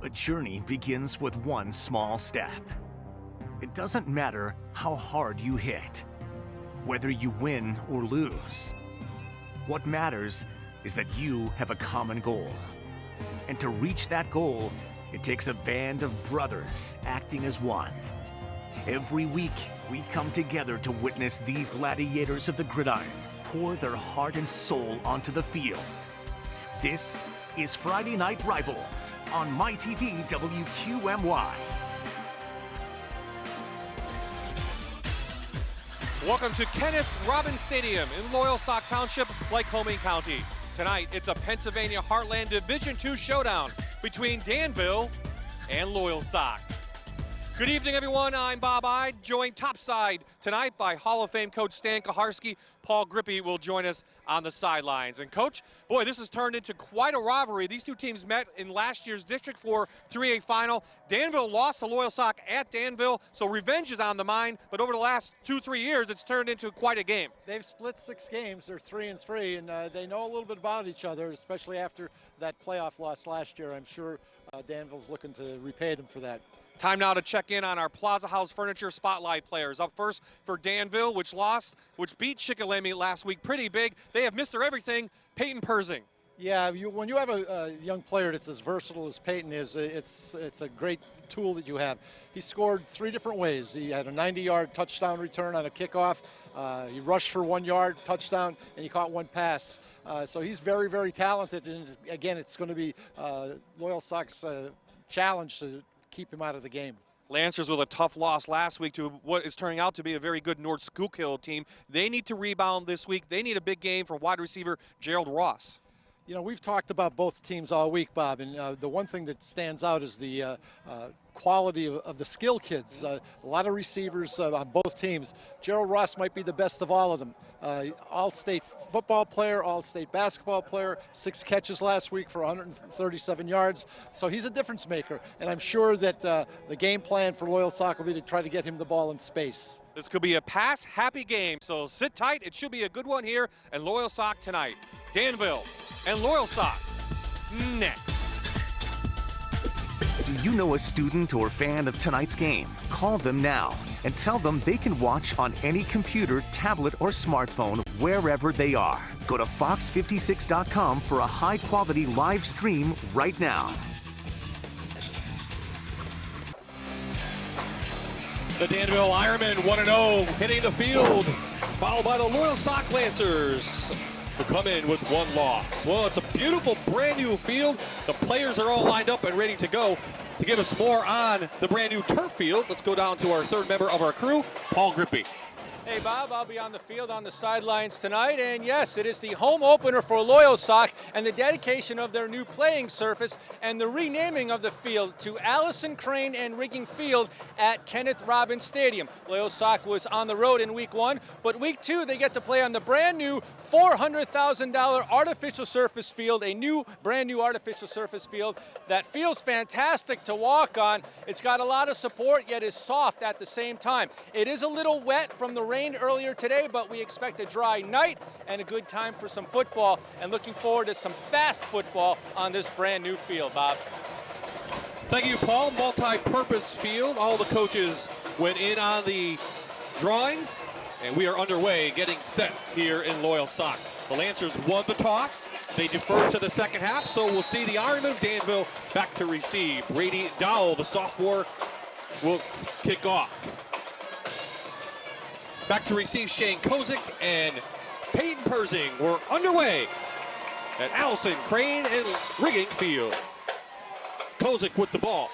A journey begins with one small step. It doesn't matter how hard you hit, whether you win or lose. What matters is that you have a common goal. And to reach that goal, it takes a band of brothers acting as one. Every week, we come together to witness these gladiators of the gridiron pour their heart and soul onto the field. This is Friday Night Rivals on MyTV WQMY. Welcome to Kenneth Robin Stadium in Loyalsock Township, Lycoming County. Tonight, it's a Pennsylvania Heartland Division II showdown between Danville and Loyalsock. Good evening, everyone. I'm Bob Ide, joined topside tonight by Hall of Fame coach Stan Kaharski. Paul Grippy will join us on the sidelines. And coach, boy, this has turned into quite a rivalry. These two teams met in last year's District 4 3A final. Danville lost to Loyalsock at Danville, so revenge is on the mind. But over the last 2-3 years, it's turned into quite a game. They've split 6 games. They're 3-3, and they know a little bit about each other, especially after that playoff loss last year. I'm sure Danville's looking to repay them for that. Time now to check in on our Plaza House Furniture Spotlight players. Up first for Danville, which beat Shikellamy last week pretty big. They have Mr. Everything, Peyton Persing. Yeah, when you have a young player that's as versatile as Peyton is, it's a great tool that you have. He scored 3 different ways. He had a 90-yard touchdown return on a kickoff. He rushed for 1 yard, touchdown, and he caught 1 pass. So he's very, very talented. And again, it's going to be Loyalsock's challenge to keep him out of the game. Lancers with a tough loss last week to what is turning out to be a very good North Schuylkill team. They need to rebound this week. They need a big game from wide receiver Gerald Ross. You know, we've talked about both teams all week, Bob, and the one thing that stands out is the quality of the skill kids. A lot of receivers on both teams. Gerald Ross might be the best of all of them. All-state football player, all-state basketball player, 6 catches last week for 137 yards. So he's a difference maker, and I'm sure that the game plan for Loyalsock will be to try to get him the ball in space. This could be a pass-happy game, so sit tight. It should be a good one here at Loyalsock tonight. Danville and Loyalsock next. Do you know a student or fan of tonight's game? Call them now and tell them they can watch on any computer, tablet, or smartphone wherever they are. Go to fox56.com for a high-quality live stream right now. The Danville Ironmen 1-0 hitting the field, followed by the Loyalsock Lancers, who come in with 1 loss. Well, it's a beautiful brand new field. The players are all lined up and ready to go. To give us more on the brand new turf field, let's go down to our 3rd member of our crew, Paul Grippy. Hey Bob, I'll be on the field on the sidelines tonight, and yes, it is the home opener for Loyalsock and the dedication of their new playing surface and the renaming of the field to Allison Crane and Rigging Field at Kenneth Robin Stadium. Loyalsock was on the road in week 1, but week 2 they get to play on the brand new $400,000 artificial surface field, a new brand new artificial surface field that feels fantastic to walk on. It's got a lot of support, yet is soft at the same time. It is a little wet from the rain earlier today, but we expect a dry night and a good time for some football, and looking forward to some fast football on this brand new field, Bob. Thank you, Paul. Multi-purpose field. All the coaches went in on the drawings, and we are underway getting set here in Loyalsock. The Lancers won the toss. They deferred to the second half, so we'll see the Ironmen of Danville back to receive. Brady Dowell, the sophomore, will kick off. Back to receive Shane Kozik and Peyton Persing. We're underway at Allison Crane and Rigging Field. Kozik with the ball.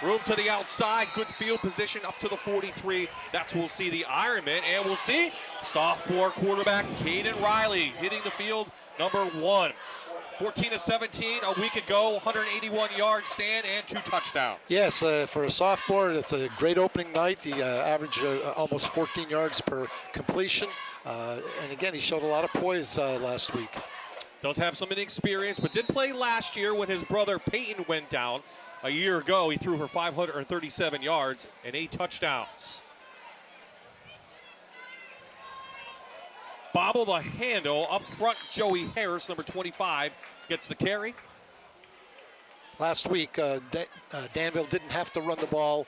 Room to the outside, good field position up to the 43. That's where we'll see the Ironmen, and we'll see sophomore quarterback Caden Riley hitting the field, number 1. 14-17 a week ago, 181-yard stand and 2 touchdowns. Yes, for a sophomore, it's a great opening night. He averaged almost 14 yards per completion. And again, he showed a lot of poise last week. Does have some inexperience, but did play last year when his brother Peyton went down. A year ago, he threw for 537 yards and 8 touchdowns. Bobble the handle up front. Joey Harris, number 25, gets the carry. Last week, Danville didn't have to run the ball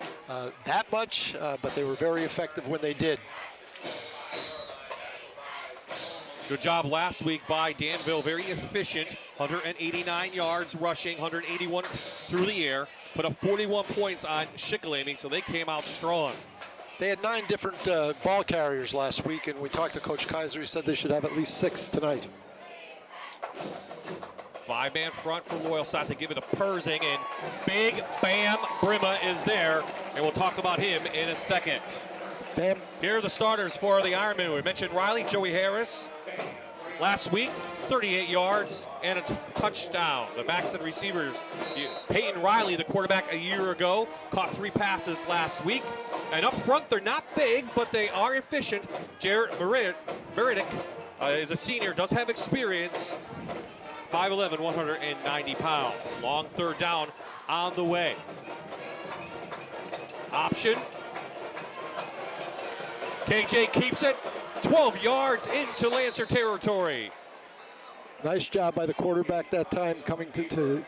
that much, but they were very effective when they did. Good job last week by Danville, very efficient, 189 yards rushing, 181 through the air, put up 41 points on Shikellamy, so they came out strong. They had 9 different ball carriers last week, and we talked to Coach Kaiser. He said they should have at least 6 tonight. 5-man front for Loyalsock to give it to Persing, and Big Bam Brima is there, and we'll talk about him in a second. Bam. Here are the starters for the Ironman. We mentioned Riley, Joey Harris. Last week, 38 yards and a touchdown. The backs and receivers, Peyton Riley, the quarterback a year ago, caught 3 passes last week. And up front, they're not big, but they are efficient. Jarrett Meridic is a senior, does have experience. 5'11", 190 pounds. Long third down on the way. Option. KJ keeps it. 12 yards into Lancer territory. Nice job by the quarterback that time, coming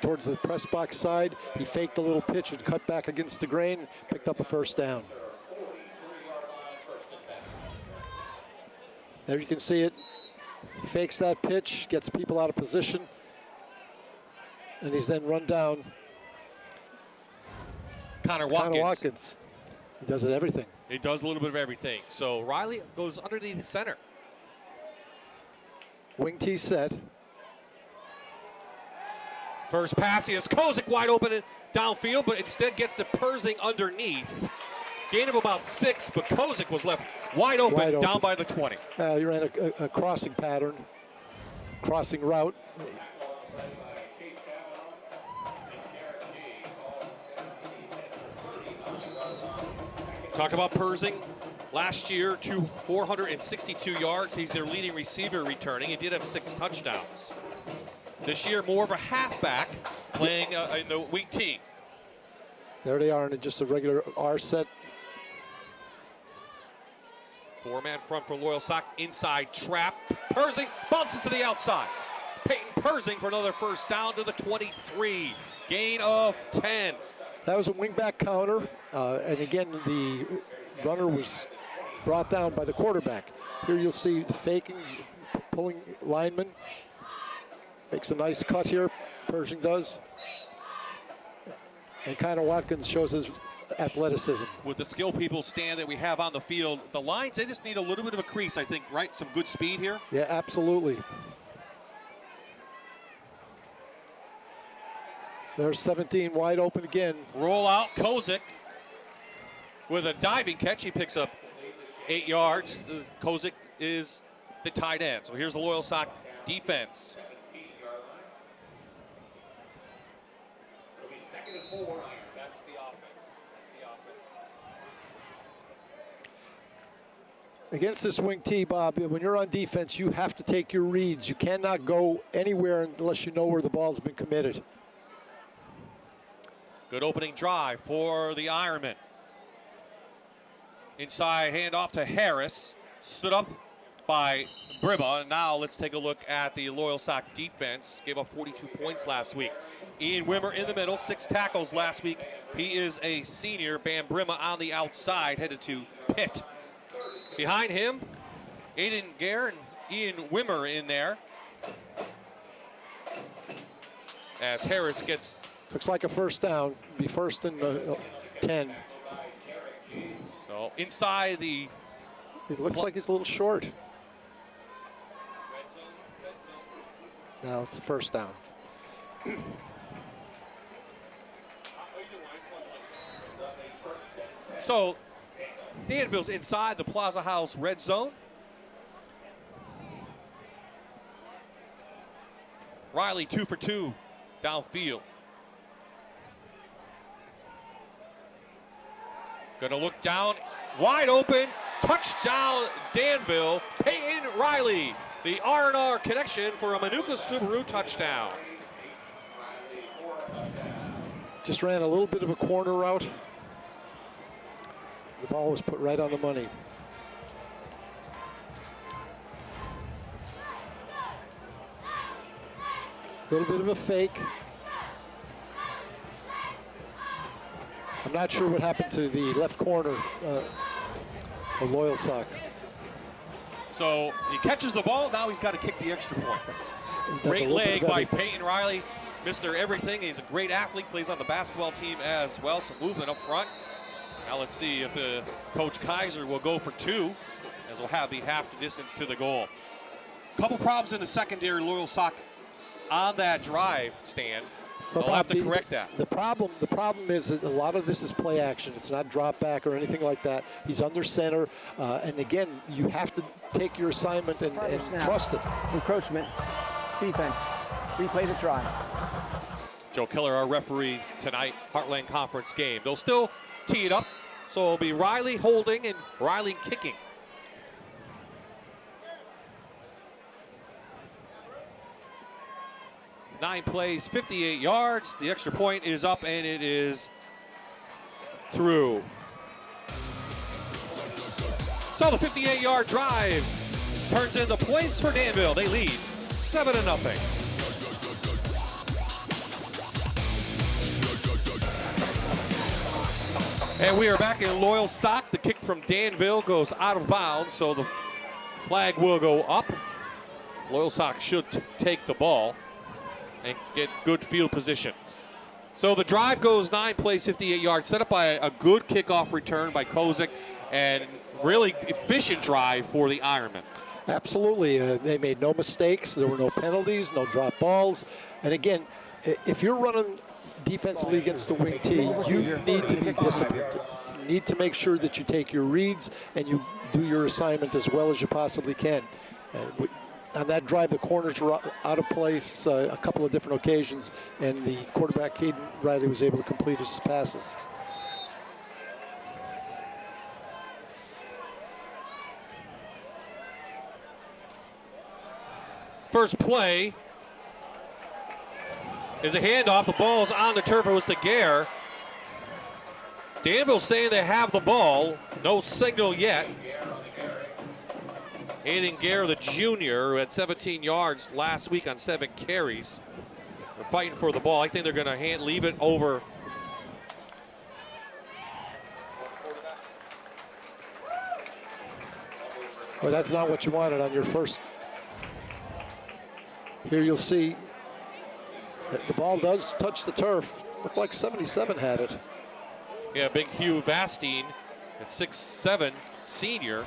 towards the press box side. He faked a little pitch and cut back against the grain, picked up a first down. There you can see it. He fakes that pitch, gets people out of position, and he's then run down. Connor Watkins. He does it everything. He does a little bit of everything. So Riley goes underneath the center. Wing T set. First pass, he has Kozik wide open downfield, but instead gets to Persing underneath. Gain of about 6, but Kozik was left wide open. Down by the 20. He ran a crossing pattern, crossing route. Talked about Persing. Last year, 462 yards. He's their leading receiver returning. He did have 6 touchdowns. This year, more of a halfback playing in the wing T. There they are in just a regular R set. 4-man front for Loyalsock. Inside trap. Persing bounces to the outside. Peyton Persing for another first down to the 23. Gain of 10. That was a wingback counter, and again, the runner was brought down by the quarterback. Here you'll see the faking, pulling lineman. Makes a nice cut here, Persing does. And Connor Watkins shows his athleticism. With the skill people stand that we have on the field, the lines, they just need a little bit of a crease, I think, right? Some good speed here. Yeah, absolutely. There's 17 wide open again. Roll out, Kozik with a diving catch. He picks up 8 yards. Kozik is the tight end. So here's the Loyalsock defense. It'll be 2nd and 4. That's the offense. Against this wing T, Bob, when you're on defense, you have to take your reads. You cannot go anywhere unless you know where the ball's been committed. Good opening drive for the Ironman. Inside handoff to Harris. Stood up by Brima. And now let's take a look at the Loyalsock defense. Gave up 42 points last week. Ian Wimmer in the middle, 6 tackles last week. He is a senior. Bam Brima on the outside, headed to Pitt. Behind him, Aiden Gare and Ian Wimmer in there. As Harris gets... Looks like a first down. Be 1st and 10. So inside the... It looks like he's a little short. Now it's a first down. So Danville's inside the Plaza House red zone. Riley 2 for 2 downfield. Gonna look down, wide open, touchdown Danville. Peyton Riley, the R&R connection for a Manuka Subaru touchdown. Just ran a little bit of a corner route. The ball was put right on the money. A little bit of a fake. I'm not sure what happened to the left corner of Loyalsock. So he catches the ball, now he's got to kick the extra point. Great little bit leg of by everything. Peyton Riley. Mr. Everything, he's a great athlete, plays on the basketball team as well, some movement up front. Now let's see if the Coach Kaiser will go for two, as we'll have the half the distance to the goal. Couple problems in the secondary, Loyalsock on that drive, Stan. They'll have to correct that. The problem is that a lot of this is play action. It's not drop back or anything like that. He's under center, and again, you have to take your assignment and trust it. Encroachment, defense, replay the try. Joe Keller, our referee tonight, Heartland Conference game. They'll still tee it up, so it'll be Riley holding and Riley kicking. Nine plays, 58 yards. The extra point is up and it is through. So the 58-yard drive turns into points for Danville. They lead 7-0. And we are back in Loyalsock. The kick from Danville goes out of bounds, so the flag will go up. Loyalsock should take the ball and get good field position. So the drive goes 9 plays, 58 yards, set up by a good kickoff return by Kozik, and really efficient drive for the Ironmen. Absolutely. They made no mistakes. There were no penalties, no drop balls. And again, if you're running defensively against the wing T, you need to be disciplined. You need to make sure that you take your reads and you do your assignment as well as you possibly can. On that drive, the corners were out of place a couple of different occasions, and the quarterback, Caden Riley, was able to complete his passes. First play is a handoff. The ball's on the turf. It was to Gare. Danville saying they have the ball. No signal yet. Aiden Gare, the junior, who had 17 yards last week on 7 carries. They're fighting for the ball. I think they're going to leave it over. Well, that's not what you wanted on your first. Here you'll see that the ball does touch the turf. Looked like 77 had it. Yeah, big Hugh Vastine, at 6'7", senior,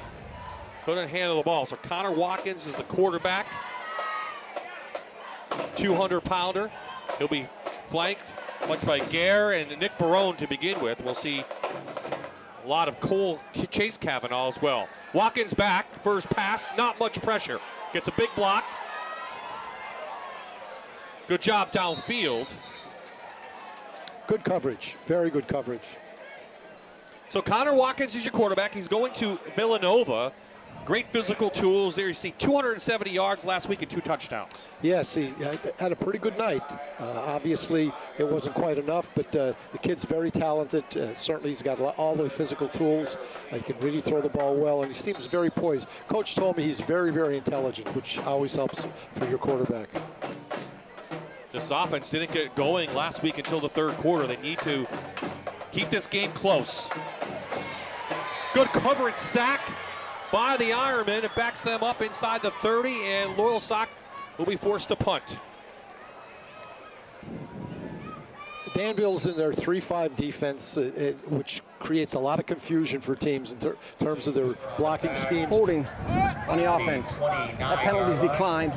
couldn't handle the ball. So Connor Watkins is the quarterback, 200-pounder. He'll be flanked much by Gare and Nick Barone to begin with. We'll see a lot of Cole Chase Kavanaugh as well. Watkins back, first pass, not much pressure. Gets a big block. Good job downfield. Good coverage, very good coverage. So Connor Watkins is your quarterback. He's going to Villanova. Great physical tools there. You see 270 yards last week and 2 touchdowns. Yes, he had a pretty good night. Obviously, it wasn't quite enough, but the kid's very talented. Certainly, he's got all the physical tools. He can really throw the ball well, and he seems very poised. Coach told me he's very, very intelligent, which always helps for your quarterback. This offense didn't get going last week until the third quarter. They need to keep this game close. Good coverage sack by the Ironmen. It backs them up inside the 30, and Loyalsock will be forced to punt. Danville's in their 3-5 defense, which creates a lot of confusion for teams in terms of their blocking schemes. Holding on the offense. That penalty's declined.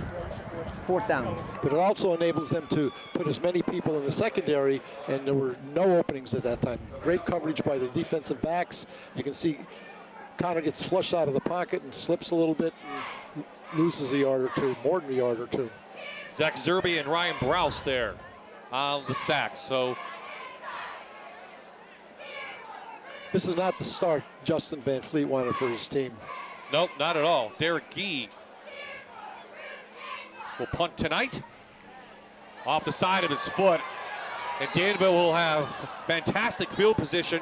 4th down. But it also enables them to put as many people in the secondary, and there were no openings at that time. Great coverage by the defensive backs. You can see Connor gets flushed out of the pocket and slips a little bit and loses a yard or two, more than a yard or two. Zach Zerby and Ryan Browse there on the sacks. So this is not the start Justin Van Fleet wanted for his team. nope, not at all. Derek Gee will punt tonight off the side of his foot, and Danville will have fantastic field position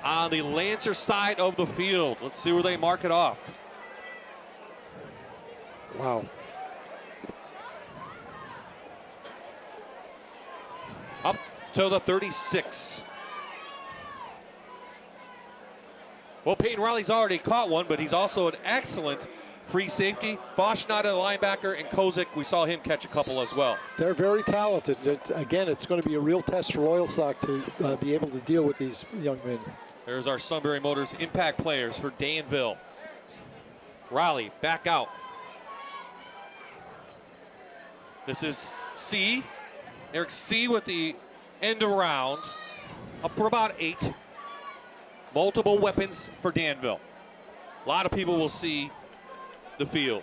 on the Lancer side of the field. Let's see where they mark it off. Wow. Up to the 36. Well, Peyton Riley's already caught one, but he's also an excellent free safety. Boschnott, a linebacker, and Kozik, we saw him catch a couple as well. They're very talented. Again, it's going to be a real test for Loyalsock to be able to deal with these young men. There's our Sunbury Motors impact players for Danville. Riley back out. This is C. Eric C with the end around. Up for about 8. Multiple weapons for Danville. A lot of people will see the field.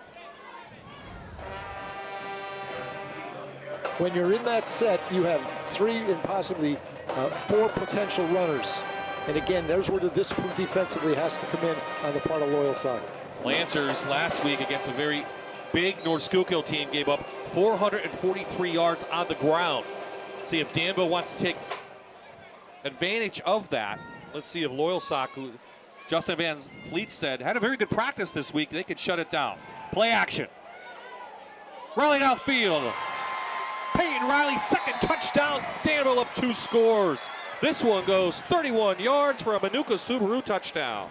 When you're in that set, you have 3 and possibly 4 potential runners. And again, there's where the discipline defensively has to come in on the part of Loyalsock. Lancers last week against a very big North Schuylkill team gave up 443 yards on the ground. See if Danville wants to take advantage of that. Let's see if Loyalsock, who Justin Van Fleet said had a very good practice this week, they could shut it down. Play action. Riley downfield. Peyton Riley, second touchdown. Danville up 2 scores. This one goes 31 yards for a Manuka Subaru touchdown.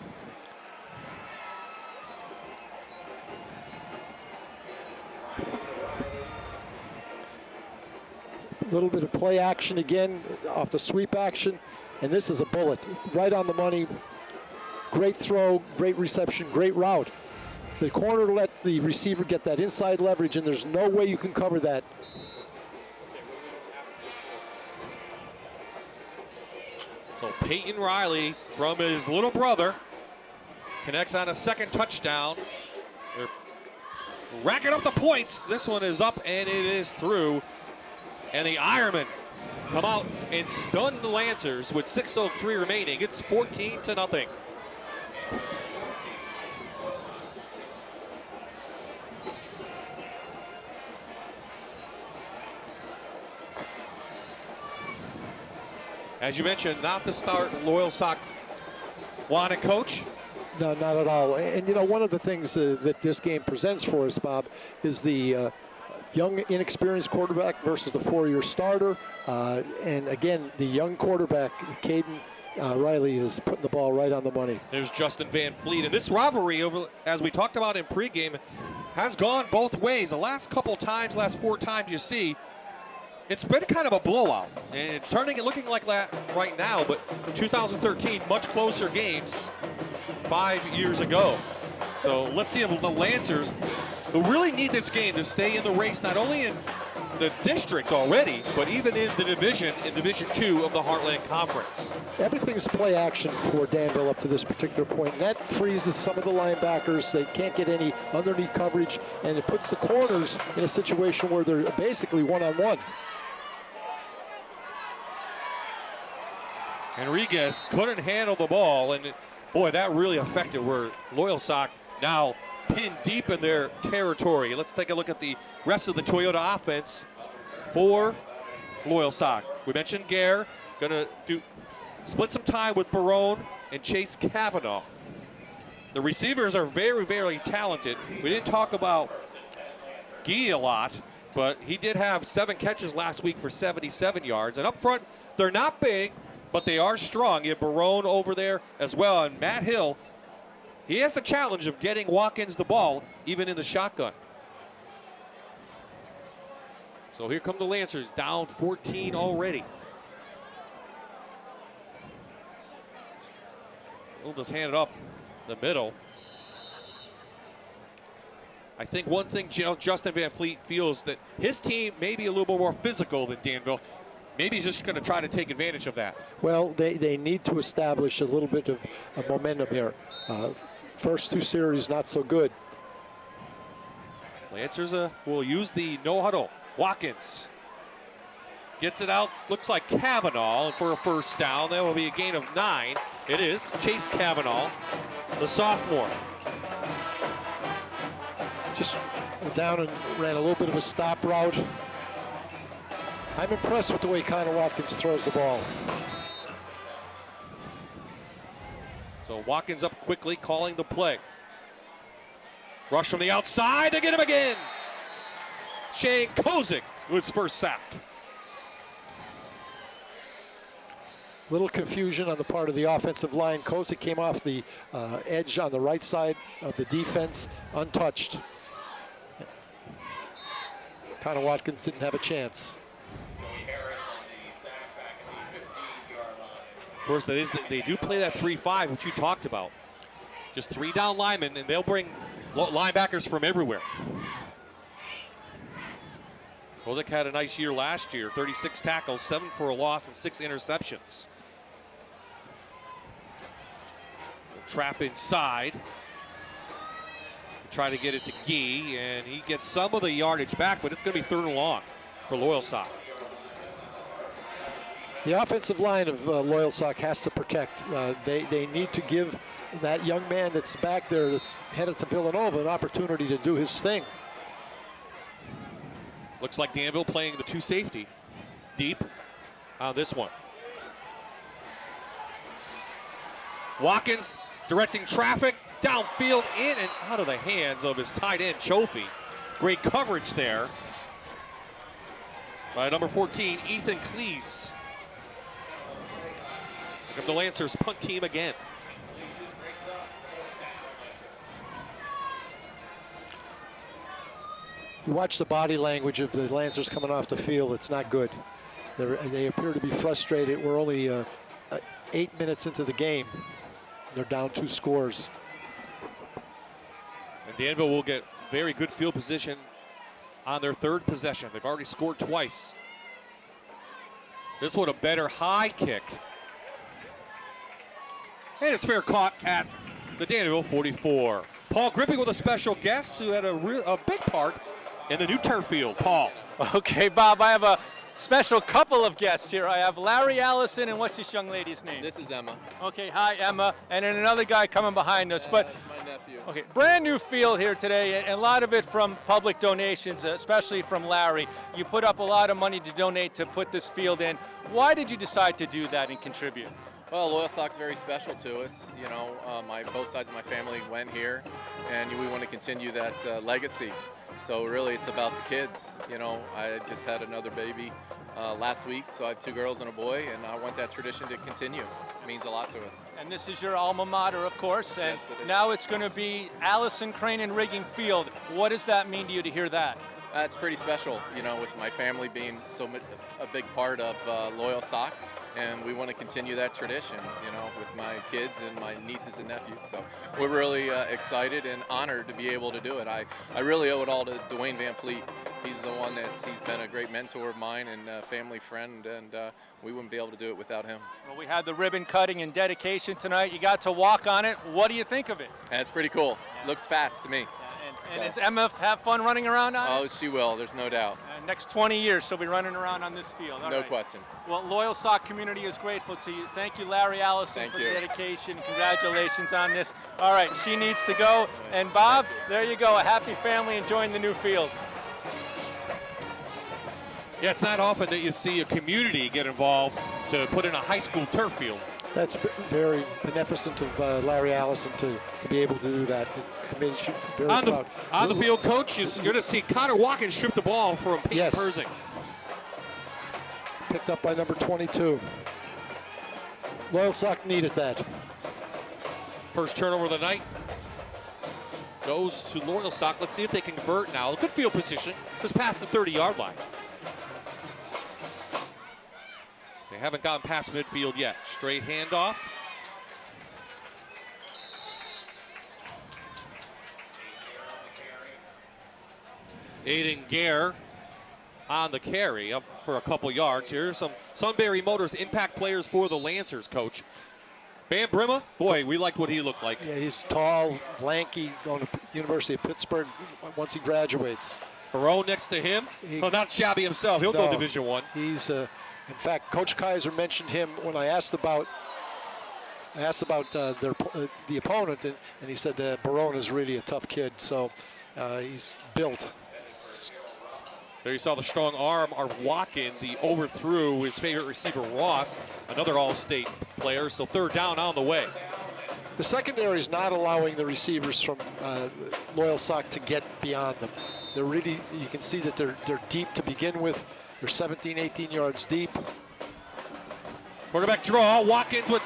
A little bit of play action again off the sweep action, and this is a bullet right on the money. Great throw, great reception, great route. The corner let the receiver get that inside leverage, and there's no way you can cover that. So Peyton Riley from his little brother connects on a second touchdown. They're racking up the points. This one is up and it is through. And the Ironmen come out and stun the Lancers with 6:03 remaining. It's 14-0. As you mentioned, not the start Loyalsock wanted, Coach. No, not at all. And you know, one of the things that this game presents for us, Bob, is the young, inexperienced quarterback versus the 4-year starter. And again, the young quarterback, Caden Riley, is putting the ball right on the money. There's Justin Van Fleet. And this rivalry, over, as we talked about in pregame, has gone both ways. The last couple times, last 4 times you see, it's been kind of a blowout. And it's looking like that right now, but 2013, much closer games 5 years ago. So let's see if the Lancers, who really need this game to stay in the race, not only in the district already, but even in the division, in Division II of the Heartland Conference. Everything's play action for Danville up to this particular point. And that freezes some of the linebackers. They can't get any underneath coverage, and it puts the corners in a situation where they're basically one-on-one. Enriquez couldn't handle the ball, and boy, that really affected where Loyalsock now pinned deep in their territory. Let's take a look at the rest of the Toyota offense for Loyalsock. We mentioned Gare, gonna split some time with Barone and Chase Kavanaugh. The receivers are very, very talented. We didn't talk about Gee a lot, but he did have 7 catches last week for 77 yards. And up front, they're not big, but they are strong. You have Barone over there as well. And Matt Hill, he has the challenge of getting Watkins the ball, even in the shotgun. So here come the Lancers, down 14 already. We'll just hand it up the middle. I think one thing Justin Van Fleet feels that his team may be a little bit more physical than Danville. Maybe he's just going to try to take advantage of that. Well, they need to establish a little bit of momentum here. First 2 series, not so good. Lancers will use the no huddle. Watkins gets it out, looks like Kavanaugh, and for a first down, that will be a gain of 9. It is Chase Kavanaugh, the sophomore. Just went down and ran a little bit of a stop route. I'm impressed with the way Connor Watkins throws the ball. So Watkins up quickly, calling the play. Rush from the outside, they get him again. Shane Kozik with his first sack. Little confusion on the part of the offensive line. Kozik came off the edge on the right side of the defense, untouched. Connor Watkins didn't have a chance. Of course, they do play that 3-5, which you talked about. Just 3 down linemen, and they'll bring linebackers from everywhere. Kozik had a nice year last year, 36 tackles, 7 for a loss, and 6 interceptions. Trap inside. Try to get it to Gee, and he gets some of the yardage back, but it's going to be 3rd and long for Loyalsock. The offensive line of Loyalsock has to protect. They need to give that young man that's back there that's headed to Villanova an opportunity to do his thing. Looks like Danville playing the 2 safety deep on this one. Watkins directing traffic downfield, in and out of the hands of his tight end, Chofie. Great coverage there by number 14, Ethan Cleese. Here come the Lancers punt team again. You watch the body language of the Lancers coming off the field, it's not good. They appear to be frustrated. We're only 8 minutes into the game. They're down 2 scores. And Danville will get very good field position on their 3rd possession. They've already scored twice. This one a better high kick. And it's fair caught at the Danville 44. Paul Gripping with a special guest who had a big part in the new turf field. Paul. Okay, Bob, I have a special couple of guests here. I have Larry Allison, and what's this young lady's name? This is Emma. Okay, hi, Emma. And then another guy coming behind us. But That's my nephew. okay, brand new field here today, and a lot of it from public donations, especially from Larry. You put up a lot of money to donate to put this field in. Why did you decide to do that and contribute? Well, Loyalsock's very special to us. You know, both sides of my family went here, and we want to continue that legacy. So really, it's about the kids. You know, I just had another baby last week, so I have 2 girls and a boy, and I want that tradition to continue. It means a lot to us. And this is your alma mater, of course, and Yes, it is. now it's going to be Allison Crane and Rigging Field. What does that mean to you to hear that? That's pretty special, you know, with my family being a big part of Loyalsock, and we want to continue that tradition, you know, with my kids and my nieces and nephews. So we're really excited and honored to be able to do it. I really owe it all to Dwayne Van Fleet. He's the one he's been a great mentor of mine and a family friend, and we wouldn't be able to do it without him. Well, we had the ribbon cutting and dedication tonight. You got to walk on it. What do you think of it? And it's pretty cool. Looks fast to me. And does Emma have fun running around on it? Oh, she will. There's no doubt. Next 20 years, she'll be running around on this field. All No right. question. Well, Loyalsock community is grateful to you. Thank you, Larry Allison, Thank for you. the dedication. Congratulations on this. All right, she needs to go. And Bob, there you go, a happy family enjoying the new field. Yeah, it's not often that you see a community get involved to put in a high school turf field. That's very beneficent of Larry Allison to be able to do that. The committee should be very proud. On the field, coach, you're going to see Connor Watkins strip the ball from Peyton Yes. Persing. Picked up by number 22. Loyalsock needed that. First turnover of the night goes to Loyalsock. Let's see if they can convert now. Good field position, just past the 30-yard line. They haven't gotten past midfield yet. Straight handoff. Aiden Gare on the carry up for a couple yards. Here's some Sunbury Motors impact players for the Lancers, coach. Van Brimma, boy, we liked what he looked like. Yeah, he's tall, lanky, going to University of Pittsburgh once he graduates. Barone next to him. Well, not Shabby himself. He'll go Division I. He's, in fact, Coach Kaiser mentioned him when I asked about the opponent, and he said Barone is really a tough kid. So he's built. There you saw the strong arm of Watkins. He overthrew his favorite receiver, Ross, another All-State player. So 3rd down on the way. The secondary is not allowing the receivers from Loyalsock to get beyond them. They're really, you can see that they're deep to begin with. They're 17, 18 yards deep. Quarterback draw, Watkins with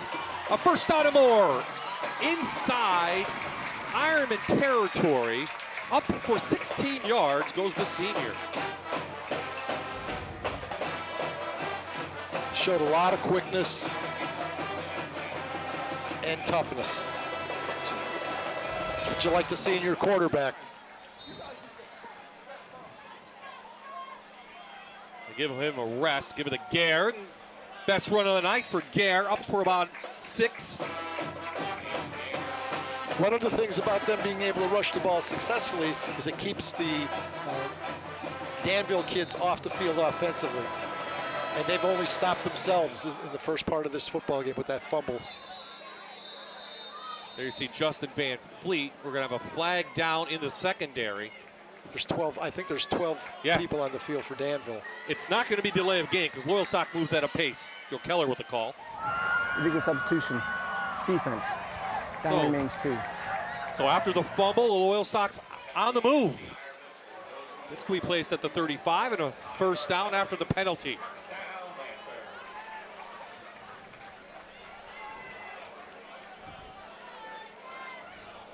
a first down and more. Inside Ironman territory, up for 16 yards goes the senior. Showed a lot of quickness and toughness. That's what you like to see in your quarterback. They give him a rest, give it to Gare. Best run of the night for Gare, up for about 6. One of the things about them being able to rush the ball successfully is it keeps the Danville kids off the field offensively. And they've only stopped themselves in the first part of this football game with that fumble. There you see Justin Van Fleet. We're going to have a flag down in the secondary. There's 12, I think there's 12 people on the field for Danville. It's not going to be delay of game because Loyalsock moves at a pace. Joe Keller with the call. Illegal substitution. Defense. Down remains 2. So after the fumble, the Loyalsock's on the move. This will be placed at the 35 and a first down after the penalty.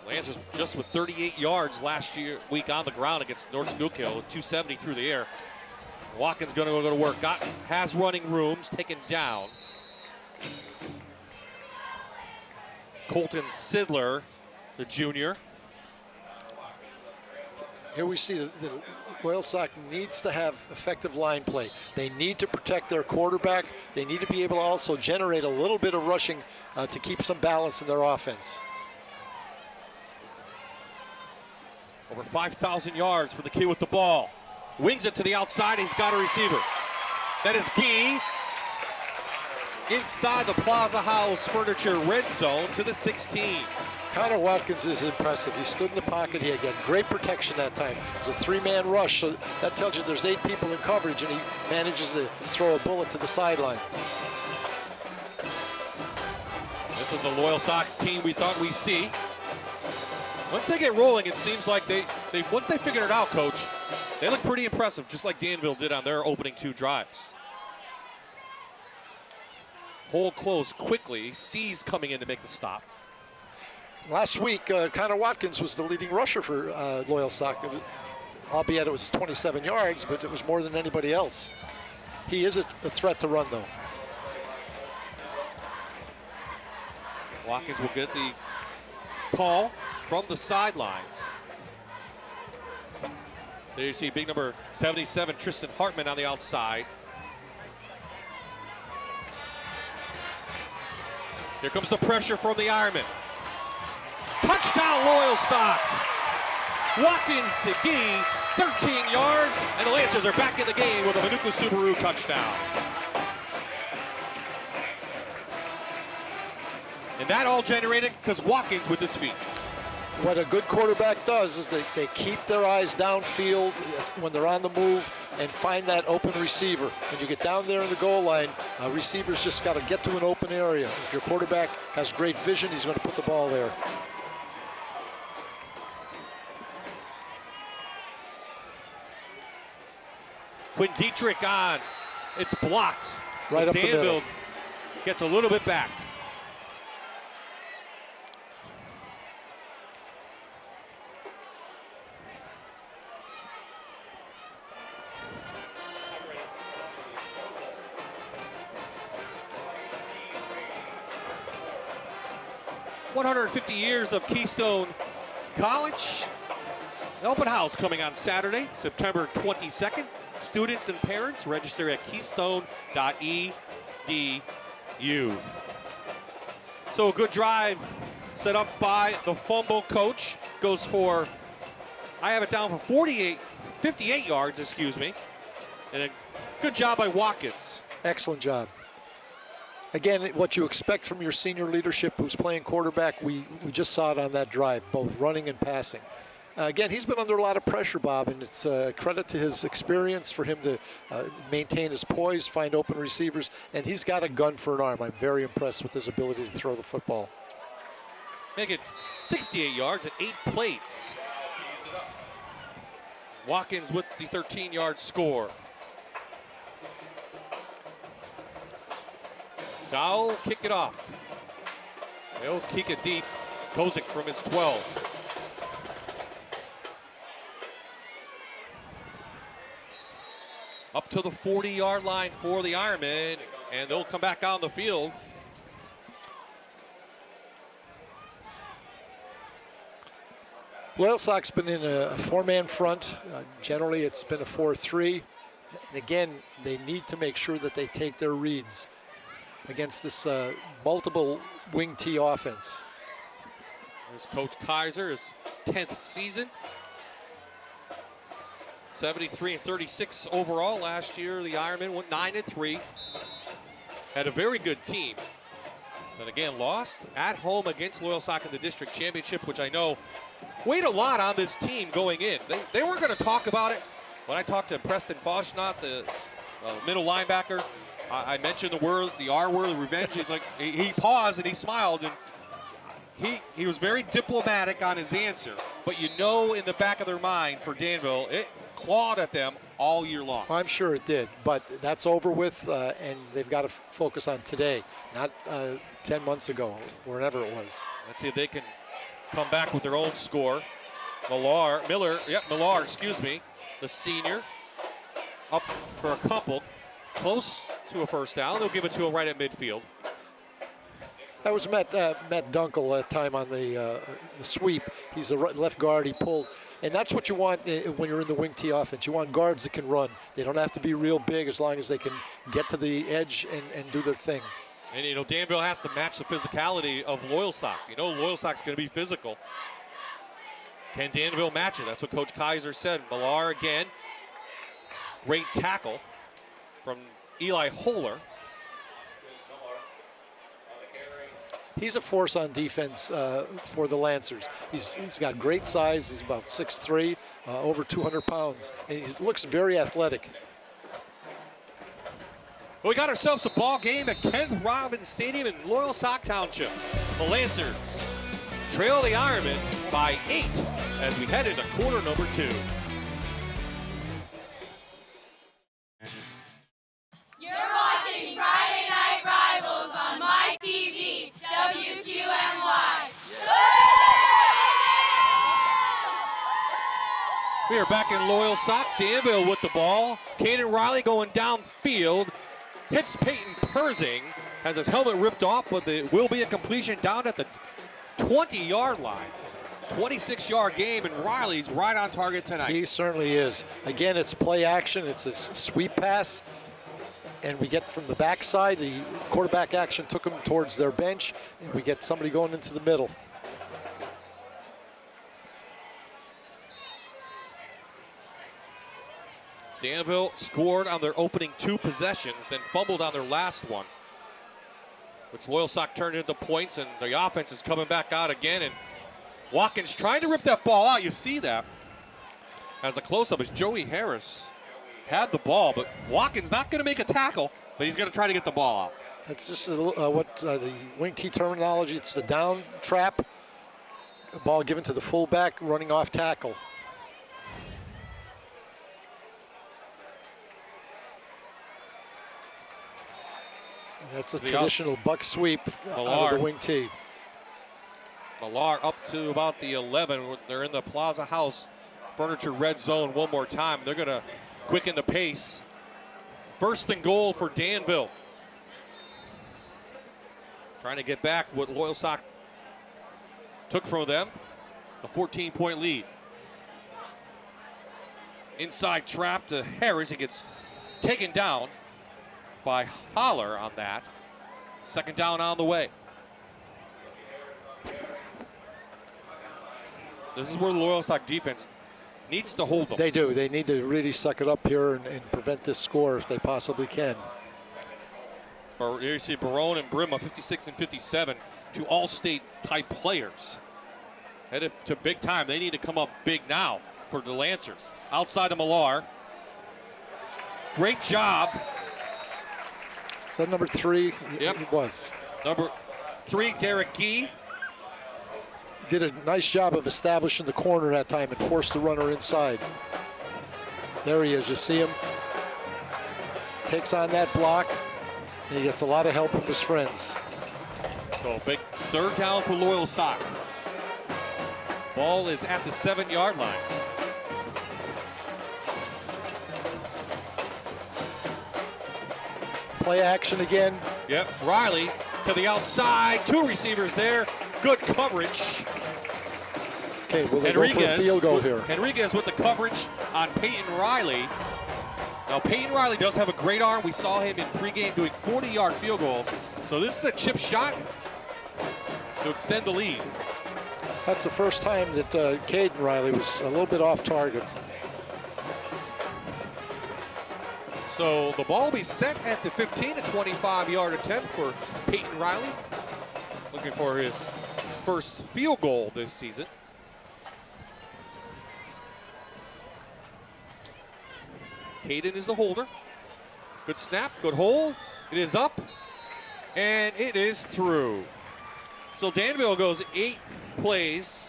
Lancers just with 38 yards last week on the ground against North Schuylkill, 270 through the air. Watkins going to go to work. Has running rooms, taken down. Colton Sidler, the junior. Here we see that Loyalsock needs to have effective line play. They need to protect their quarterback. They need to be able to also generate a little bit of rushing to keep some balance in their offense. Over 5,000 yards for the kid with the ball. Wings it to the outside, he's got a receiver. That is Gee. Inside the Plaza House Furniture red zone to the 16. Connor Watkins is impressive. He stood in the pocket. He had great protection that time. It was a 3-man rush, so that tells you there's 8 people in coverage, and he manages to throw a bullet to the sideline. This is the Loyalsock team we thought we'd see. Once they get rolling, it seems like once they figured it out, Coach, they look pretty impressive, just like Danville did on their opening 2 drives. Hole closed quickly. C's coming in to make the stop. Last week, Connor Watkins was the leading rusher for Loyalsock, albeit it was 27 yards, but it was more than anybody else. He is a threat to run, though. Watkins will get the call from the sidelines. There you see big number 77, Tristan Hartman on the outside. Here comes the pressure from the Ironman. Touchdown Loyalsock. Watkins to Gee, 13 yards, and the Lancers are back in the game with a Manuka Subaru touchdown. And that all generated because Watkins with his feet. What a good quarterback does is they keep their eyes downfield when they're on the move and find that open receiver. When you get down there in the goal line, receivers just got to get to an open area. If your quarterback has great vision, he's going to put the ball there. Quinn Dietrich on. It's blocked. Right up the middle. Danville gets a little bit back. "150 years of Keystone College." The open house coming on Saturday, September 22nd. Students and parents register at keystone.edu. So a good drive set up by the fumble coach. Goes for, I have it down for 58 yards, excuse me. And a good job by Watkins. Excellent job. Again, what you expect from your senior leadership who's playing quarterback, we just saw it on that drive, both running and passing. Again, he's been under a lot of pressure, Bob, and it's a credit to his experience for him to maintain his poise, find open receivers, and he's got a gun for an arm. I'm very impressed with his ability to throw the football. Make it 68 yards and 8 plays. Watkins with the 13-yard score. Dow kick it off. They'll kick it deep. Kozik from his 12. Up to the 40-yard line for the Ironmen, and they'll come back on the field. Loyalsock's been in a four-man front. Generally, it's been a 4-3. And again, they need to make sure that they take their reads against this multiple wing T offense. There's Coach Kaiser, his 10th season. 73-36 overall last year. The Ironmen went 9-3. Had a very good team. But again, lost at home against Loyalsock in the district championship, which I know weighed a lot on this team going in. They weren't going to talk about it. When I talked to Preston Foshnot, the middle linebacker, I mentioned the R word, revenge. He's like, he paused and he smiled, and he was very diplomatic on his answer. But you know, in the back of their mind for Danville, it clawed at them all year long. I'm sure it did, but that's over with, and they've got to focus on today, not 10 months ago, wherever it was. Let's see if they can come back with their own score. Millar, the senior, up for a couple, close to a first down. They'll give it to him right at midfield. That was Matt Dunkel that time on the sweep. He's a left guard. He pulled. And that's what you want when you're in the wing T offense. You want guards that can run. They don't have to be real big as long as they can get to the edge and do their thing. And, you know, Danville has to match the physicality of Loyalsock. You know, Loyalsock's going to be physical. Can Danville match it? That's what Coach Kaiser said. Millar again. Great tackle from Eli Holler. He's a force on defense for the Lancers. He's got great size. He's about 6'3", over 200 pounds, and he looks very athletic. Well, we got ourselves a ball game at Kenneth Robins Stadium in Loyalsock Township. The Lancers trail the Ironmen by 8 as we head into quarter number 2. You're watching Friday Night Rivals on my TV, WQNY. We are back in Loyalsock. Danville with the ball. Caden Riley going downfield. Hits Peyton Persing. Has his helmet ripped off, but there will be a completion down at the 20-yard line. 26-yard game, and Riley's right on target tonight. He certainly is. Again, it's play action. It's a sweep pass. And we get from the backside, the quarterback action took them towards their bench, and we get somebody going into the middle. Danville scored on their opening 2 possessions, then fumbled on their last one, which Loyalsock turned into points, and the offense is coming back out again, and Watkins trying to rip that ball out. You see that as the close-up is Joey Harris had the ball, but Watkins not going to make a tackle, but he's going to try to get the ball out. That's just what the wing T terminology, it's the down trap. The ball given to the fullback, running off tackle. That's a traditional buck sweep out of the wing T. Millar up to about the 11. They're in the Plaza House Furniture red zone one more time. They're going to quicken the pace. First and goal for Danville. Trying to get back what Loyalsock took from them. The 14-point lead. Inside trap to Harris. He gets taken down by Holler on that. Second down on the way. This is where the Loyalsock defense needs to hold them. They do. They need to really suck it up here and prevent this score if they possibly can. Here you see Barone and Brimma, 56 and 57, 2 all-state type players. Headed to big time. They need to come up big now for the Lancers. Outside of Millar. Great job. Is that number 3? Yep. It was. Number 3, Derek Gee. Did a nice job of establishing the corner that time and forced the runner inside. There he is. You see him. Takes on that block. And he gets a lot of help from his friends. So big third down for Loyalsock. Ball is at the 7-yard line. Play action again. Yep, Riley to the outside. 2 receivers there. Good coverage. Okay, will they go for a field goal here? Henriquez with the coverage on Peyton Riley. Now, Peyton Riley does have a great arm. We saw him in pregame doing 40-yard field goals. So this is a chip shot to extend the lead. That's the first time that Caden Riley was a little bit off target. So the ball will be set at the 15, a 25-yard attempt for Peyton Riley. Looking for his first field goal this season. Caden is the holder. Good snap, good hold. It is up, and it is through. So Danville goes 8 plays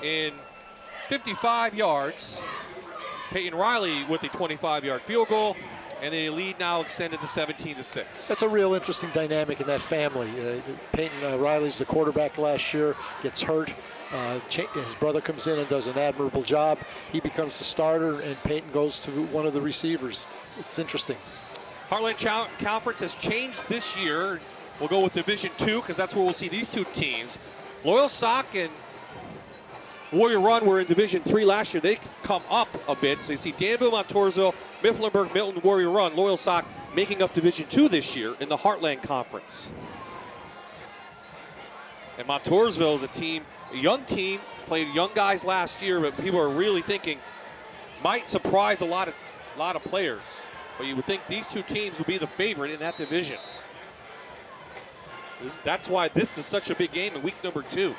in 55 yards. Peyton Riley with the 25-yard field goal, and the lead now extended to 17-6. That's a real interesting dynamic in that family. Peyton Riley's the quarterback last year, gets hurt. His brother comes in and does an admirable job. He becomes the starter, and Peyton goes to one of the receivers. It's interesting. Heartland Conference has changed this year. We'll go with Division II because that's where we'll see these 2 teams. Loyalsock and Warrior Run were in Division III last year. They come up a bit. So you see Danville, Montoursville, Mifflinburg, Milton, Warrior Run, Loyalsock making up Division II this year in the Heartland Conference. And Montoursville is a young team, played young guys last year, but people are really thinking might surprise a lot of players. But you would think these 2 teams would be the favorite in that division. That's why this is such a big game in week number 2.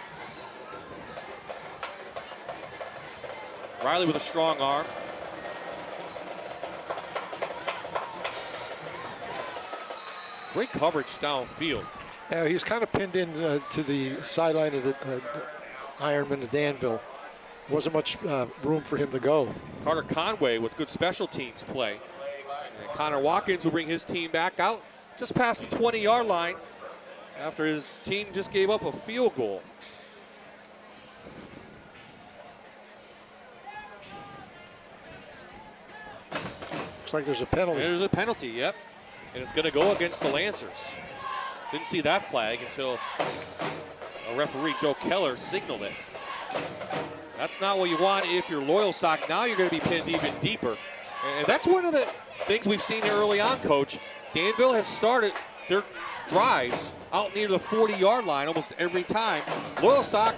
Riley with a strong arm. Great coverage downfield. Yeah, he's kind of pinned in to the sideline of the Ironman of Danville. Wasn't much room for him to go. Carter Conway with good special teams play. And Connor Watkins will bring his team back out just past the 20-yard line after his team just gave up a field goal. Looks like there's a penalty. There's a penalty, yep. And it's going to go against the Lancers. Didn't see that flag until a referee, Joe Keller, signaled it. That's not what you want if you're Loyalsock. Now you're going to be pinned even deeper. And that's one of the things we've seen early on, Coach. Danville has started their drives out near the 40-yard line almost every time. Loyalsock,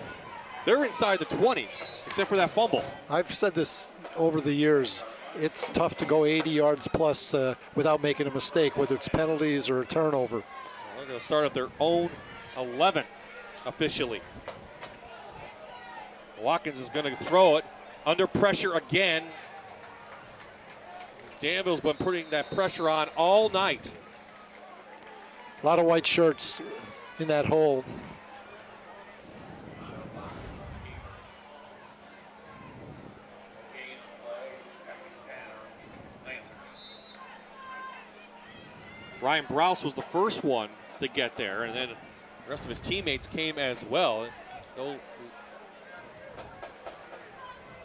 they're inside the 20, except for that fumble. I've said this over the years. It's tough to go 80 yards plus without making a mistake, whether it's penalties or a turnover. They're going to start at their own 11 officially. Watkins is going to throw it under pressure again. Danville's been putting that pressure on all night. A lot of white shirts in that hole. Ryan Browse was the first one to get there, and then the rest of his teammates came as well. They'll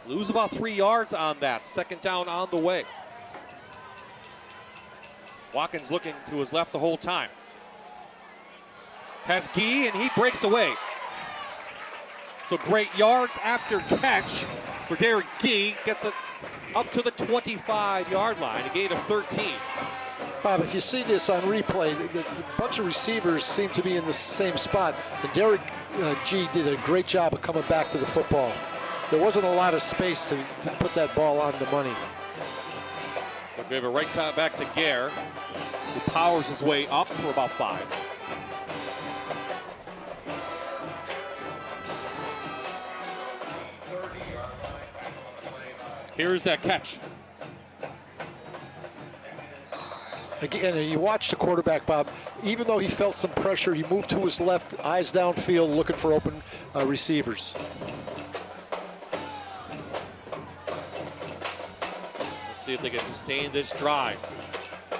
lose about 3 yards on that. Second down on the way. Watkins looking to his left the whole time. Has Gee, and he breaks away. So great yards after catch for Derek Gee. Gets it up to the 25-yard line, a gain of 13. Bob, if you see this on replay, the bunch of receivers seem to be in the same spot. And Derek G did a great job of coming back to the football. There wasn't a lot of space to put that ball on the money. But we have a right time back to Gare, who powers his way up for about 5. Here's that catch. Again, you watch the quarterback, Bob. Even though he felt some pressure, he moved to his left, eyes downfield, looking for open receivers. Let's see if they can sustain this drive.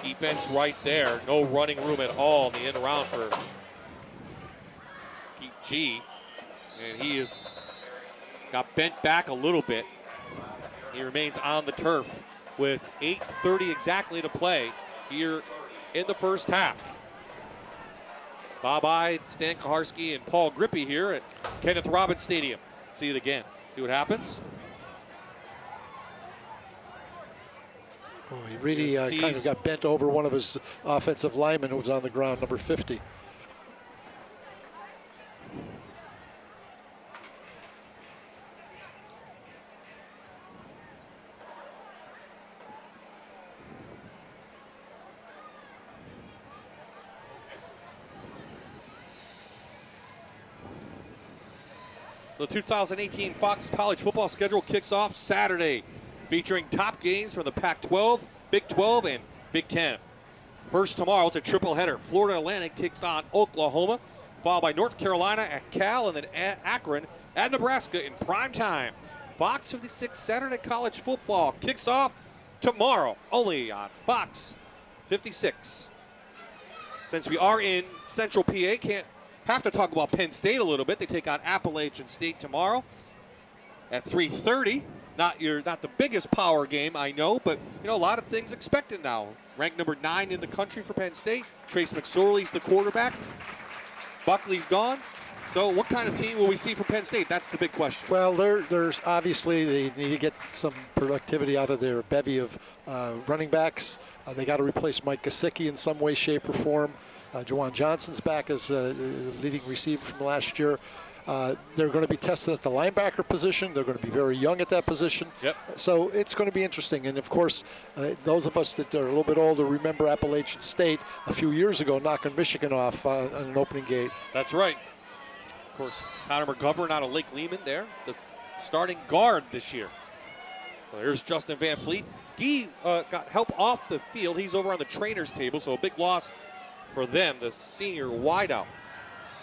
Defense right there. No running room at all in the end around for G. And he is got bent back a little bit. He remains on the turf with 8:30 exactly to play here in the first half. Bob Ide, Stan Kaharski, and Paul Grippy here at Kenneth Robbins Stadium. See it again. See what happens. Oh, he really kind of got bent over one of his offensive linemen who was on the ground, number 50. The 2018 Fox College football schedule kicks off Saturday, featuring top games from the Pac-12, Big 12, and Big 10. First tomorrow, it's a triple header. Florida Atlantic takes on Oklahoma, followed by North Carolina at Cal, and then Akron at Nebraska in prime time. Fox 56 Saturday College football kicks off tomorrow, only on Fox 56. Since we are in Central PA, can't have to talk about Penn State a little bit. They take on Appalachian State tomorrow at 3:30. Not the biggest power game, I know, but a lot of things expected now. Ranked number 9 in the country for Penn State. Trace McSorley's the quarterback. Buckley's gone. So what kind of team will we see from Penn State? That's the big question. Well, there's obviously they need to get some productivity out of their bevy of running backs. They got to replace Mike Gesicki in some way, shape, or form. Juwan Johnson's back as a leading receiver from last year. They're going to be tested at the linebacker position. They're going to be very young at that position. Yep. So it's going to be interesting. And, of course, those of us that are a little bit older remember Appalachian State a few years ago knocking Michigan off on an opening gate. That's right. Of course, Connor McGovern out of Lake Lehman there, the starting guard this year. So there's Justin Van Fleet. Guy got help off the field. He's over on the trainer's table, so a big loss for them, the senior wideout.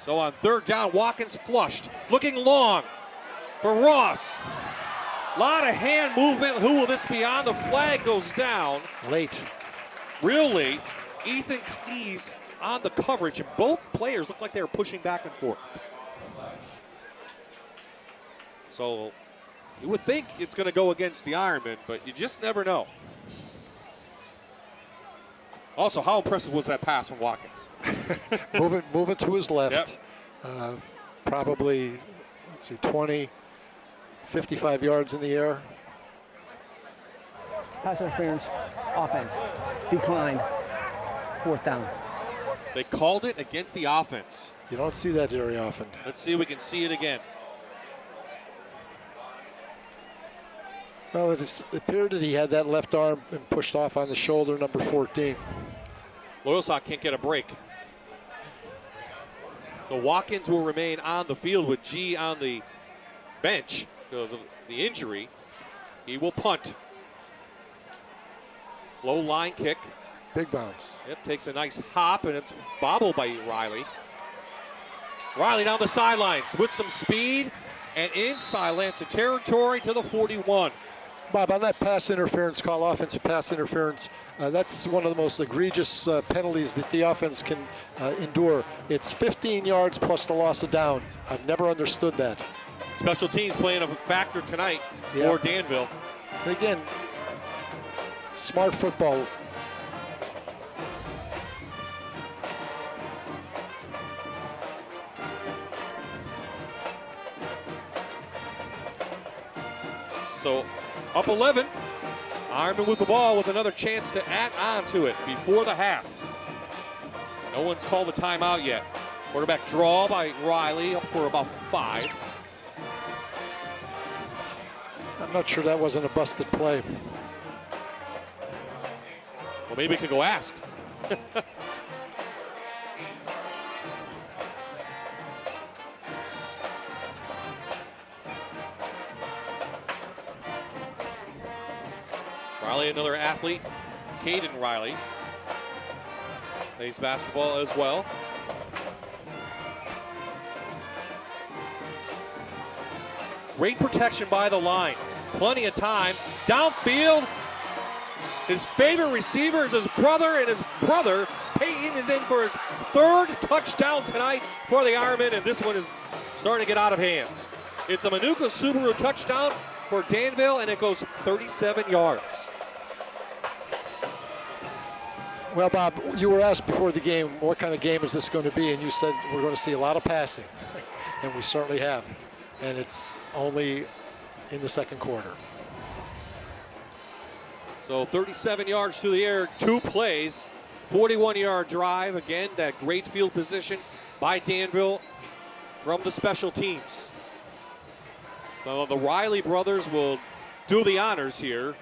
So on third down, Watkins flushed, looking long for Ross. A lot of hand movement. Who will this be on? The flag goes down. Late. Real late. Ethan Cleese on the coverage, and both players look like they were pushing back and forth. So you would think it's going to go against the Ironman, but you just never know. Also, how impressive was that pass from Watkins? moving to his left. Yep. Probably, 20, 55 yards in the air. Pass interference, offense, declined, fourth down. They called it against the offense. You don't see that very often. Let's see if we can see it again. Well, it appeared that he had that left arm and pushed off on the shoulder, number 14. Loyalsock can't get a break. So Watkins will remain on the field with G on the bench because of the injury. He will punt. Low line kick. Big bounce. It takes a nice hop, and it's bobbled by Riley. Riley down the sidelines with some speed and inside Lancet territory to the 41. Bob, on that pass interference call, offensive pass interference, that's one of the most egregious penalties that the offense can endure. It's 15 yards plus the loss of down. I've never understood that. Special teams playing a factor tonight for Danville. Again, smart football. So up 11. Ironman with the ball with another chance to add on to it before the half. No one's called a timeout yet. Quarterback draw by Riley up for about 5. I'm not sure that wasn't a busted play. Well, maybe we could go ask. Riley, another athlete, Caden Riley, plays basketball as well. Great protection by the line. Plenty of time. Downfield. His favorite receiver is his brother, and his brother, Peyton, is in for his 3rd touchdown tonight for the Ironmen, and this one is starting to get out of hand. It's a Manuka Subaru touchdown for Danville, and it goes 37 yards. Well, Bob, you were asked before the game, what kind of game is this going to be? And you said we're going to see a lot of passing. And we certainly have. And it's only in the second quarter. So 37 yards through the air, 2 plays, 41-yard drive. Again, that great field position by Danville from the special teams. So the Riley brothers will do the honors here.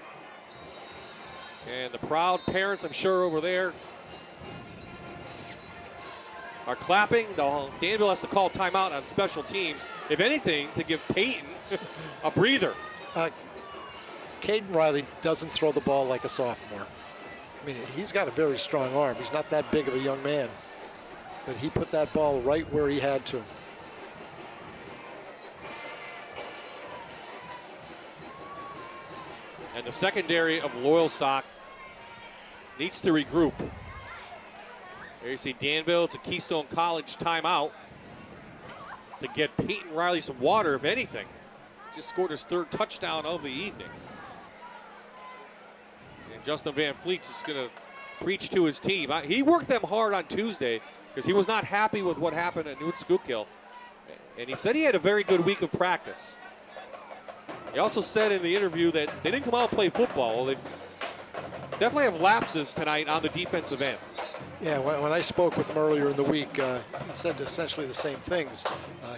And the proud parents, I'm sure, over there are clapping. Danville has to call timeout on special teams, if anything, to give Peyton a breather. Caden Riley doesn't throw the ball like a sophomore. I mean, he's got a very strong arm. He's not that big of a young man. But he put that ball right where he had to. And the secondary of Loyalsock needs to regroup. There you see Danville. It's a Keystone College timeout to get Peyton Riley some water, if anything. Just scored his 3rd touchdown of the evening. And Justin Van Fleet's just going to preach to his team. He worked them hard on Tuesday because he was not happy with what happened at Newt Schuylkill. And he said he had a very good week of practice. He also said in the interview that they didn't come out and play football. Well, they definitely have lapses tonight on the defensive end. Yeah, when I spoke with him earlier in the week, he said essentially the same things.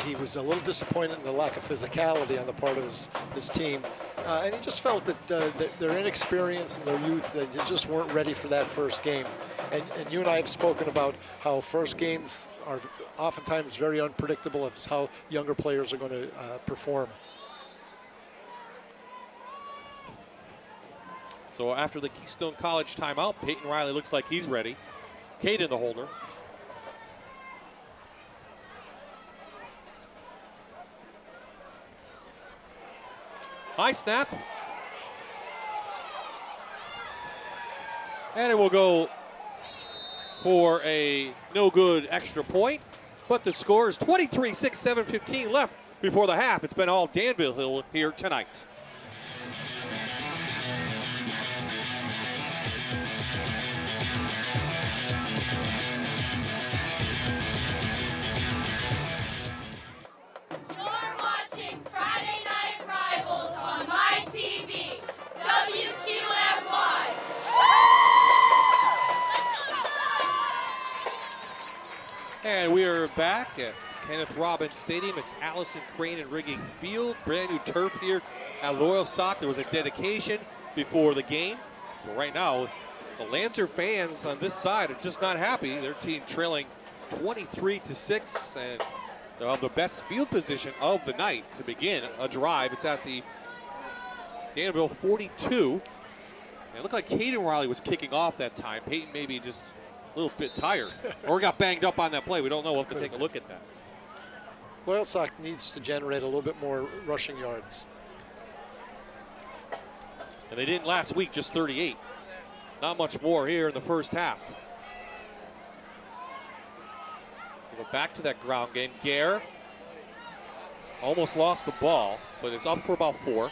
He was a little disappointed in the lack of physicality on the part of his team. And he just felt that their inexperience and their youth, they just weren't ready for that first game. And you and I have spoken about how first games are oftentimes very unpredictable as how younger players are going to perform. So after the Keystone College timeout, Peyton Riley looks like he's ready. Caden the holder. High snap. And it will go for a no good extra point. But the score is 23-6, 7:15 left before the half. It's been all Danville here tonight. You're watching Friday Night Rivals on my TV, WQMY. And we are back at Kenneth Robbins Stadium. It's Allison Crane and Rigging Field. Brand new turf here at Loyalsock. There was a dedication before the game. But right now, the Lancer fans on this side are just not happy. Their team trailing 23-6, and they'll have the best field position of the night to begin a drive. It's at the Danville 42. And it looked like Caden Riley was kicking off that time. Peyton maybe just a little bit tired or got banged up on that play. We don't know. We'll have to take a look at that. Loyalsock needs to generate a little bit more rushing yards. And they didn't last week, just 38. Not much more here in the first half. We'll go back to that ground game. Gare almost lost the ball, but it's up for about 4.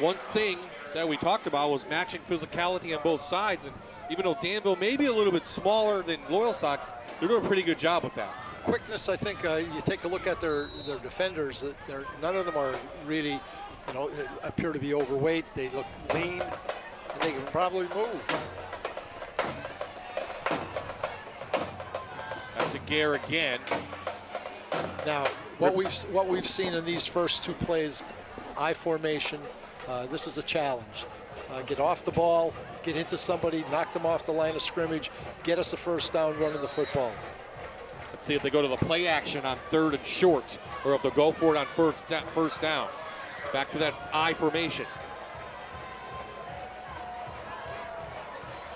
One thing that we talked about was matching physicality on both sides, and even though Danville may be a little bit smaller than Loyalsock, they're doing a pretty good job with that. Quickness, I think you take a look at their defenders. None of them are really, appear to be overweight. They look lean, and they can probably move. Back to Gare again. Now, what we've seen in these first 2 plays, I formation. This is a challenge. Get off the ball, get into somebody, knock them off the line of scrimmage, get us a first down running the football. Let's see if they go to the play action on 3rd and short, or if they'll go for it on first down. Back to that I formation.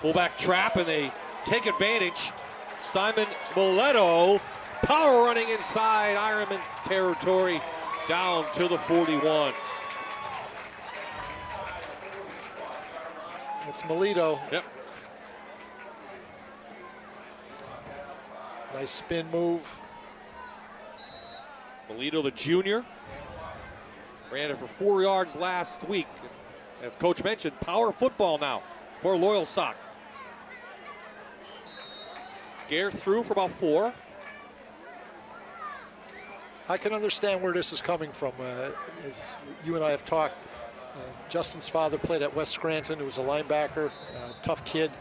Fullback trap, and they take advantage. Simon Mileto, power running inside Ironman territory, down to the 41. It's Melito. Yep. Nice spin move. Melito, the junior, ran it for 4 yards last week. As Coach mentioned, power football now for Loyalsock. Gare threw for about 4. I can understand where this is coming from. As you and I have talked, Justin's father played at West Scranton. He was a linebacker, tough kid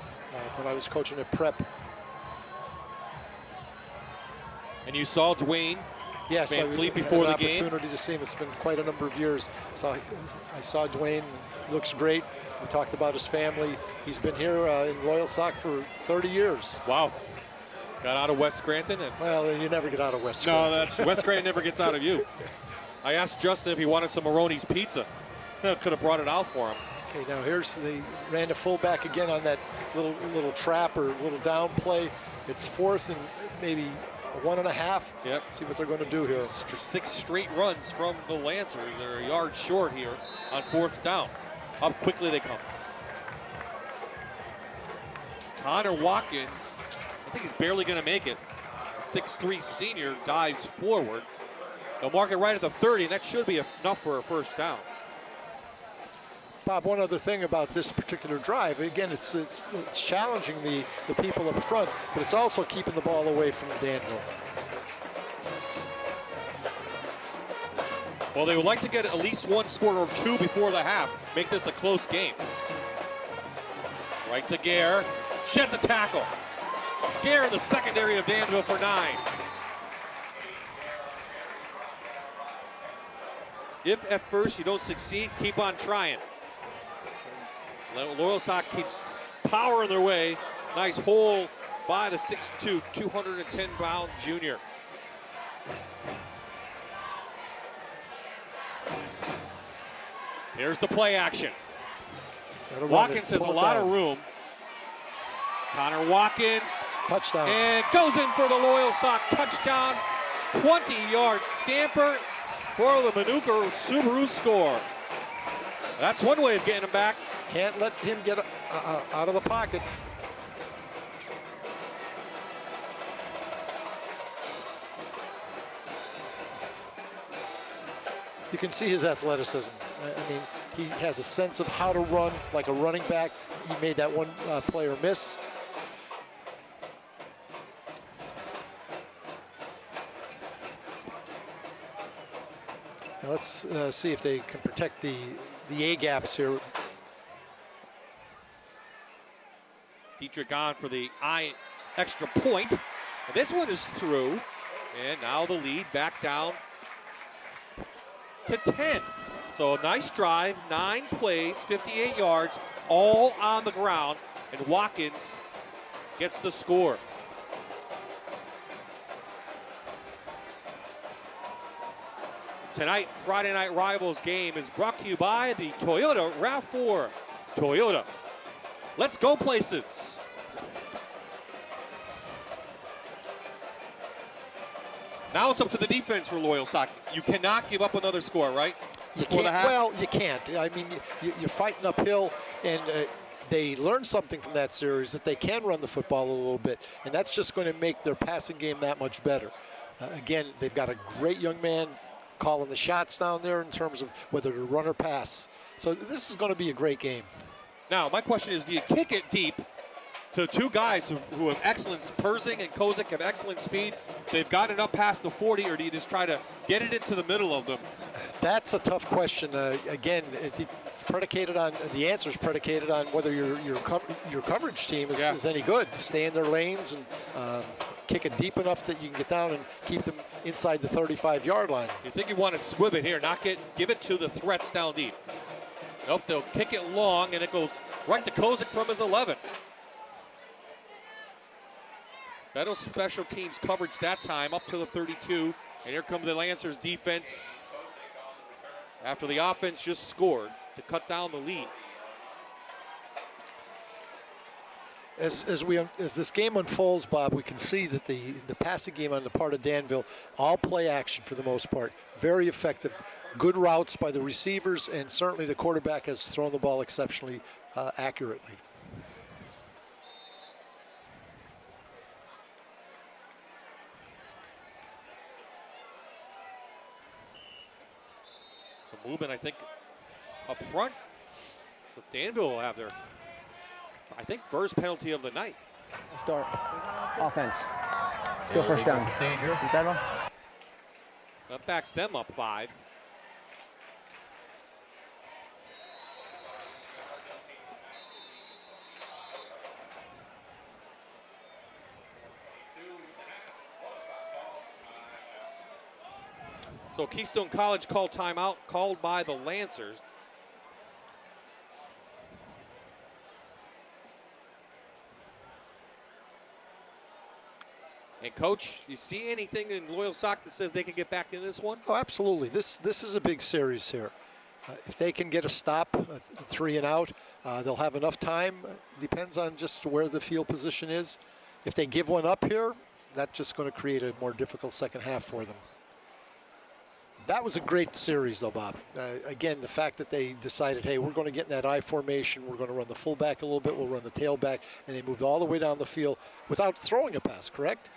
when I was coaching at Prep. And you saw Dwayne Yes, Van I Fleet had before an the game. opportunity to see him. It's been quite a number of years. So I saw Dwayne. Looks great. We talked about his family. He's been here in Loyalsock for 30 years. Wow. Got out of West Scranton. And Well, you never get out of West no, Scranton. West Scranton never gets out of you. I asked Justin if he wanted some Maroney's pizza. Could have brought it out for him. Okay, now here's the ran the fullback again on that little trap or little down play. It's 4th and maybe 1.5. Yep. See what they're going to do here. 6 straight runs from the Lancers. They're a yard short here on 4th down. How quickly they come. Connor Watkins, I think he's barely going to make it. 6'3" senior dives forward. They'll mark it right at the 30, and that should be enough for a first down. Bob, one other thing about this particular drive, again, it's challenging the people up front, but it's also keeping the ball away from Danville. Well, they would like to get at least 1 score or 2 before the half. Make this a close game. Right to Gare. Sheds a tackle. Gare in the secondary of Danville for 9. If at first you don't succeed, keep on trying. Loyalsock keeps powering their way. Nice hole by the 6'2", 210-pound junior. Here's the play action. Watkins has a lot of room. Connor Watkins. Touchdown. And goes in for the Loyalsock touchdown. 20-yard scamper for the Manuka Subaru score. That's one way of getting him back. Can't let him get out of the pocket. You can see his athleticism. I mean, he has a sense of how to run like a running back. He made that one player miss. Now let's see if they can protect the A gaps here. Dietrich on for the extra point. And this one is through. And now the lead back down to 10. So a nice drive, 9 plays, 58 yards, all on the ground. And Watkins gets the score. Tonight, Friday Night Rivals game is brought to you by the Toyota RAV4. Toyota. Let's go places. Now it's up to the defense for Loyalsock. You cannot give up another score, right? You can't. Well, you can't. I mean, you're fighting uphill, and they learned something from that series that they can run the football a little bit, and that's just going to make their passing game that much better. Again, they've got a great young man calling the shots down there in terms of whether to run or pass. So this is going to be a great game. Now, my question is, do you kick it deep to 2 guys who have excellent, Persing and Kozik have excellent speed? They've got it up past the 40, or do you just try to get it into the middle of them? That's a tough question. Again, it's predicated on, the answer is predicated on whether your coverage team is any good. Stay in their lanes and kick it deep enough that you can get down and keep them inside the 35-yard line. You think you want to swim it here, give it to the threats down deep. Nope, they'll kick it long, and it goes right to Kozik from his 11. Better special teams coverage that time up to the 32. And here comes the Lancers defense after the offense just scored to cut down the lead. As this game unfolds, Bob, we can see that the passing game on the part of Danville, all play action for the most part, very effective. good routes by the receivers, and certainly the quarterback has thrown the ball exceptionally accurately. Some movement, I think, up front. So Danville will have their, I think, first penalty of the night. Start offense. Still first down. Is that on? That backs them up 5. So Keystone College called timeout, called by the Lancers. And Coach, you see anything in Loyalsock that says they can get back in this one? Oh, absolutely. This is a big series here. If they can get a stop, a 3 and out, they'll have enough time. Depends on just where the field position is. If they give one up here, that's just going to create a more difficult second half for them. That was a great series, though, Bob. Again, the fact that they decided, hey, we're going to get in that I formation, we're going to run the fullback a little bit, we'll run the tailback, and they moved all the way down the field without throwing a pass, correct?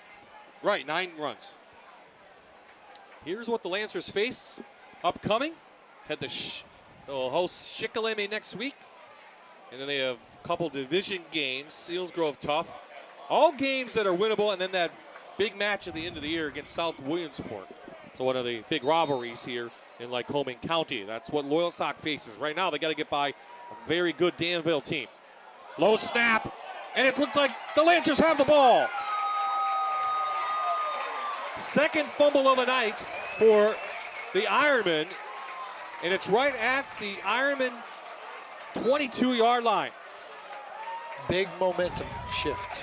Right, 9 runs. Here's what the Lancers face upcoming. They'll host Shikellamy next week. And then they have a couple division games. Seals Grove tough. All games that are winnable, and then that big match at the end of the year against South Williamsport. So one of the big rivalries here in Lycoming County. That's what Loyalsock faces. Right now, they got to get by a very good Danville team. Low snap, and it looks like the Lancers have the ball. Second fumble of the night for the Ironmen, and it's right at the Ironman 22-yard line. Big momentum shift.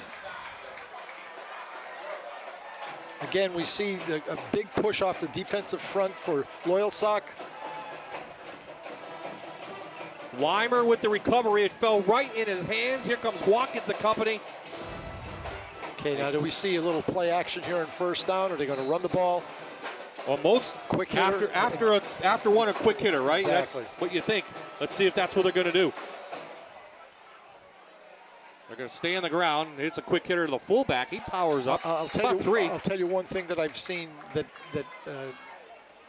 Again, we see a big push off the defensive front for Loyalsock. Weimer with the recovery. It fell right in his hands. Here comes Watkins and company. Okay, now do we see a little play action here in first down? Are they going to run the ball? Well, most quick hitter. After one, a quick hitter, right? Exactly. That's what you think. Let's see if that's what they're going to do. They're going to stay on the ground. It's a quick hitter to the fullback. He powers up. I'll tell you one thing that I've seen that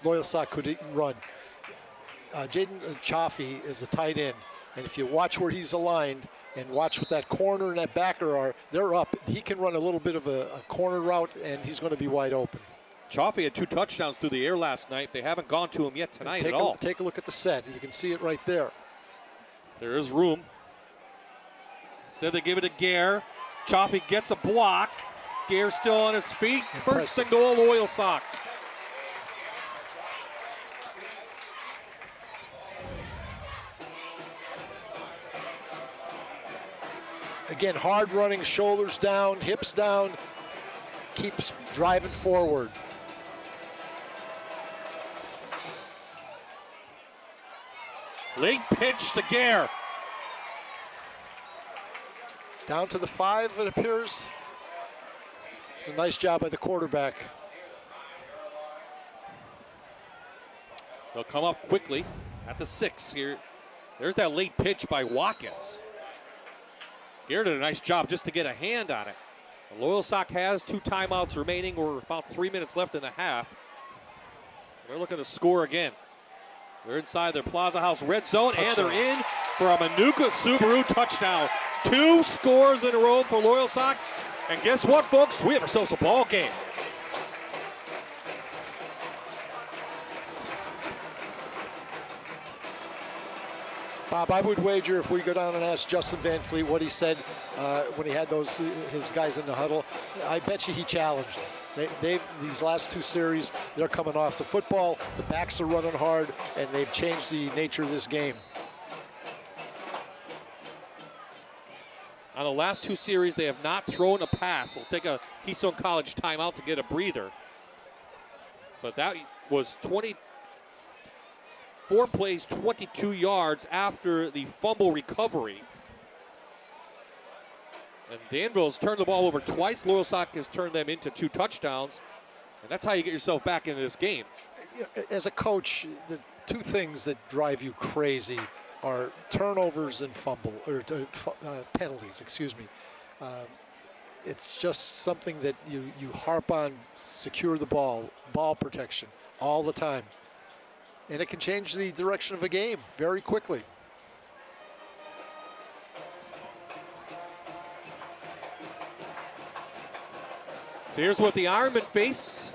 Loyalsock could run. Jaden Chaffee is a tight end, and if you watch where he's aligned and watch what that corner and that backer are, they're up. He can run a little bit of a corner route, and he's going to be wide open. Chaffee had 2 touchdowns through the air last night. They haven't gone to him yet tonight at all. Take a look at the set. You can see it right there. There is room. Instead they give it to Gare. Chaffee gets a block. Gare still on his feet. First and goal, Loyalsock. Again, hard running, shoulders down, hips down, keeps driving forward. Late pitch to Gare. Down to the 5, it appears. It's a nice job by the quarterback. They'll come up quickly at the 6 here. There's that late pitch by Watkins. Gare did a nice job just to get a hand on it. Loyalsock has 2 timeouts remaining. We're about 3 minutes left in the half. They're looking to score again. They're inside their Plaza House red zone, and they're in for a Manuka Subaru touchdown. 2 scores in a row for Loyalsock. And guess what, folks? We have ourselves a ball game. Bob, I would wager if we go down and ask Justin Van Fleet what he said when he had his guys in the huddle, I bet you he challenged them. These last 2 series, they're coming off the football, the backs are running hard, and they've changed the nature of this game. On the last 2 series, they have not thrown a pass. They'll take a Keystone College timeout to get a breather. But that was 24 plays, 22 yards after the fumble recovery. And Danville's turned the ball over twice. Loyalsock has turned them into 2 touchdowns. And that's how you get yourself back into this game. As a coach, two things that drive you crazy are turnovers and penalties, excuse me. It's just something that you harp on, secure the ball protection all the time. And it can change the direction of a game very quickly. So here's what the Ironmen face.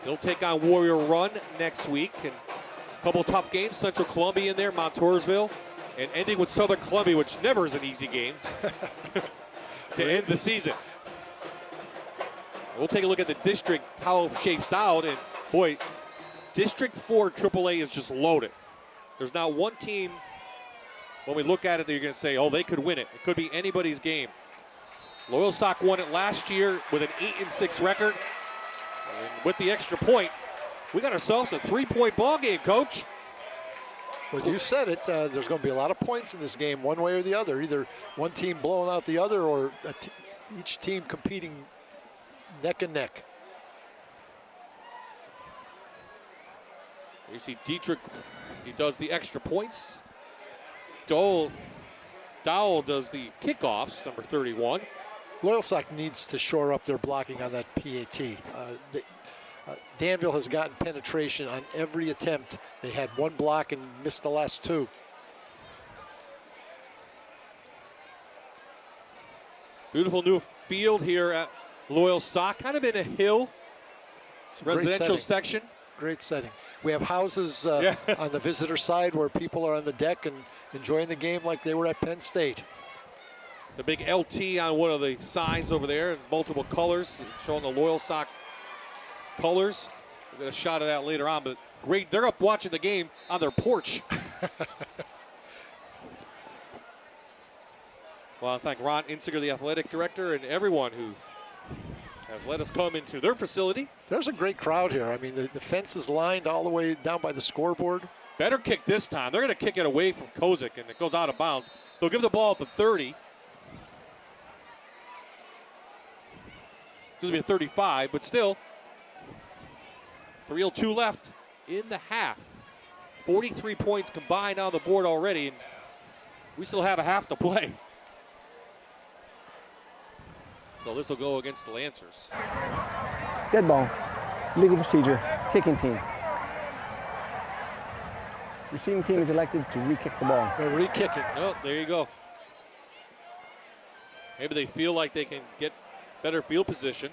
They'll take on Warrior Run next week. And a couple tough games, Central Columbia in there, Montoursville, and ending with Southern Columbia, which never is an easy game to end the season. We'll take a look at the district, how it shapes out, and boy, District 4 AAA is just loaded. There's not one team, when we look at it, that you're going to say, oh, they could win it. It could be anybody's game. Loyalsock won it last year with an 8-6 record. And with the extra point, we got ourselves a 3-point ball game, Coach. Well, you said it. There's going to be a lot of points in this game, one way or the other. Either one team blowing out the other, or each team competing neck and neck. You see Dietrich, he does the extra points. Dowell does the kickoffs, number 31. Loyalsock needs to shore up their blocking on that PAT. Danville has gotten penetration on every attempt. They had one block and missed the last two. Beautiful new field here at Loyalsock, kind of in a hill. It's a residential section. Great setting. We have houses on the visitor side where people are on the deck and enjoying the game like they were at Penn State. The big LT on one of the signs over there in multiple colors, showing the Loyalsock colors. We'll get a shot of that later on, but great. They're up watching the game on their porch. Well, I thank Ron Insiger, the athletic director, and everyone who has let us come into their facility. There's a great crowd here. I mean, the fence is lined all the way down by the scoreboard. Better kick this time. They're going to kick it away from Kozik, and it goes out of bounds. They'll give the ball at the 30. This will be a 35, but still, 3:02 left in the half. 43 points combined on the board already, and we still have a half to play. So this will go against the Lancers. Dead ball. Legal procedure. Kicking team. Receiving team is elected to re-kick the ball. They're re-kicking. Oh, there you go. Maybe they feel like they can get better field position,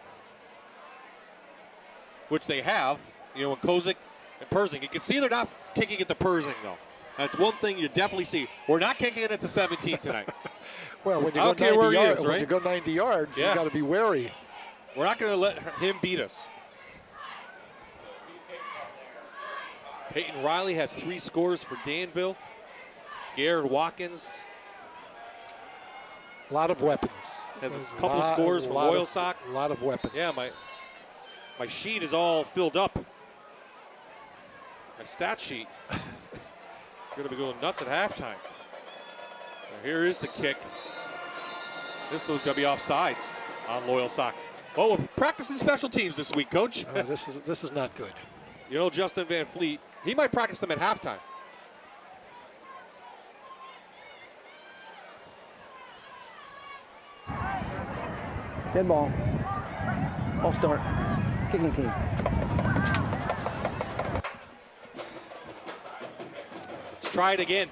which they have. You know, when Kozik and Persing, you can see they're not kicking it to Persing, though. That's one thing you definitely see. We're not kicking it at the 17 tonight. Well, when you I go don't care 90 where he yards, is, right? when you go 90 yards, Yeah. you got to be wary. We're not going to let him beat us. Peyton Riley has 3 scores for Danville. Garrett Watkins A lot of weapons. has a couple scores for Loyalsock. A lot of weapons. Yeah, my sheet is all filled up. My stat sheet. Going to be going nuts at halftime. Now here is the kick. This is going to be offsides on Loyalsock. Oh, we're practicing special teams this week, Coach. This is not good. You know, Justin Van Fleet, he might practice them at halftime. Dead ball. False start. Kicking team. Let's try it again.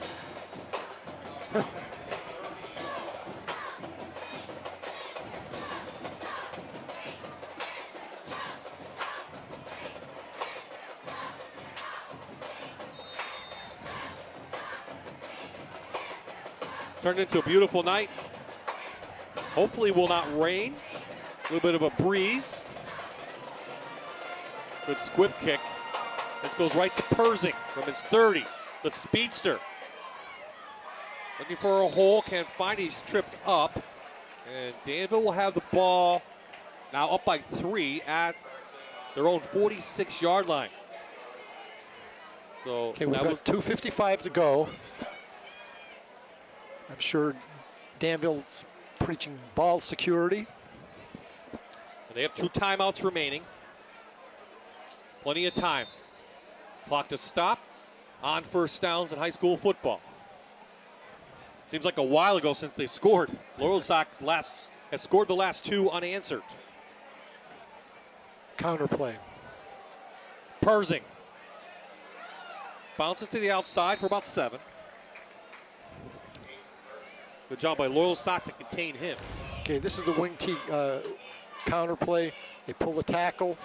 Turned into a beautiful night. Hopefully will not rain. A little bit of a breeze. Good squib kick. This goes right to Persing from his 30. The speedster. Looking for a hole, can't find it. He's tripped up. And Danville will have the ball now up by 3 at their own 46-yard line. So Okay, we've got 2:55 to go. I'm sure Danville's preaching ball security. they have 2 timeouts remaining. Plenty of time. Clock to stop on first downs in high school football. Seems like a while ago since they scored. Loyalsock has scored the last 2 unanswered. Counterplay. Persing bounces to the outside for about 7. Good job by Loyalsock to contain him. Okay, this is the wing T counterplay. They pull the tackle.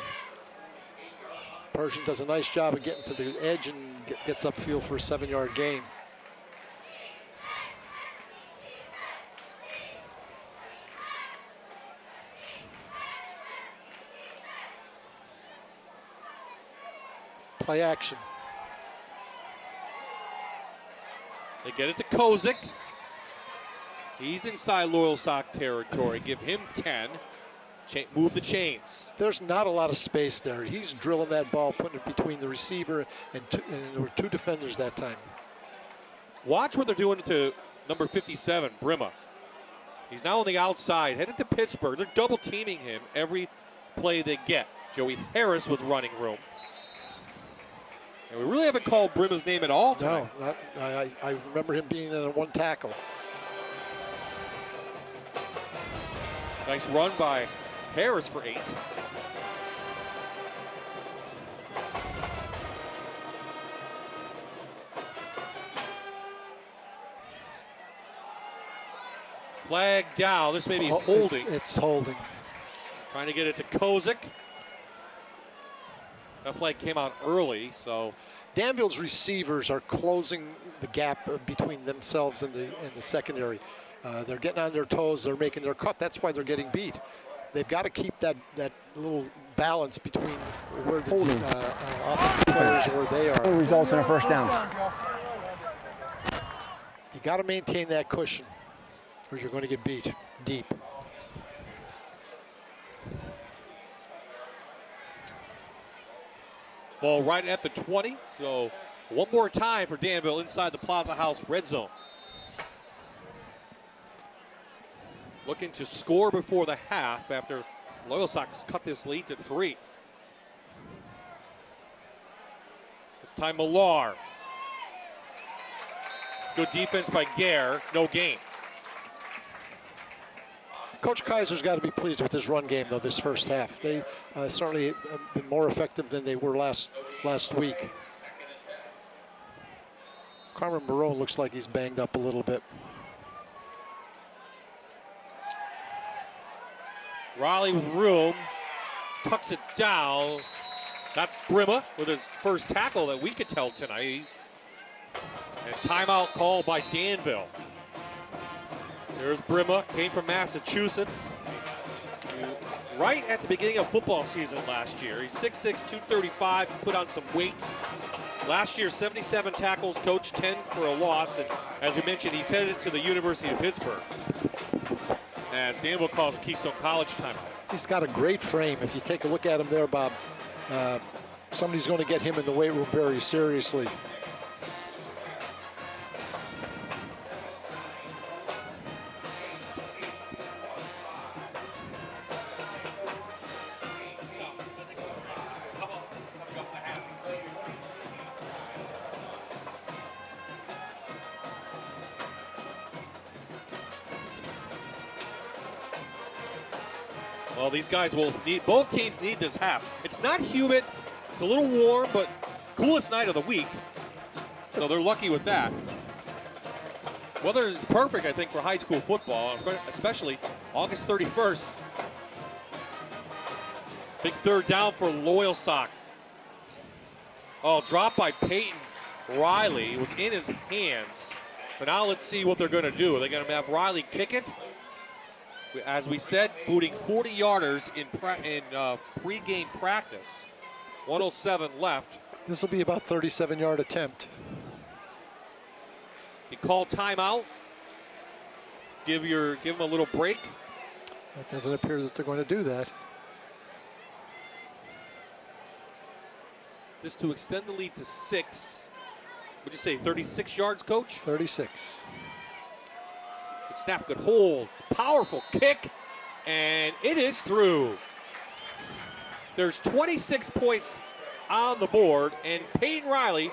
Persian does a nice job of getting to the edge and gets upfield for a 7-yard gain. Play action. They get it to Kozik. He's inside Loyalsock territory. Give him 10. Move the chains. There's not a lot of space there. He's drilling that ball, putting it between the receiver and there were 2 defenders that time. Watch what they're doing to number 57, Brima. He's now on the outside, headed to Pittsburgh. They're double teaming him every play they get. Joey Harris with running room. And we really haven't called Brima's name at all tonight. No, I remember him being in a 1 tackle. Nice run by Harris for 8. Flag down. This may be holding. It's holding. Trying to get it to Kozik. That flag came out early, so. Danville's receivers are closing the gap between themselves and the secondary. They're getting on their toes. They're making their cut. That's why they're getting beat. They've got to keep that little balance between where the offensive players and where they are. Results in a first down. You got to maintain that cushion, or you're going to get beat deep. Ball right at the 20. So one more time for Danville inside the Plaza House red zone. Looking to score before the half after Loyalsock's cut this lead to 3. This time Millar. Good defense by Gare, no gain. Coach Kaiser's got to be pleased with his run game, though, this first half. They certainly have been more effective than they were last week. Carmen Barone looks like he's banged up a little bit. Riley with room, tucks it down. That's Brima with his first tackle that we could tell tonight. And timeout called by Danville. There's Brima, came from Massachusetts. Right at the beginning of football season last year. He's 6'6", 235, put on some weight. Last year, 77 tackles, coached 10 for a loss. And as we mentioned, he's headed to the University of Pittsburgh. As Danville calls Keystone College timeout. He's got a great frame. If you take a look at him there, Bob, somebody's going to get him in the weight room very seriously. Well, these guys will need, both teams need this half. It's not humid, it's a little warm, but coolest night of the week. So they're lucky with that. Weather is perfect, I think, for high school football, especially August 31st. Big third down for Loyalsock. Oh, dropped by Peyton Riley. It was in his hands. So now let's see what they're going to do. Are they going to have Riley kick it? As we said, booting 40-yarders in pre-game practice. 1:07 left. This will be about 37-yard attempt. You call timeout. Give them a little break. It doesn't appear that they're going to do that. This to extend the lead to 6. Would you say 36 yards, Coach? 36. Good snap, good hold, powerful kick, and it is through. There's 26 points on the board, and Peyton Riley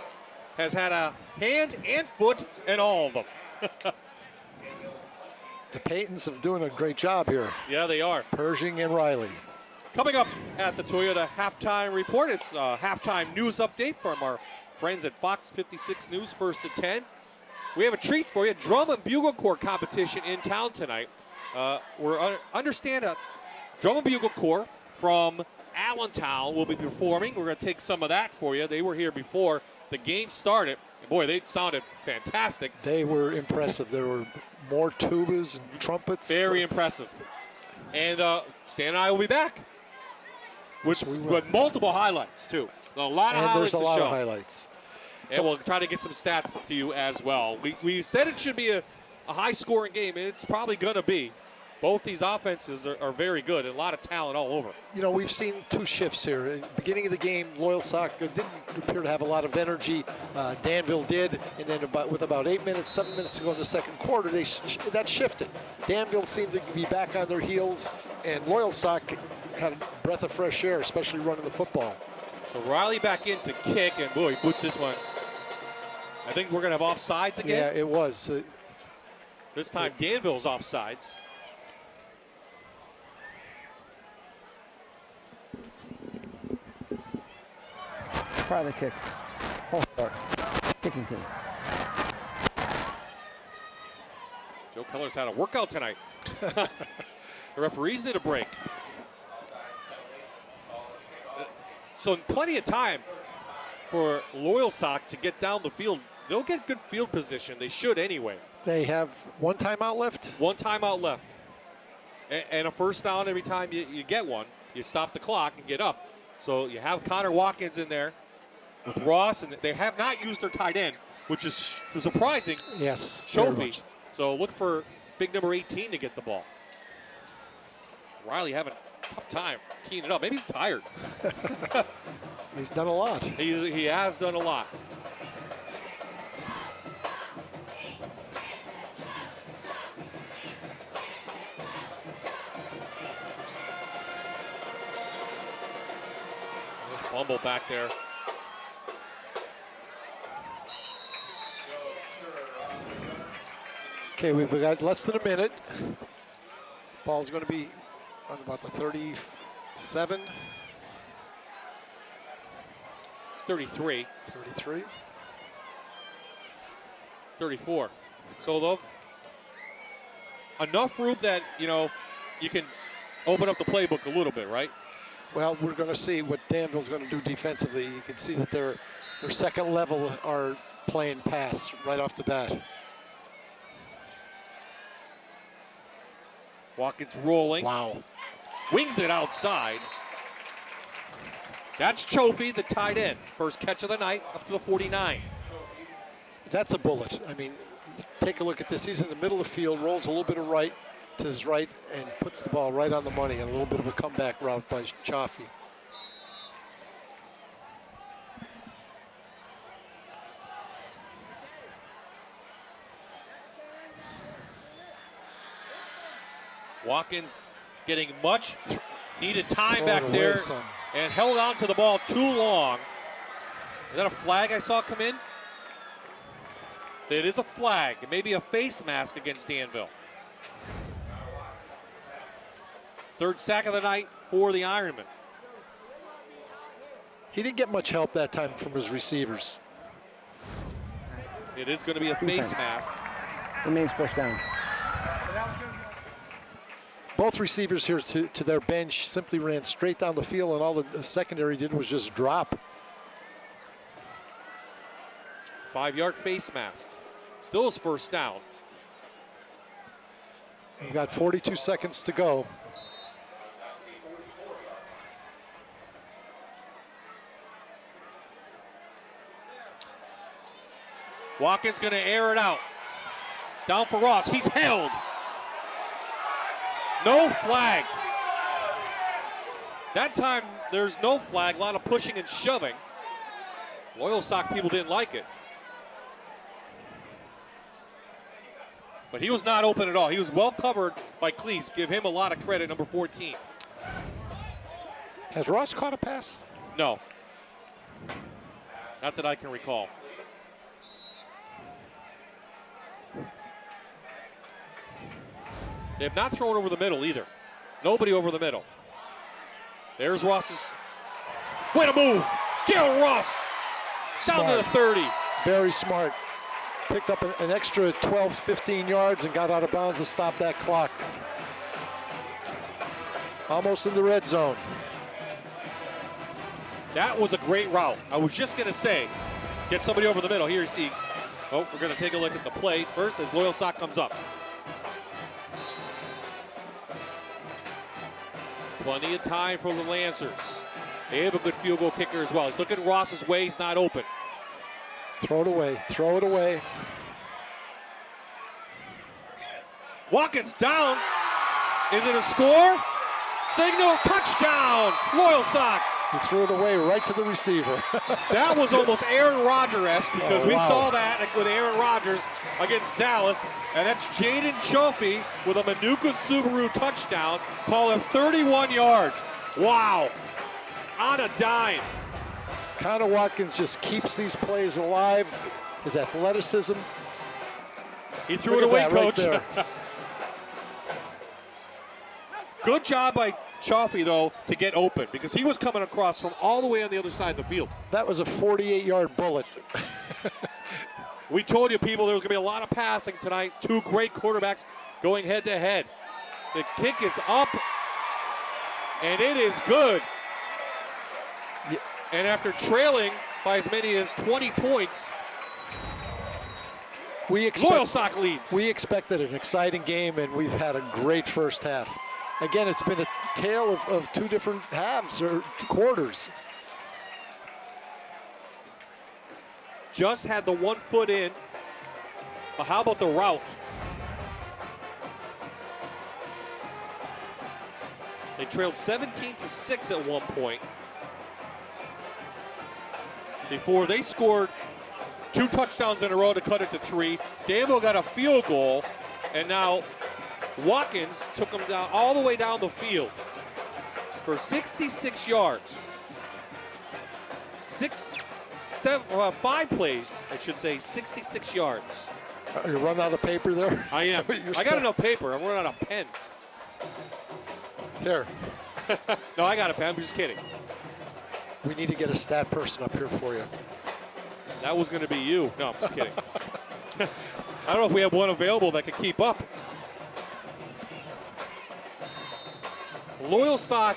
has had a hand and foot in all of them. The Paytons are doing a great job here. Yeah, they are. Pershing and Riley. Coming up at the Toyota halftime report, it's a halftime news update from our friends at Fox 56 News, 1st to 10. We have a treat for you, drum and bugle corps competition in town tonight. Understand a drum and bugle corps from Allentown will be performing. We're going to take some of that for you. They were here before the game started. Boy, they sounded fantastic. They were impressive. There were more tubas and trumpets. Very impressive. And Stan and I will be back with multiple highlights, too. A lot of highlights there's a lot to of show. highlights. And we'll try to get some stats to you as well. We said it should be a high-scoring game, and it's probably going to be. Both these offenses are very good, and a lot of talent all over. You know, we've seen two shifts here. At the beginning of the game, Loyalsock didn't appear to have a lot of energy. Danville did, and then with about 7 minutes to go in the second quarter, that shifted. Danville seemed to be back on their heels, and Loyalsock had a breath of fresh air, especially running the football. So Riley back in to kick, and boy, he boots this one. I think we're going to have offsides again. Yeah, it was. This time Danville's offsides. Try the kick. Full start. Kicking team. Joe Keller's had a workout tonight. The referees need a break. So plenty of time for Loyalsock to get down the field. They'll get good field position. They should anyway. They have one timeout left? One timeout left. And a first down every time you get one. You stop the clock and get up. So you have Connor Watkins in there with Ross, and they have not used their tight end, which is surprising. Yes. Trophy. So look for big number 18 to get the ball. Riley having a tough time teeing it up. Maybe he's tired. He's done a lot. He has done a lot. Fumble back there. Okay, we've got less than a minute. Ball's going to be on about the 37. 33. 33. 34. So though, enough room that, you can open up the playbook a little bit, right? Well, we're going to see what Danville's going to do defensively. You can see that their second level are playing pass right off the bat. Watkins rolling. Wow. Wings it outside. That's Trophy, the tight end. First catch of the night, up to the 49. That's a bullet. I mean, take a look at this. He's in the middle of the field, rolls a little bit of right to his right, and puts the ball right on the money, and a little bit of a comeback route by Chaffee. Watkins getting much needed time Throw back it away, there son. and held on to the ball too long. Is that a flag I saw come in? It is a flag. It may be a face mask against Danville. Third sack of the night for the Ironman. He didn't get much help that time from his receivers. It is going to be a face mask. Remains first down. Both receivers here to their bench simply ran straight down the field, and all the secondary did was just drop. 5-yard face mask. Still is first down. We've got 42 seconds to go. Watkins going to air it out. Down for Ross. He's held. No flag. That time there's no flag. A lot of pushing and shoving. Loyalsock people didn't like it. But he was not open at all. He was well covered by Cleese. Give him a lot of credit, number 14. Has Ross caught a pass? No. Not that I can recall. They have not thrown over the middle either. Nobody over the middle. There's Ross's. Way to move. Gerald Ross. Down to the 30. Very smart. Picked up an extra 12, 15 yards and got out of bounds to stop that clock. Almost in the red zone. That was a great route. I was just going to say, get somebody over the middle. Here you see. Oh, we're going to take a look at the play first as Loyalsock comes up. Plenty of time for the Lancers. They have a good field goal kicker as well. Look at Ross's way, he's not open. Throw it away, throw it away. Watkins down. Is it a score? Signal touchdown, Loyalsock. He threw it away right to the receiver. That was almost Aaron Rodgers-esque because we wow. saw that with Aaron Rodgers against Dallas. And that's Jaden Chaffee with a Manuka Subaru touchdown. Call it 31 yards. Wow. On a dime. Connor Watkins just keeps these plays alive. His athleticism. He threw it away, Coach. Right Good job by Chaffee, though, to get open because he was coming across from all the way on the other side of the field. That was a 48-yard bullet. We told you, people, there was going to be a lot of passing tonight. Two great quarterbacks going head-to-head. The kick is up, and it is good. Yeah. And after trailing by as many as 20 points, Loyalsock leads. We expected an exciting game, and we've had a great first half. Again, it's been a tale of two different halves or quarters. Just had the 1 foot in, but how about the route? They trailed 17-6 at one point before they scored 2 touchdowns in a row to cut it to 3. Danville got a field goal, and now Watkins took them down all the way down the field for 66 yards. 5 plays, I should say, 66 yards. You run out of paper there? I am. I got enough paper. I'm running out of pen. Here. No, I got a pen. I'm just kidding. We need to get a stat person up here for you. That was going to be you. No, I'm just kidding. I don't know if we have one available that can keep up. Loyalsock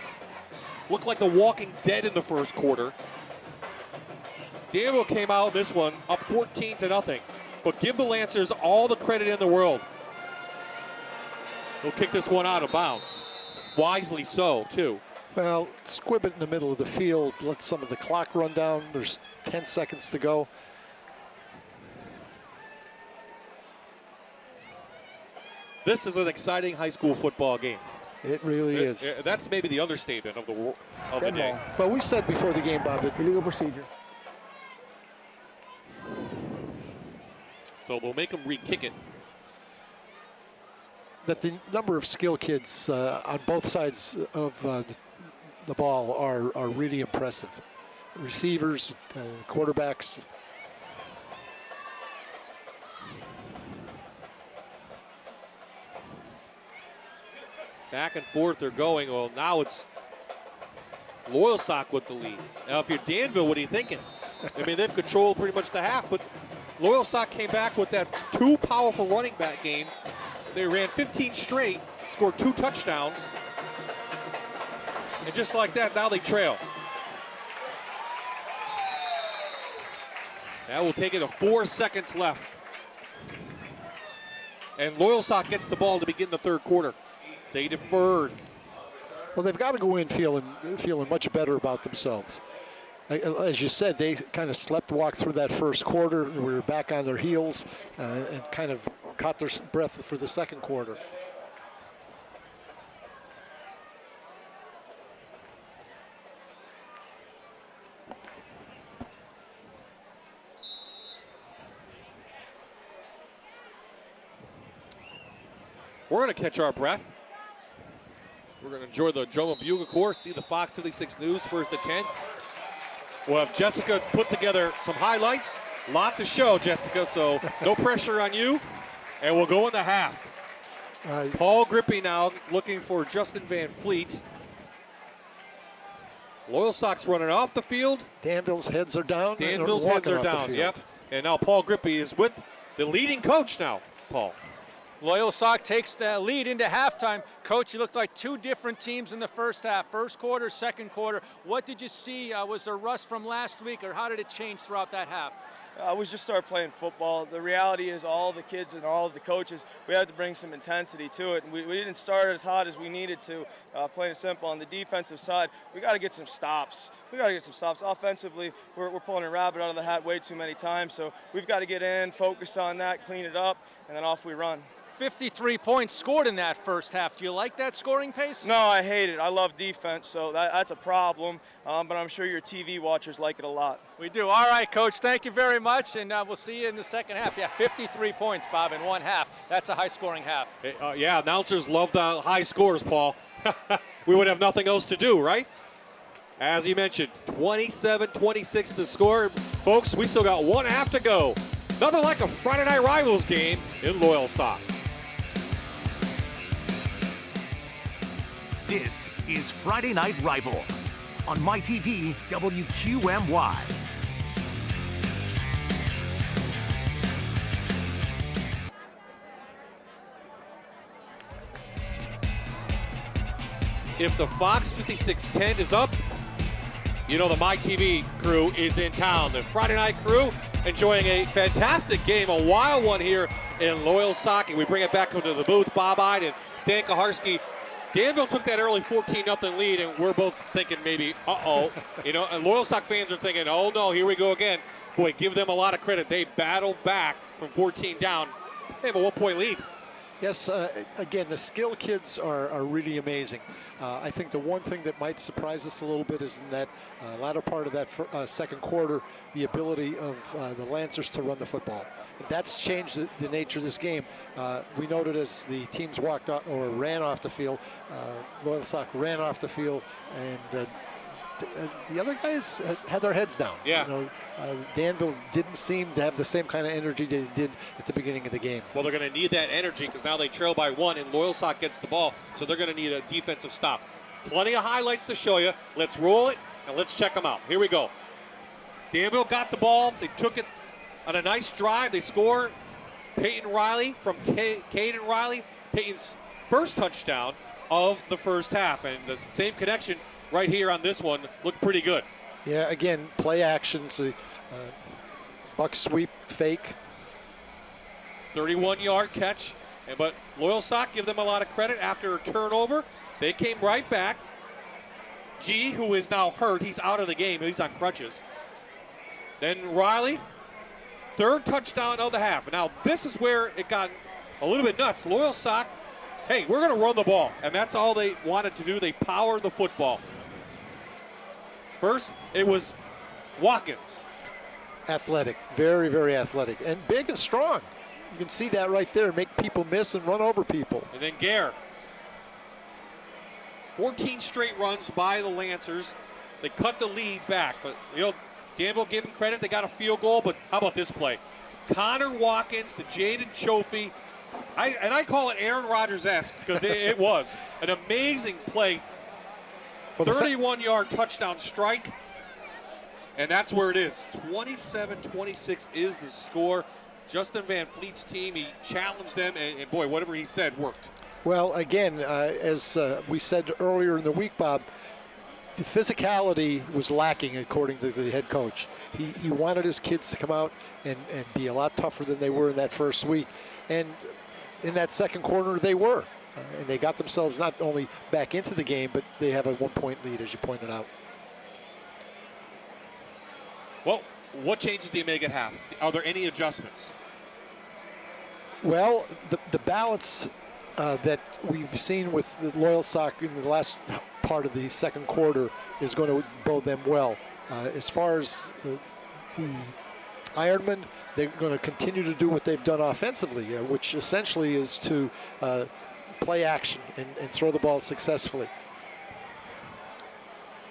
looked like the Walking Dead in the first quarter. Danville came out of this one up 14-0. But give the Lancers all the credit in the world. They'll kick this one out of bounds. Wisely so, too. Well, squib it in the middle of the field. Let some of the clock run down. There's 10 seconds to go. This is an exciting high school football game. It really is. That's maybe the understatement of the day. But we said before the game, Bob, Illegal procedure. So they'll make them re-kick it. that the number of skill kids on both sides of the ball are really impressive. Receivers, quarterbacks. Back and forth they're going. Well, now it's Loyalsock with the lead. Now, if you're Danville, what are you thinking? I mean, they've controlled pretty much the half, but Loyalsock came back with that two powerful running back game. They ran 15 straight, scored 2 touchdowns, and just like that, now they trail. That will take it to 4 seconds left. And Loyalsock gets the ball to begin the third quarter. They deferred. Well, they've got to go in feeling much better about themselves. As you said, they kind of walked through that first quarter. We were back on their heels and kind of caught their breath for the second quarter. We're going to catch our breath. We're going to enjoy the Joe Bugle course, see the Fox 56 News first at 10. We'll have Jessica put together some highlights. Lot to show, Jessica, so no pressure on you. And we'll go in the half. Paul Grippy now looking for Justin Van Fleet. Loyalsock's running off the field. Danville's heads are down. Danville's heads are down, yep. And now Paul Grippy is with the leading coach now, Paul. Loyalsock takes the lead into halftime. Coach, you looked like two different teams in the first half. First quarter, second quarter. What did you see? Was there rust from last week, or how did it change throughout that half? We just started playing football. The reality is all the kids and all of the coaches, we had to bring some intensity to it. And we didn't start as hot as we needed to, plain and simple. On the defensive side, we got to get some stops. Offensively, we're pulling a rabbit out of the hat way too many times. So we've got to get in, focus on that, clean it up, and then off we run. 53 points scored in that first half. Do you like that scoring pace? No, I hate it. I love defense, so that's a problem. But I'm sure your TV watchers like it a lot. We do. All right, Coach, thank you very much, and we'll see you in the second half. Yeah, 53 points, Bob, in one half. That's a high-scoring half. Yeah, announcers love the high scores, Paul. We would have nothing else to do, right? As you mentioned, 27-26 to score. Folks, we still got one half to go. Nothing like a Friday Night Rivals game in Loyalsock. This is Friday Night Rivals on MyTV WQMY. If the Fox 5610 is up, you know the MyTV crew is in town. The Friday Night crew enjoying a fantastic game, a wild one here in Loyalsock. We bring it back into the booth. Bob Ide and Stan Kaharski. Danville took that early 14-0 lead, and we're both thinking maybe, and Loyalsock fans are thinking, oh no, here we go again. Boy, give them a lot of credit. They battled back from 14 down. They have a 1-point lead. Yes, again, the skill kids are really amazing. I think the one thing that might surprise us a little bit is in that latter part of that second quarter, the ability of the Lancers to run the football. That's changed the nature of this game. We noted as the teams walked off or ran off the field, Loyalsock ran off the field, and the other guys had their heads down. Yeah. Danville didn't seem to have the same kind of energy they did at the beginning of the game. Well, they're going to need that energy because now they trail by 1, and Loyalsock gets the ball, so they're going to need a defensive stop. Plenty of highlights to show you. Let's roll it, and let's check them out. Here we go. Danville got the ball. They took it on a nice drive. They score. Peyton Riley from Caden Riley. Peyton's first touchdown of the first half, and the same connection right here on this one looked pretty good. Yeah, again, play action, so, buck sweep, fake. 31-yard catch, but Loyalsock, give them a lot of credit after a turnover. They came right back. G, who is now hurt, he's out of the game. He's on crutches. Then Riley, third touchdown of the half. Now, this is where it got a little bit nuts. Loyalsock, hey, we're going to run the ball, and that's all they wanted to do. They powered the football. First, it was Watkins. Athletic, very, very athletic, and big and strong. You can see that right there, make people miss and run over people. And then Gare. 14 straight runs by the Lancers. They cut the lead back, but Danville gave them credit. They got a field goal, but how about this play? Connor Watkins to Jaden Chofie. I call it Aaron Rodgers-esque because it was an amazing play. 31-yard touchdown strike, and that's where it is. 27-26 is the score. Justin Van Fleet's team, he challenged them, and boy, whatever he said worked. Well, again, as we said earlier in the week, Bob, the physicality was lacking, according to the head coach. He wanted his kids to come out and be a lot tougher than they were in that first week. And in that second quarter, they were. And they got themselves not only back into the game, but they have a 1-point lead, as you pointed out. Well, what changes do you make at half? Are there any adjustments? Well, the balance that we've seen with the Loyalsock in the last part of the second quarter is going to bode them well. As far as the Ironmen, they're going to continue to do what they've done offensively, which essentially is to play action and throw the ball successfully.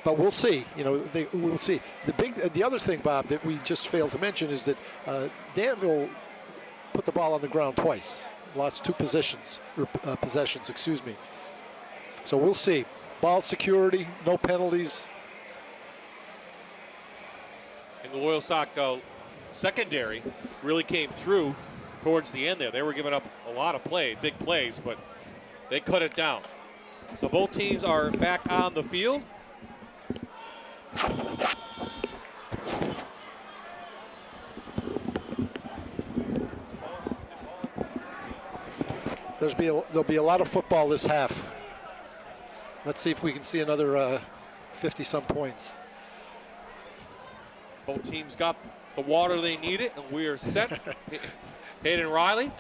But we'll see. We'll see. The other thing, Bob, that we just failed to mention is that Danville put the ball on the ground twice, lost 2 possessions. Excuse me. So we'll see. Ball security, no penalties. And the Loyalsock secondary really came through towards the end there. They were giving up a lot of big plays, but they cut it down. So both teams are back on the field. There'll be a lot of football this half. Let's see if we can see another 50-some points. Both teams got the water they needed, and we are set. Hayden Riley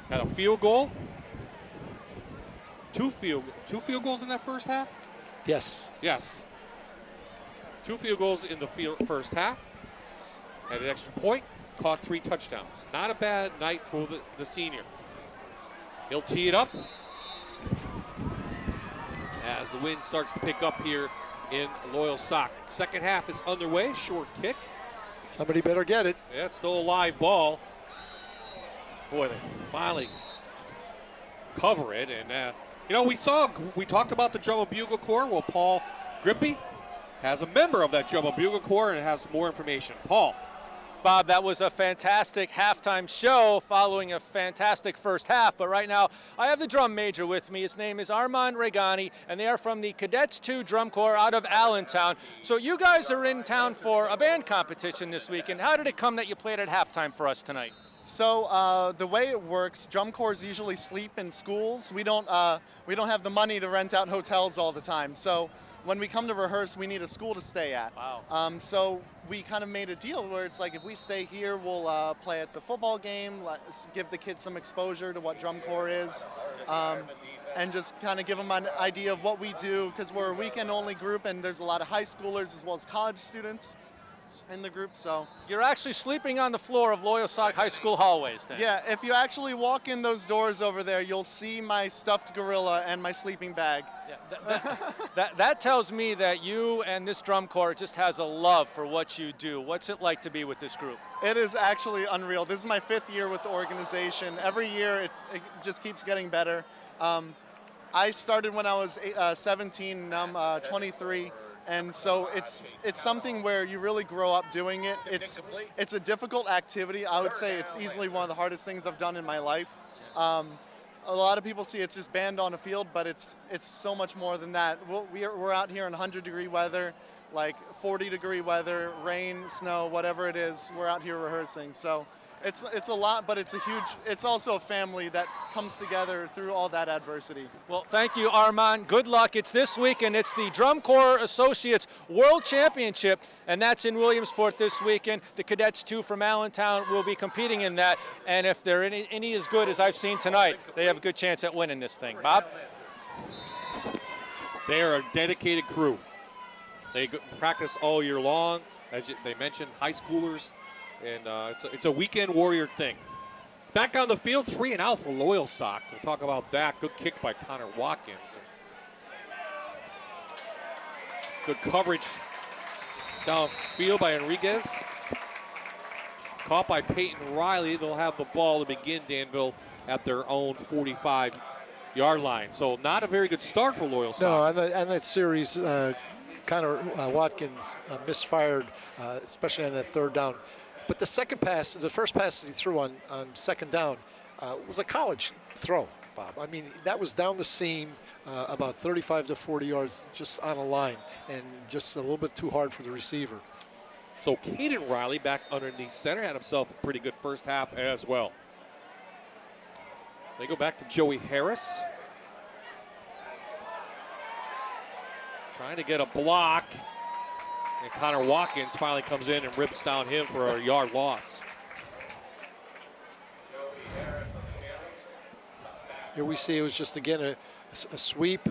had a field goal. Two field goals in that first half? Yes. Yes. 2 field goals in the first half. Had an extra point, caught 3 touchdowns. Not a bad night for the senior. He'll tee it up as the wind starts to pick up here in Loyalsock. Second half is underway. Short kick. Somebody better get it. Yeah, it's still a live ball. Boy, they finally cover it. And, we talked about the Drum and Bugle Corps. Well, Paul Grippy has a member of that Drum and Bugle Corps and has more information. Paul. Bob, that was a fantastic halftime show following a fantastic first half. But right now, I have the drum major with me. His name is Armand Regani, and they are from the Cadets 2 Drum Corps out of Allentown. So you guys are in town for a band competition this weekend. How did it come that you played at halftime for us tonight? So the way it works, drum corps usually sleep in schools. We don't have the money to rent out hotels all the time. So when we come to rehearse, we need a school to stay at. Wow. So we kind of made a deal where it's like, if we stay here, we'll play at the football game, give the kids some exposure to what drum corps is, and just kind of give them an idea of what we do, because we're a weekend-only group, and there's a lot of high schoolers as well as college students in the group. So you're actually sleeping on the floor of Loyalsock High School hallways then? Yeah, if you actually walk in those doors over there, you'll see my stuffed gorilla and my sleeping bag. Yeah, that tells me that you and this drum corps just has a love for what you do. What's it like to be with this group? It is actually unreal. This is my 5th year with the organization. Every year it just keeps getting better. I started when I was 17, and I'm 23. And so it's something where you really grow up doing it. It's a difficult activity. I would say it's easily one of the hardest things I've done in my life. A lot of people see it's just band on a field, but it's so much more than that. We're out here in 100-degree weather, like 40-degree weather, rain, snow, whatever it is. We're out here rehearsing. So it's a lot, but it's also a family that comes together through all that adversity. Well, thank you, Armand. Good luck. It's this weekend. It's the Drum Corps Associates World Championship, and that's in Williamsport this weekend. The Cadets 2 from Allentown will be competing in that, and if they're any as good as I've seen tonight, they have a good chance at winning this thing. Bob? They are a dedicated crew. They practice all year long. As they mentioned, high schoolers. And it's a weekend warrior thing. Back on the field, 3 and out for Loyalsock. We'll talk about that. Good kick by Connor Watkins. Good coverage downfield by Enriquez. Caught by Peyton Riley. They'll have the ball to begin Danville at their own 45-yard line. So not a very good start for Loyalsock. No, and that series, Connor Watkins misfired, especially on that 3rd down. But the first pass that he threw on 2nd down was a college throw, Bob. I mean, that was down the seam, about 35 to 40 yards, just on a line, and just a little bit too hard for the receiver. So Caden Riley back underneath center had himself a pretty good first half as well. They go back to Joey Harris. Trying to get a block. And Connor Watkins finally comes in and rips down him for a yard loss. Here we see it was just, again, a sweep.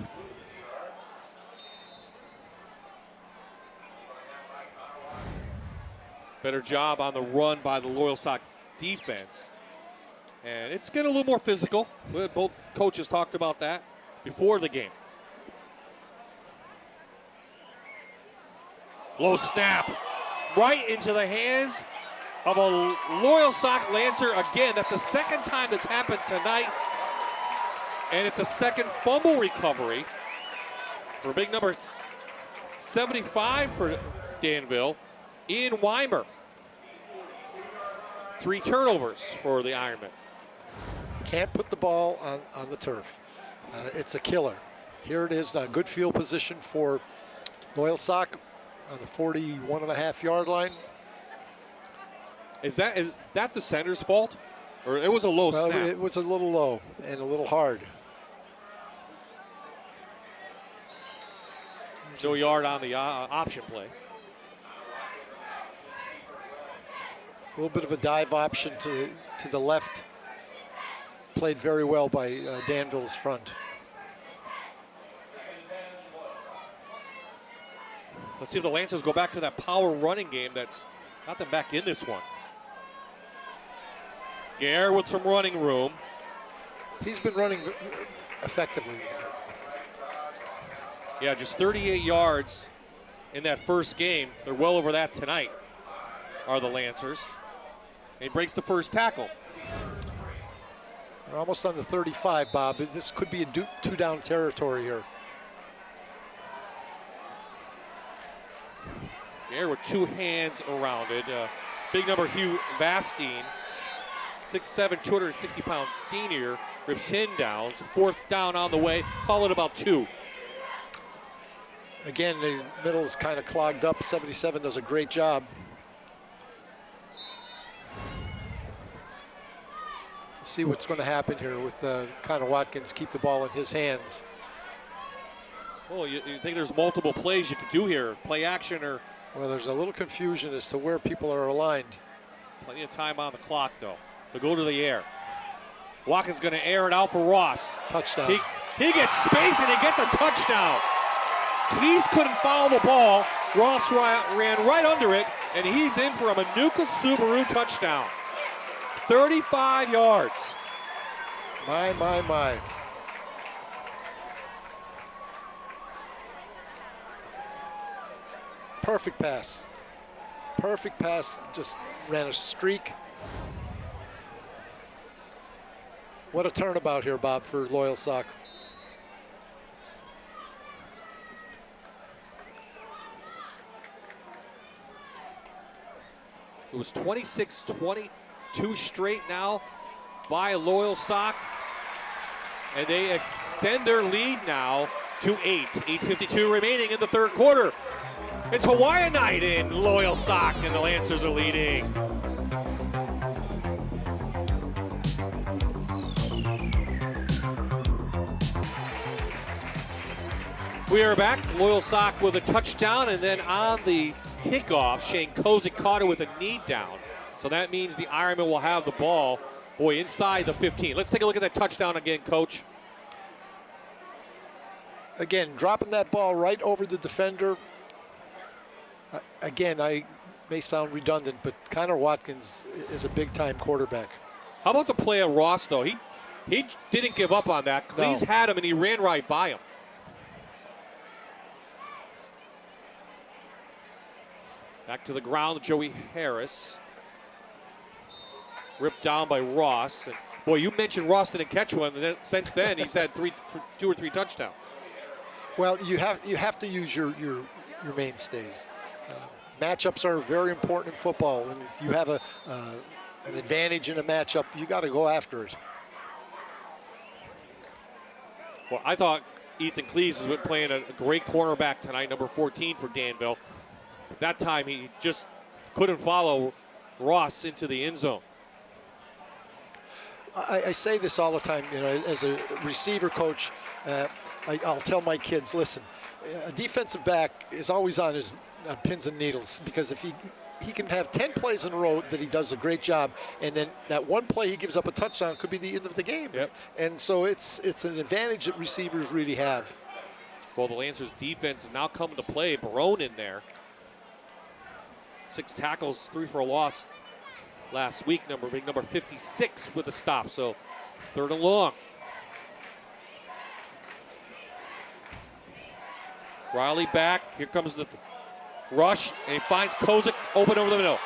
Better job on the run by the Loyalsock defense. And it's getting a little more physical. Both coaches talked about that before the game. Low snap. Right into the hands of a Loyalsock Lancer. Again, that's the second time that's happened tonight. And it's a second fumble recovery for big number 75 for Danville, Ian Weimer. 3 turnovers for the Ironmen. Can't put the ball on the turf. It's a killer. Here it is, a good field position for Loyalsock on the 41.5-yard line. Is that the center's fault? Or it was a low snap? It was a little low and a little hard. No yard on the option play. A little bit of a dive option to the left. Played very well by Danville's front. Let's see if the Lancers go back to that power running game that's got them back in this one. Gare with some running room. He's been running effectively. Yeah, just 38 yards in that first game. They're well over that tonight, are the Lancers. He breaks the first tackle. They're almost on the 35, Bob. This could be a 2-down territory here. Gare with 2 hands around it. Big number Hugh Vastine, 6'7", 260-pound senior, rips him down. 4th down on the way. Call it about 2. Again, the middle's kind of clogged up. 77 does a great job. See what's going to happen here with Connor Watkins. Keep the ball in his hands. Well, you think there's multiple plays you could do here. Play action or... Well, there's a little confusion as to where people are aligned. Plenty of time on the clock, though, to go to the air. Watkins going to air it out for Ross. Touchdown. He gets space and he gets a touchdown. Cleese couldn't follow the ball. Ross ran right under it, and he's in for a Manuka Subaru touchdown. 35 yards. My. Perfect pass. Perfect pass, just ran a streak. What a turnabout here, Bob, for Loyalsock. It was 26-22 straight now by Loyalsock. And they extend their lead now to 8. 8:52 remaining in the third quarter. It's Hawaiian night in Loyalsock, and the Lancers are leading. We are back. Loyalsock with a touchdown, and then on the kickoff, Shane Kozik caught it with a knee down. So that means the Ironmen will have the ball, inside the 15. Let's take a look at that touchdown again, Coach. Again, dropping that ball right over the defender. Again, I may sound redundant, but Connor Watkins is a big-time quarterback. How about the play of Ross, though? He didn't give up on that. Cleese had him, and he ran right by him. Back to the ground, Joey Harris. Ripped down by Ross. And boy, you mentioned Ross didn't catch one, and then, since then he's had 2 or 3 touchdowns. Well, you have to use your mainstays. Matchups are very important in football, and if you have an advantage in a matchup, you got to go after it. Well, I thought Ethan Cleese has been playing a great cornerback tonight, number 14 for Danville. But that time he just couldn't follow Ross into the end zone. I say this all the time, as a receiver coach, I'll tell my kids, listen, a defensive back is always on pins and needles, because if he can have 10 plays in a row that he does a great job, and then that one play he gives up a touchdown could be the end of the game. Yep. And so it's an advantage that receivers really have. Well, the Lancers defense is now coming to play. Barone in there. 6 tackles, 3 for a loss last week. Big number 56 with a stop. So 3rd and long. Riley back. Here comes the Rush, and he finds Kozik open over the middle.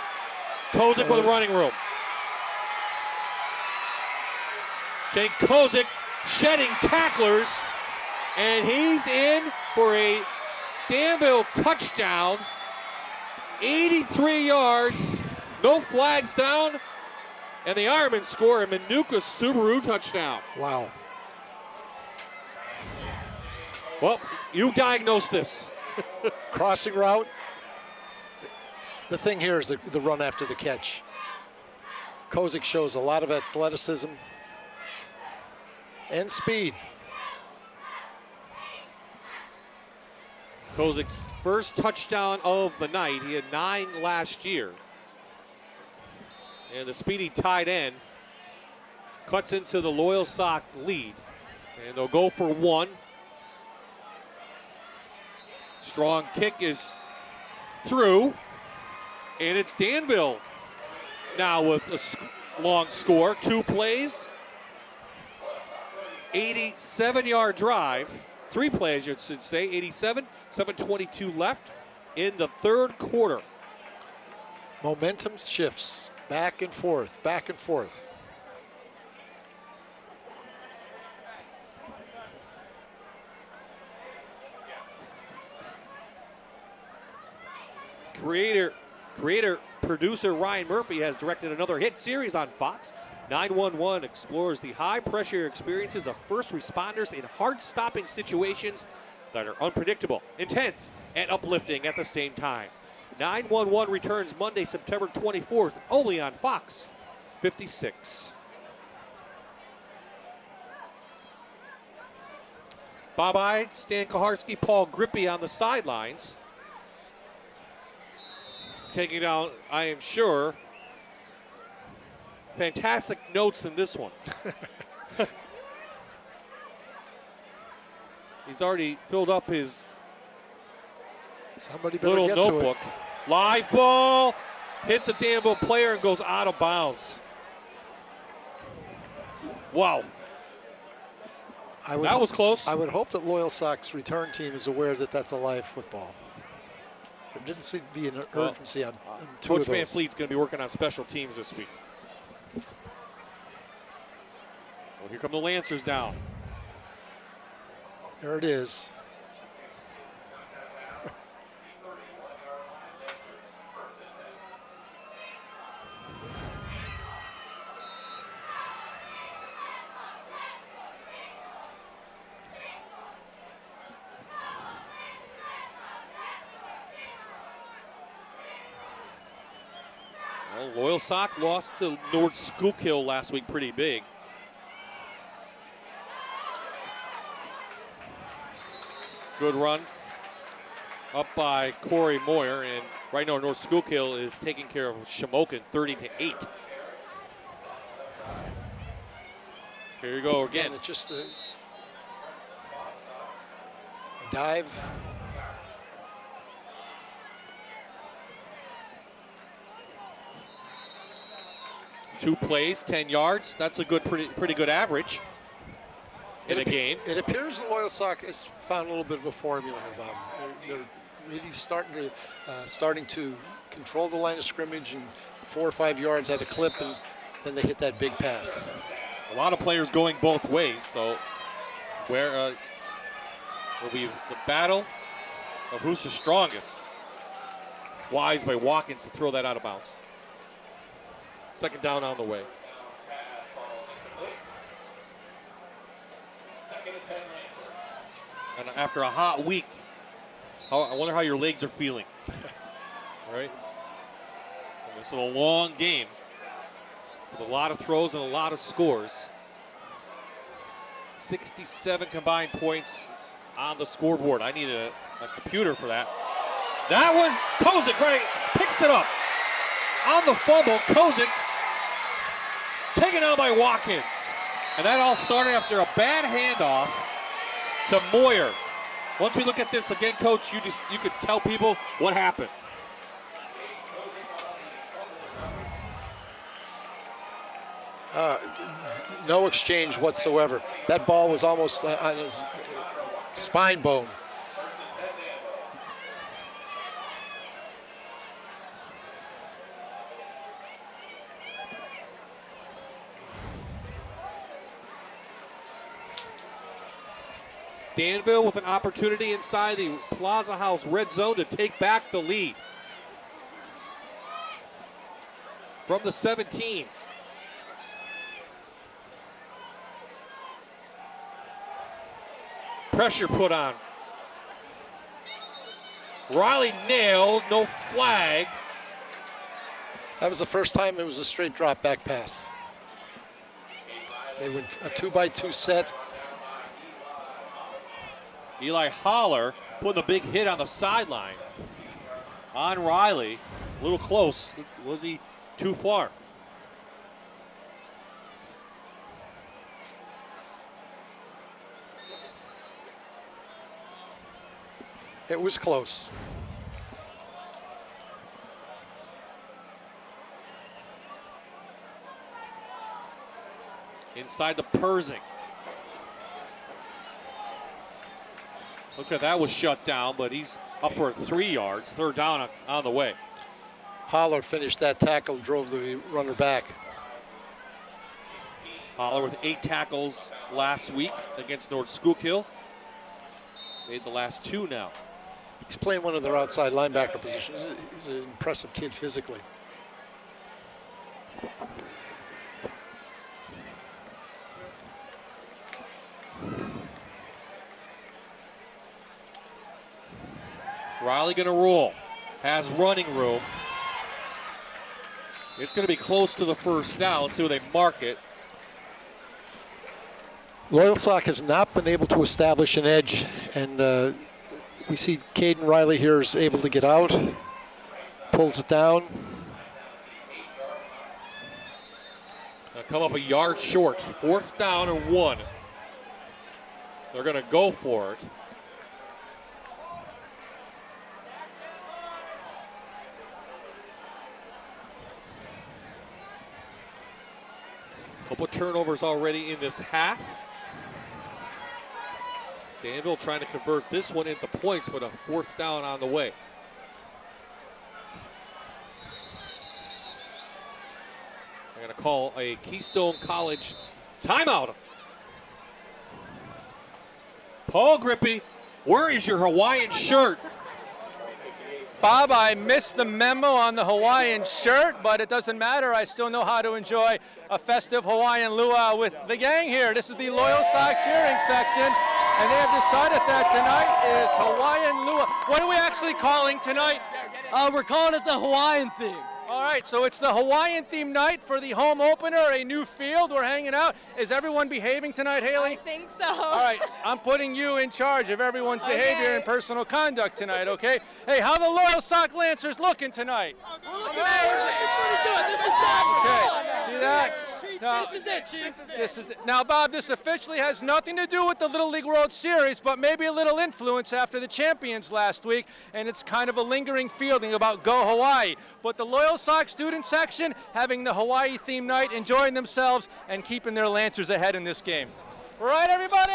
Kozik with running room. Shane Kozik shedding tacklers, and he's in for a Danville touchdown. 83 yards, no flags down, and the Ironmen score a Manuka Subaru touchdown. Wow. Well, you diagnosed this. Crossing route. The thing here is the run after the catch. Kozik shows a lot of athleticism and speed. Kozik's first touchdown of the night. He had 9 last year. And the speedy tight end cuts into the Loyalsock lead. And they'll go for 1. Strong kick is through. And it's Danville now with a long score. 2 plays. 87-yard drive. 3 plays, you should say. 87. 7:22 left in the third quarter. Momentum shifts back and forth, back and forth. Creator, producer Ryan Murphy has directed another hit series on Fox. 911 explores the high-pressure experiences of first responders in hard-stopping situations that are unpredictable, intense, and uplifting at the same time. 911 returns Monday, September 24th, only on Fox 56. Bob Ide, Stan Kaharski, Paul Grippy on the sidelines. Taking down, I am sure, fantastic notes in this one. He's already filled up his little notebook. Live ball, hits a Danville player and goes out of bounds. Wow. That was close. I would hope that Loyalsock's return team is aware that that's a live football. There didn't seem to be an urgency on 2 Coach of those. Van Fleet's going to be working on special teams this week. So here come the Lancers down. There it is. Well, Loyalsock lost to North Schuylkill last week pretty big. Good run up by Corey Moyer, and right now North Schuylkill is taking care of Shamokin 30-8. Here you go again. It's just the dive. Two plays, 10 yards. That's a good, pretty good average in a game. It appears that Loyalsock has found a little bit of a formula here, Bob. They're really starting to control the line of scrimmage and 4 or 5 yards at a clip, and then they hit that big pass. A lot of players going both ways, so where will be the battle of who's the strongest. Wise by Watkins to throw that out of bounds. Second down on the way. And after a hot week, I wonder how your legs are feeling. All right? And this is a long game with a lot of throws and a lot of scores. 67 combined points on the scoreboard. I need a computer for that. That was Kozik, right? Picks it up. On the fumble, Kozik taken out by Watkins. And that all started after a bad handoff to Moyer. Once we look at this again, Coach, you could tell people what happened. No exchange whatsoever. That ball was almost on his spine bone. Danville with an opportunity inside the Plaza House red zone to take back the lead. From the 17. Pressure put on. Riley nailed, no flag. That was the first time it was a straight drop back pass. They went a 2-by-2 set. Eli Holler putting a big hit on the sideline. On Riley, a little close. Was he too far? It was close. Inside the Persing. Look at that, was shut down, but he's up for 3 yards. Third down on the way. Holler finished that tackle, drove the runner back. Holler with 8 tackles last week against North Schuylkill. Made the last 2 now. He's playing one of their outside linebacker positions. He's an impressive kid physically. Riley gonna roll. Has running room. It's gonna be close to the first down. Let's see where they mark it. Loyalsock has not been able to establish an edge, and we see Caden Riley here is able to get out, pulls it down. Come up a yard short. 4th down and 1. They're gonna go for it. Couple turnovers already in this half. Danville trying to convert this one into points with a 4th down on the way. I'm going to call a Keystone College timeout. Paul Grippy, where is your Hawaiian shirt? Bob, I missed the memo on the Hawaiian shirt, but it doesn't matter. I still know how to enjoy a festive Hawaiian luau with the gang here. This is the Loyalsock cheering section, and they have decided that tonight is Hawaiian luau. What are we actually calling tonight? We're calling it the Hawaiian theme. All right, so it's the Hawaiian theme night for the home opener, a new field. We're hanging out. Is everyone behaving tonight, Haley? I think so. All right, I'm putting you in charge of everyone's behavior and personal conduct tonight, okay? Hey, how the Loyalsock Lancers looking tonight? We're looking pretty good. This is Okay, see that? Now, This is it, Chief. This is it. Now, Bob, this officially has nothing to do with the Little League World Series, but maybe a little influence after the champions last week, and it's kind of a lingering feeling about Go Hawaii. But the Loyalsock student section having the Hawaii theme night, enjoying themselves, and keeping their Lancers ahead in this game. All right, everybody?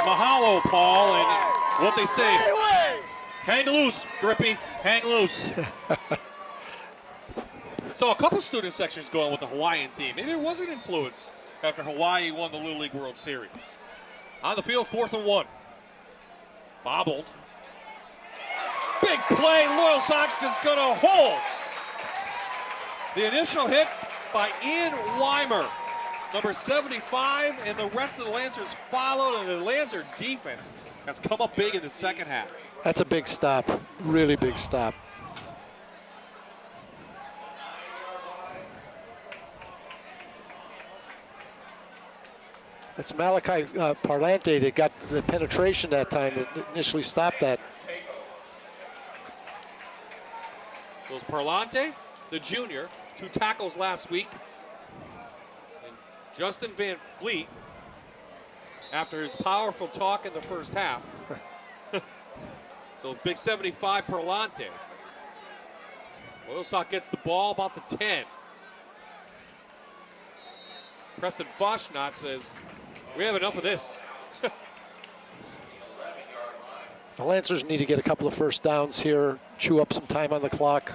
Mahalo, Paul, and what they say, hang loose, Grippy, hang loose. So a couple student sections going with the Hawaiian theme. Maybe it was an influence after Hawaii won the Little League World Series. On the field, 4th and 1. Bobbled. Big play, Loyalsock is gonna hold. The initial hit by Ian Weimer, number 75, and the rest of the Lancers followed, and the Lancer defense has come up big in the second half. That's a big stop, really big stop. It's Malachi Parlante that got the penetration that time that initially stopped that. Goes Parlante, the junior, 2 tackles last week. And Justin Van Fleet, after his powerful talk in the first half. So big 75 Parlante. Loyalsock gets the ball about the 10. Preston Foshnot says, we have enough of this. The Lancers need to get a couple of first downs here, chew up some time on the clock.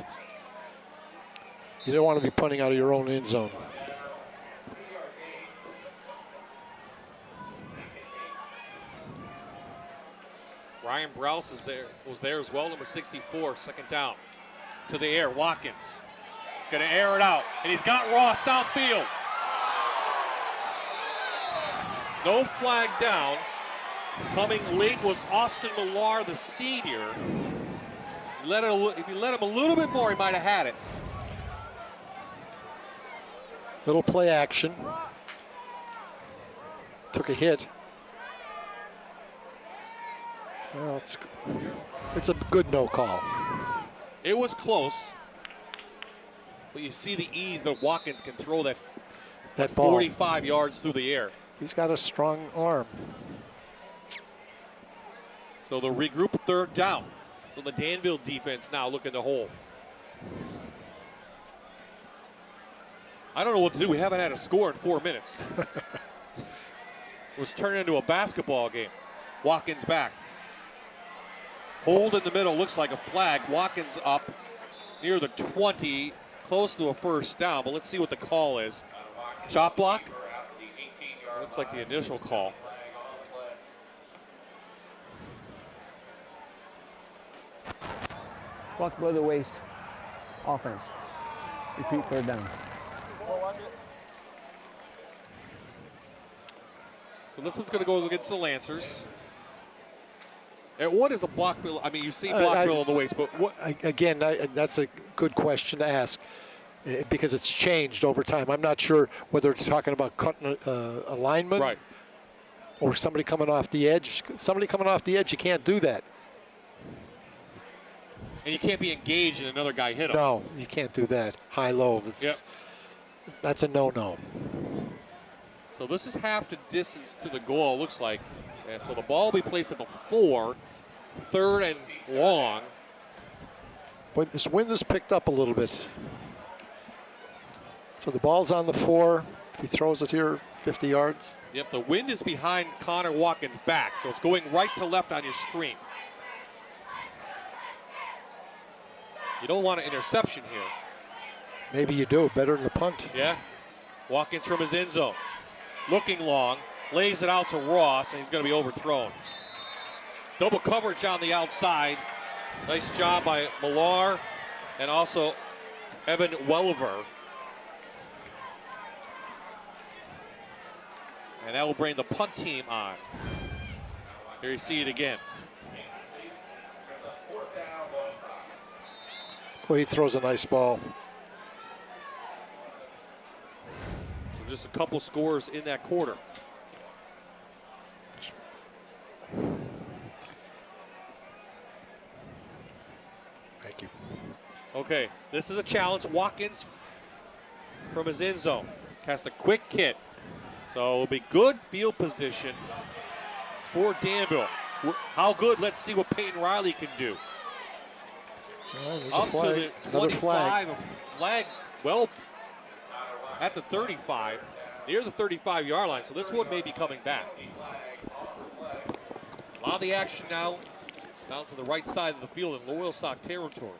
You don't want to be punting out of your own end zone. Ryan Browse was there as well, number 64, second down. To the air, Watkins. Gonna air it out, and he's got Ross downfield. No flag down. Coming late was Austin Millar, the senior. If you let him a little bit more, he might have had it. Little play action. Took a hit. Well, it's a good no call. It was close, but you see the ease that Watkins can throw that ball 45 yards through the air. He's got a strong arm. So they'll regroup a third down. So the Danville defense now looking to hold. I don't know what to do. We haven't had a score in 4 minutes. It was turned into a basketball game. Watkins back. Hold in the middle, looks like a flag. Watkins up near the 20, close to a first down, but let's see what the call is. Chop block? Looks like the initial call. Block below the waist. Offense. Repeat third down. What was it? So this one's going to go against the Lancers. And what is a block below? I mean, you see block below the waist, but what? Again, that's a good question to ask because it's changed over time. I'm not sure whether it's talking about cutting a lineman, right, or somebody coming off the edge. Somebody coming off the edge, you can't do that. And you can't be engaged and another guy hit him. No, you can't do that. High-low. That's a no-no. So this is half the distance to the goal, looks like. And so the ball will be placed at the 4, third and long. But this wind has picked up a little bit. So the ball's on the 4. He throws it here 50 yards. Yep, the wind is behind Connor Watkins' back, so it's going right to left on your screen. You don't want an interception here. Maybe you do. Better than the punt. Yeah. Watkins from his end zone. Looking long. Lays it out to Ross, and he's going to be overthrown. Double coverage on the outside. Nice job by Millar and also Evan Welliver. And that will bring the punt team on. Here you see it again. Well, he throws a nice ball. So just a couple scores in that quarter. Thank you. Okay, this is a challenge. Watkins from his end zone. Cast a quick hit. So it'll be good field position for Danville. How good? Let's see what Peyton Riley can do. Well, there's Up a flag. to the Another 25, flag. a flag well at the 35, near the 35-yard line. So this one may be coming back. A lot of the action now down to the right side of the field in Loyalsock territory.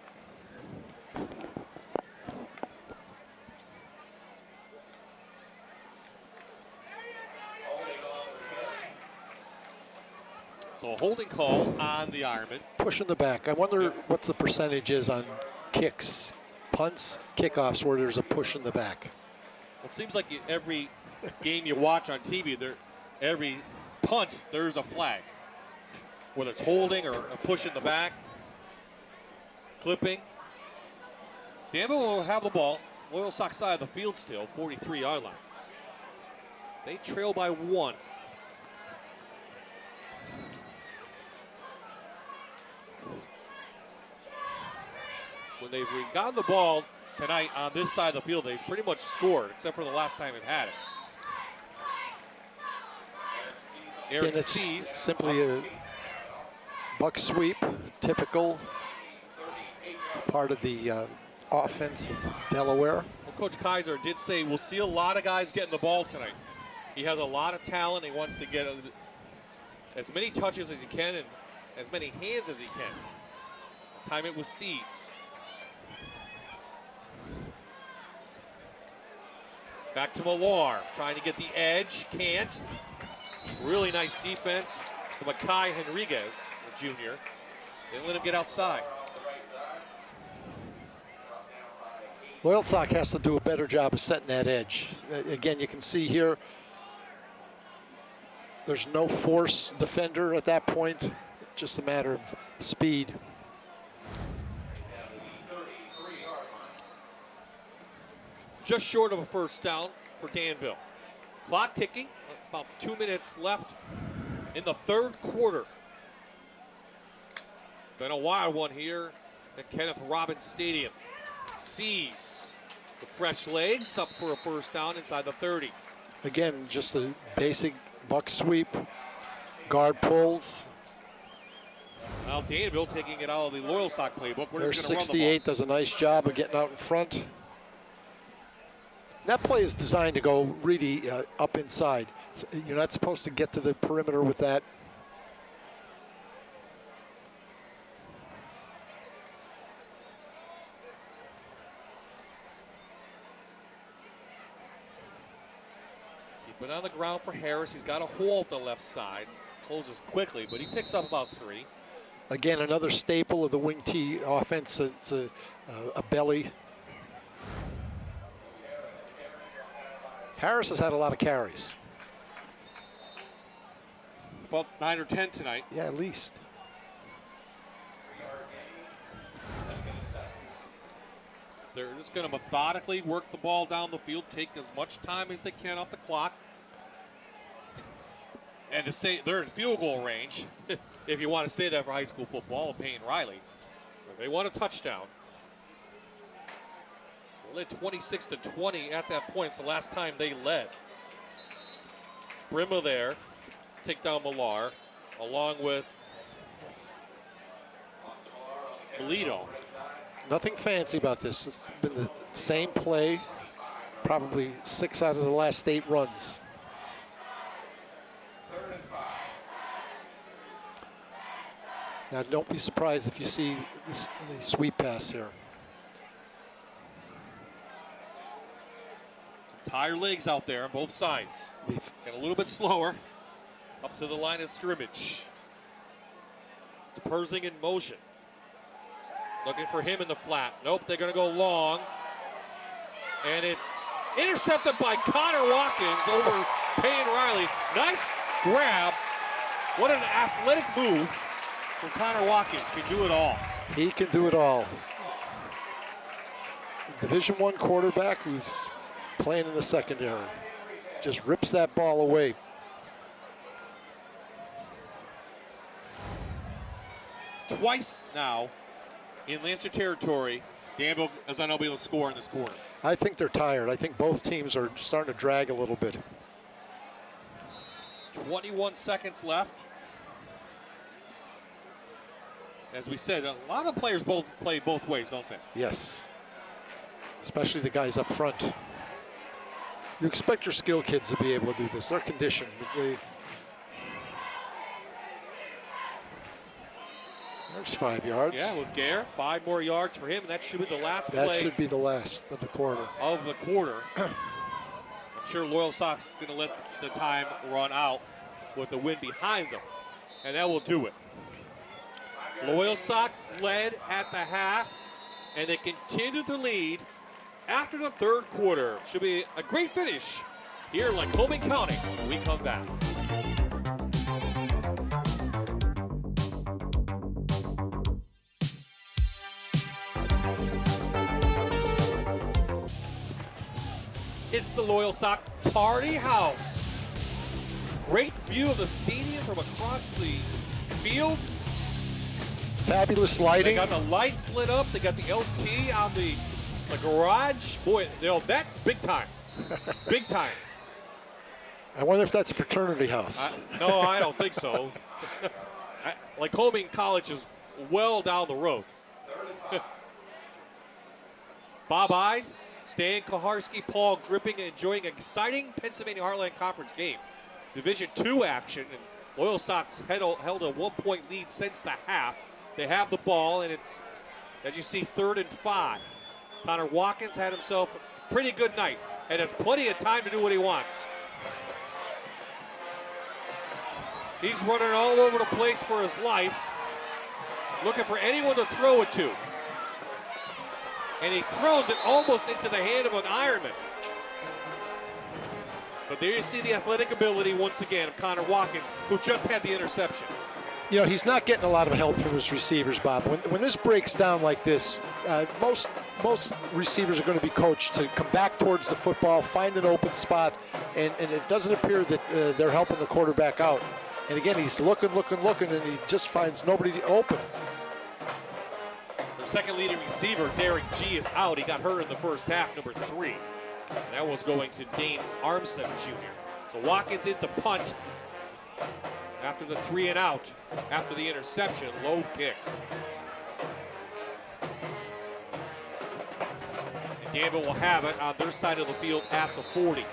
So a holding call on the Ironman. Pushing the back. I wonder what the percentage is on kicks, punts, kickoffs where there's a push in the back. Well, it seems like every game you watch on TV, every punt, there's a flag. Whether it's holding or a push in the back, clipping. Danville will have the ball. Loyalsock side of the field still, 43-yard line. They trail by 1. When they've gotten the ball tonight on this side of the field, they've pretty much scored, except for the last time they've had it. Eric Again, it's Sees. simply a buck sweep, typical part of the offense of Delaware. Well, Coach Kaiser did say we'll see a lot of guys getting the ball tonight. He has a lot of talent. He wants to get as many touches as he can and as many hands as he can. Time it with Sees. Back to Millar, trying to get the edge, can't. Really nice defense from Akai Henriquez. junior. Didn't let him get outside. Loyalsock has to do a better job of setting that edge. Again, you can see here, there's no force defender at that point, just a matter of speed. Just short of a first down for Danville. Clock ticking, about 2 minutes left in the third quarter. Been a wild one here at Kenneth Robins Stadium. Sees the fresh legs up for a first down inside the 30. Again, just a basic buck sweep, guard pulls. Well, Danville taking it out of the Loyalsock playbook. We're Their just going to run the 68 does a nice job of getting out in front. That play is designed to go really up inside. You're not supposed to get to the perimeter with that. Keep it on the ground for Harris. He's got a hole at the left side. Closes quickly, but he picks up about 3. Again, another staple of the wing T offense. It's a belly. Harris has had a lot of carries. About 9 or 10 tonight. Yeah, at least. They're just going to methodically work the ball down the field, take as much time as they can off the clock. And to say they're in field goal range, if you want to say that for high school football, Payne Riley. They want a touchdown. They led 26-20 at that point. It's the last time they led. Brimma there, take down Millar, along with Melito. Nothing fancy about this. It's been the same play, probably 6 out of the last 8 runs. Now, don't be surprised if you see this the sweep pass here. Some tired legs out there on both sides. And a little bit slower up to the line of scrimmage. It's Persing in motion. Looking for him in the flat. Nope, they're going to go long. And it's intercepted by Connor Watkins over Payne Riley. Nice grab. What an athletic move from Connor Watkins. Can do it all. He can do it all. Division I quarterback who's playing in the secondary. Just rips that ball away. Twice now in Lancer territory, Danville is unable to score in this quarter. I think they're tired. I think both teams are starting to drag a little bit. 21 seconds left. As we said, a lot of players play both ways, don't they? Yes. Especially the guys up front. You expect your skill kids to be able to do this. They're conditioned. There's 5 yards. Yeah, with Gare, 5 more yards for him, and that should be the last play. That should be the last of the quarter. I'm sure Loyalsock's going to let the time run out with the wind behind them, and that will do it. Loyalsock led at the half, and they continue to lead after the third quarter. Should be a great finish here in Lycoming County when we come back. It's the Loyalsock Party House. Great view of the stadium from across the field. Fabulous lighting. They got the lights lit up. They got the LT on the garage. Boy, that's big time. Big time. I wonder if that's a fraternity house. No, I don't think so. Lycoming College is well down the road. Bob Ide, Stan Kaharski, Paul Gripping, enjoying an exciting Pennsylvania Heartland Conference game. Division II action, and Loyalsock's held a 1-point lead since the half. They have the ball, and it's, as you see, 3rd and 5. Connor Watkins had himself a pretty good night and has plenty of time to do what he wants. He's running all over the place for his life. looking for anyone to throw it to. And he throws it almost into the hand of an Ironman. But there you see the athletic ability once again of Connor Watkins, who just had the interception. You know, he's not getting a lot of help from his receivers, Bob. When this breaks down like this, most receivers are going to be coached to come back towards the football, find an open spot, and it doesn't appear that they're helping the quarterback out. And again, he's looking, and he just finds nobody open. The second leading receiver, Derek G, is out. He got hurt in the first half, number 3. And that was going to Dane Armstead Jr. So Watkins into punt after the 3 and out, after the interception, low kick. And Danville will have it on their side of the field at the 40.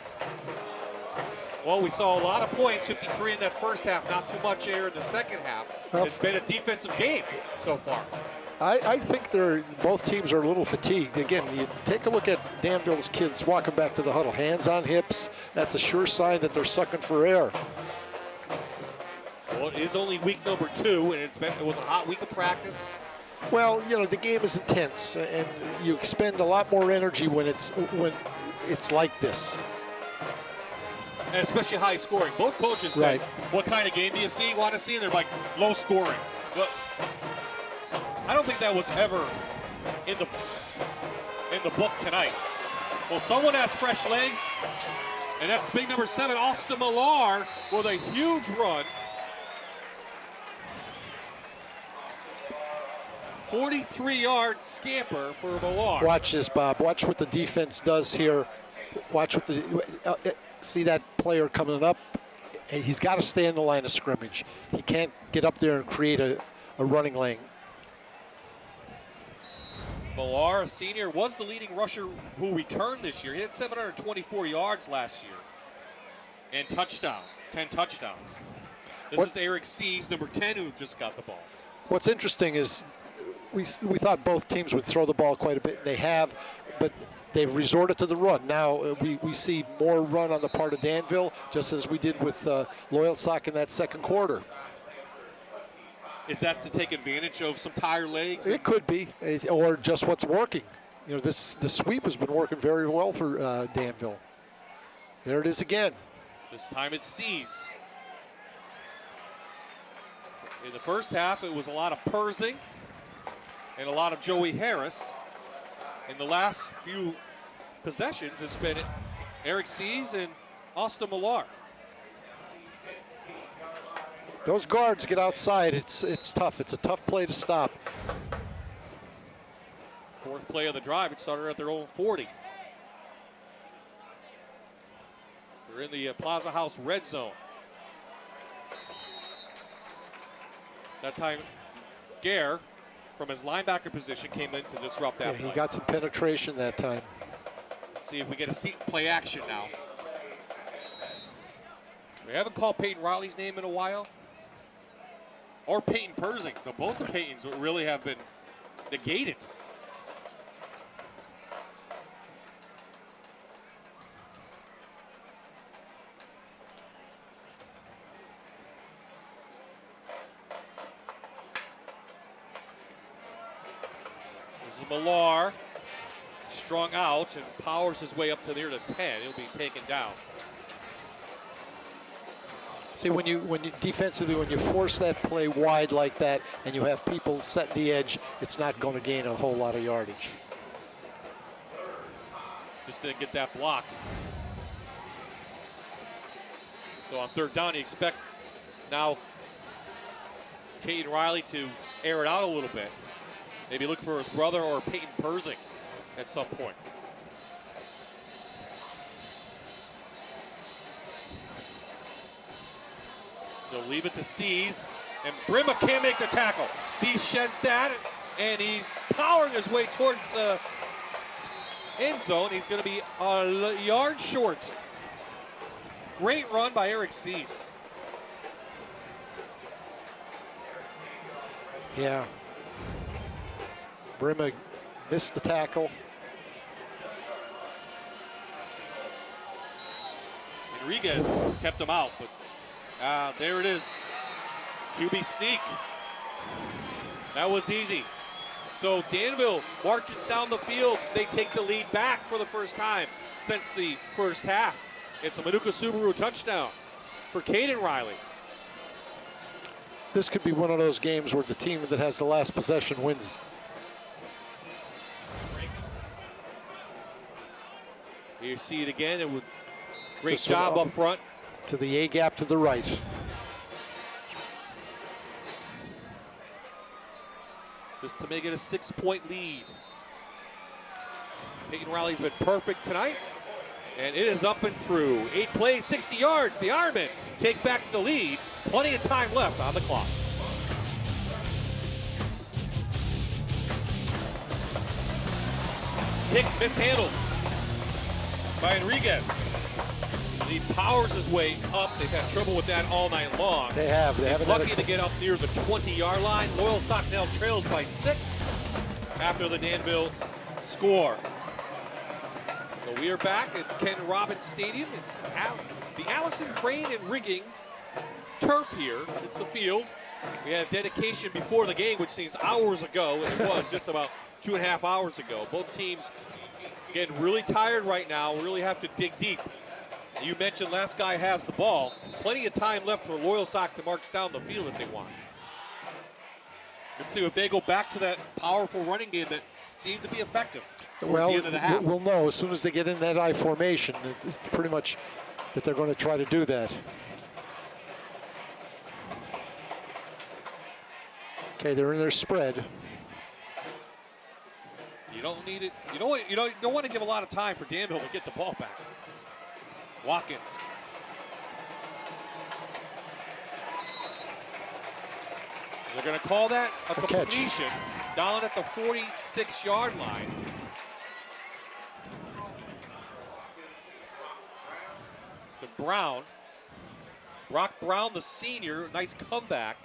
Well, we saw a lot of points, 53 in that first half, not too much air in the second half. It's been a defensive game so far. I think both teams are a little fatigued. Again, you take a look at Danville's kids walking back to the huddle, hands on hips. That's a sure sign that they're sucking for air. Well, it is only week number 2, and it was a hot week of practice. Well, you know, the game is intense, and you expend a lot more energy when it's like this. And especially high scoring. Both coaches said, what kind of game do you want to see? And they're like, low scoring. But I don't think that was ever in the book tonight. Well, someone has fresh legs, and that's big number 7, Austin Millar, with a huge run. 43-yard scamper for Millar. Watch this, Bob. Watch what the defense does here. Watch what see that player coming up. He's got to stay in the line of scrimmage. He can't get up there and create a running lane. Millar, a senior, was the leading rusher who returned this year. He had 724 yards last year. And 10 touchdowns. This is Eric Sees, number 10, who just got the ball. What's interesting is we thought both teams would throw the ball quite a bit, and they have, but they've resorted to the run. Now we see more run on the part of Danville, just as we did with Loyalsock in that second quarter. Is that to take advantage of some tired legs? It could be, or just what's working. You know, the sweep has been working very well for Danville. There it is again. This time it's Sees. In the first half, it was a lot of Persing and a lot of Joey Harris. In the last few possessions, it's been Eric Sees and Austin Millar. Those guards get outside. It's tough. It's a tough play to stop. Fourth play of the drive. It started at their own 40. They're in the Plaza House red zone. That time, Gare, from his linebacker position, came in to disrupt that play. He got some penetration that time. See if we get a play action now. We haven't called Peyton Riley's name in a while. Or Peyton Persing. But both the Peytons really have been negated. This is Millar, strung out and powers his way up to near the 10. He'll be taken down. See, when you defensively, when you force that play wide like that and you have people set the edge, it's not going to gain a whole lot of yardage. Just didn't get that block. So on third down, you expect now Peyton Riley to air it out a little bit. Maybe look for his brother or Peyton Persing at some point. They'll leave it to Sees, and Brimma can't make the tackle. Sees sheds that, and he's powering his way towards the end zone. He's going to be a yard short. Great run by Eric Sees. Yeah. Brimma missed the tackle. Rodriguez kept him out, but there it is. QB sneak. That was easy. So Danville marches down the field. They take the lead back for the first time since the first half. It's a Manuka Subaru touchdown for Caden Riley. This could be one of those games where the team that has the last possession wins. You see it again. It was great job up front. To the A gap to the right. Just to make it a 6-point lead. Caden Riley's been perfect tonight. And it is up and through. 8 plays, 60 yards. The Ironmen take back the lead. Plenty of time left on the clock. Kick mishandled by Enriquez. He powers his way up. They've had trouble with that all night long. They have. They He's lucky to get up near the 20-yard line. Loyalsock now trails by 6 after the Danville score. So we are back at Ken Robbins Stadium. It's the Allison Crane and Rigging turf here. It's the field. We had a dedication before the game, which seems hours ago, and it was just about 2.5 hours ago. Both teams getting really tired right now, really have to dig deep. You mentioned last guy has the ball. Plenty of time left for Loyalsock to march down the field if they want. Let's see if they go back to that powerful running game that seemed to be effective. Well, we'll know as soon as they get in that I formation. It's pretty much that they're going to try to do that. Okay, they're in their spread. You don't need it. You don't want to give a lot of time for Danville to get the ball back. Watkins. They're going to call that a completion down at the 46-yard line. To Brown. Brock Brown, the senior, nice comeback.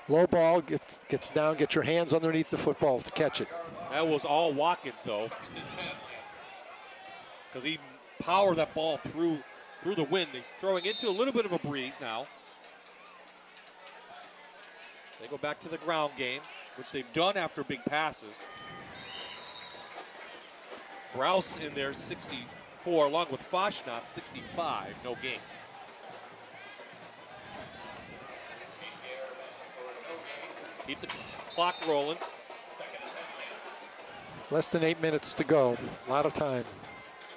Low ball, gets down, get your hands underneath the football to catch it. That was all Watkins, though, because he powered that ball through the wind. He's throwing into a little bit of a breeze now. They go back to the ground game, which they've done after big passes. Rouse in there, 64, along with Foshnot, 65, no gain. Keep the clock rolling. Less than 8 minutes to go. A lot of time.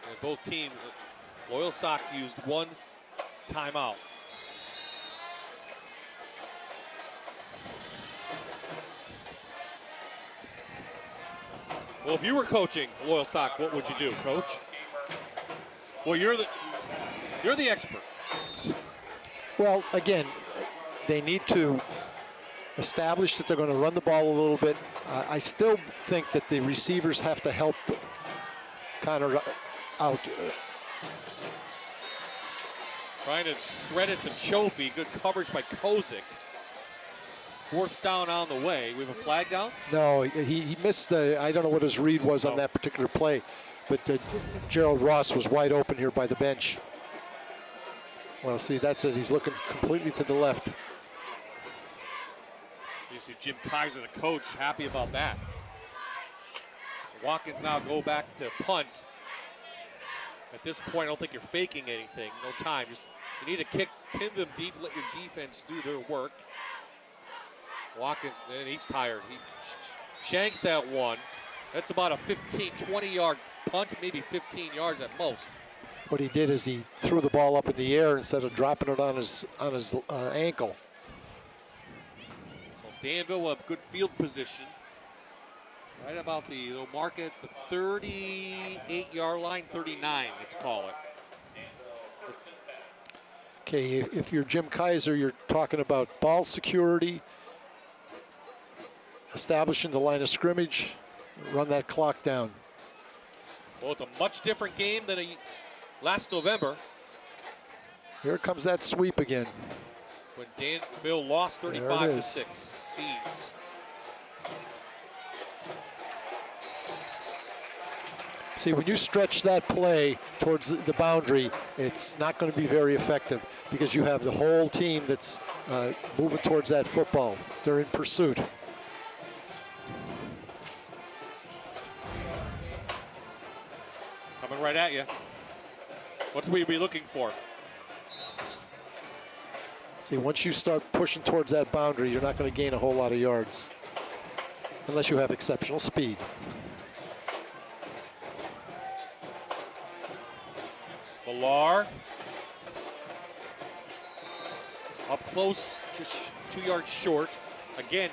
And both teams, Loyalsock used one timeout. Well, if you were coaching Loyalsock, what would you do, Coach? Well, you're the expert. Well, again, they need to establish that they're going to run the ball a little bit. I still think that the receivers have to help Connor out. Trying to thread it to Chofie. Good coverage by Kozik. 4th down on the way. We have a flag down? No, he missed I don't know what his read was on that particular play, but Gerald Ross was wide open here by the bench. Well, see, that's it. He's looking completely to the left. You see Jim Kaiser, the coach, happy about that. Watkins now go back to punt. At this point, I don't think you're faking anything. No time. Just you need to kick, pin them deep, let your defense do their work. Watkins, and he's tired. He shanks that one. That's about a 15, 20-yard punt, maybe 15 yards at most. What he did is he threw the ball up in the air instead of dropping it on his ankle. So Danville will have good field position. Right about they'll mark it at the 38-yard line, 39, let's call it. Okay, if you're Jim Kaiser, you're talking about ball security, establishing the line of scrimmage, run that clock down. Well, it's a much different game than last November. Here comes that sweep again. When Danville lost 35-6. Sees. See, when you stretch that play towards the boundary, it's not going to be very effective because you have the whole team that's moving towards that football. They're in pursuit. Coming right at you. What will you be looking for? See, once you start pushing towards that boundary, you're not going to gain a whole lot of yards unless you have exceptional speed. Millar. Up close, just 2 yards short. Again.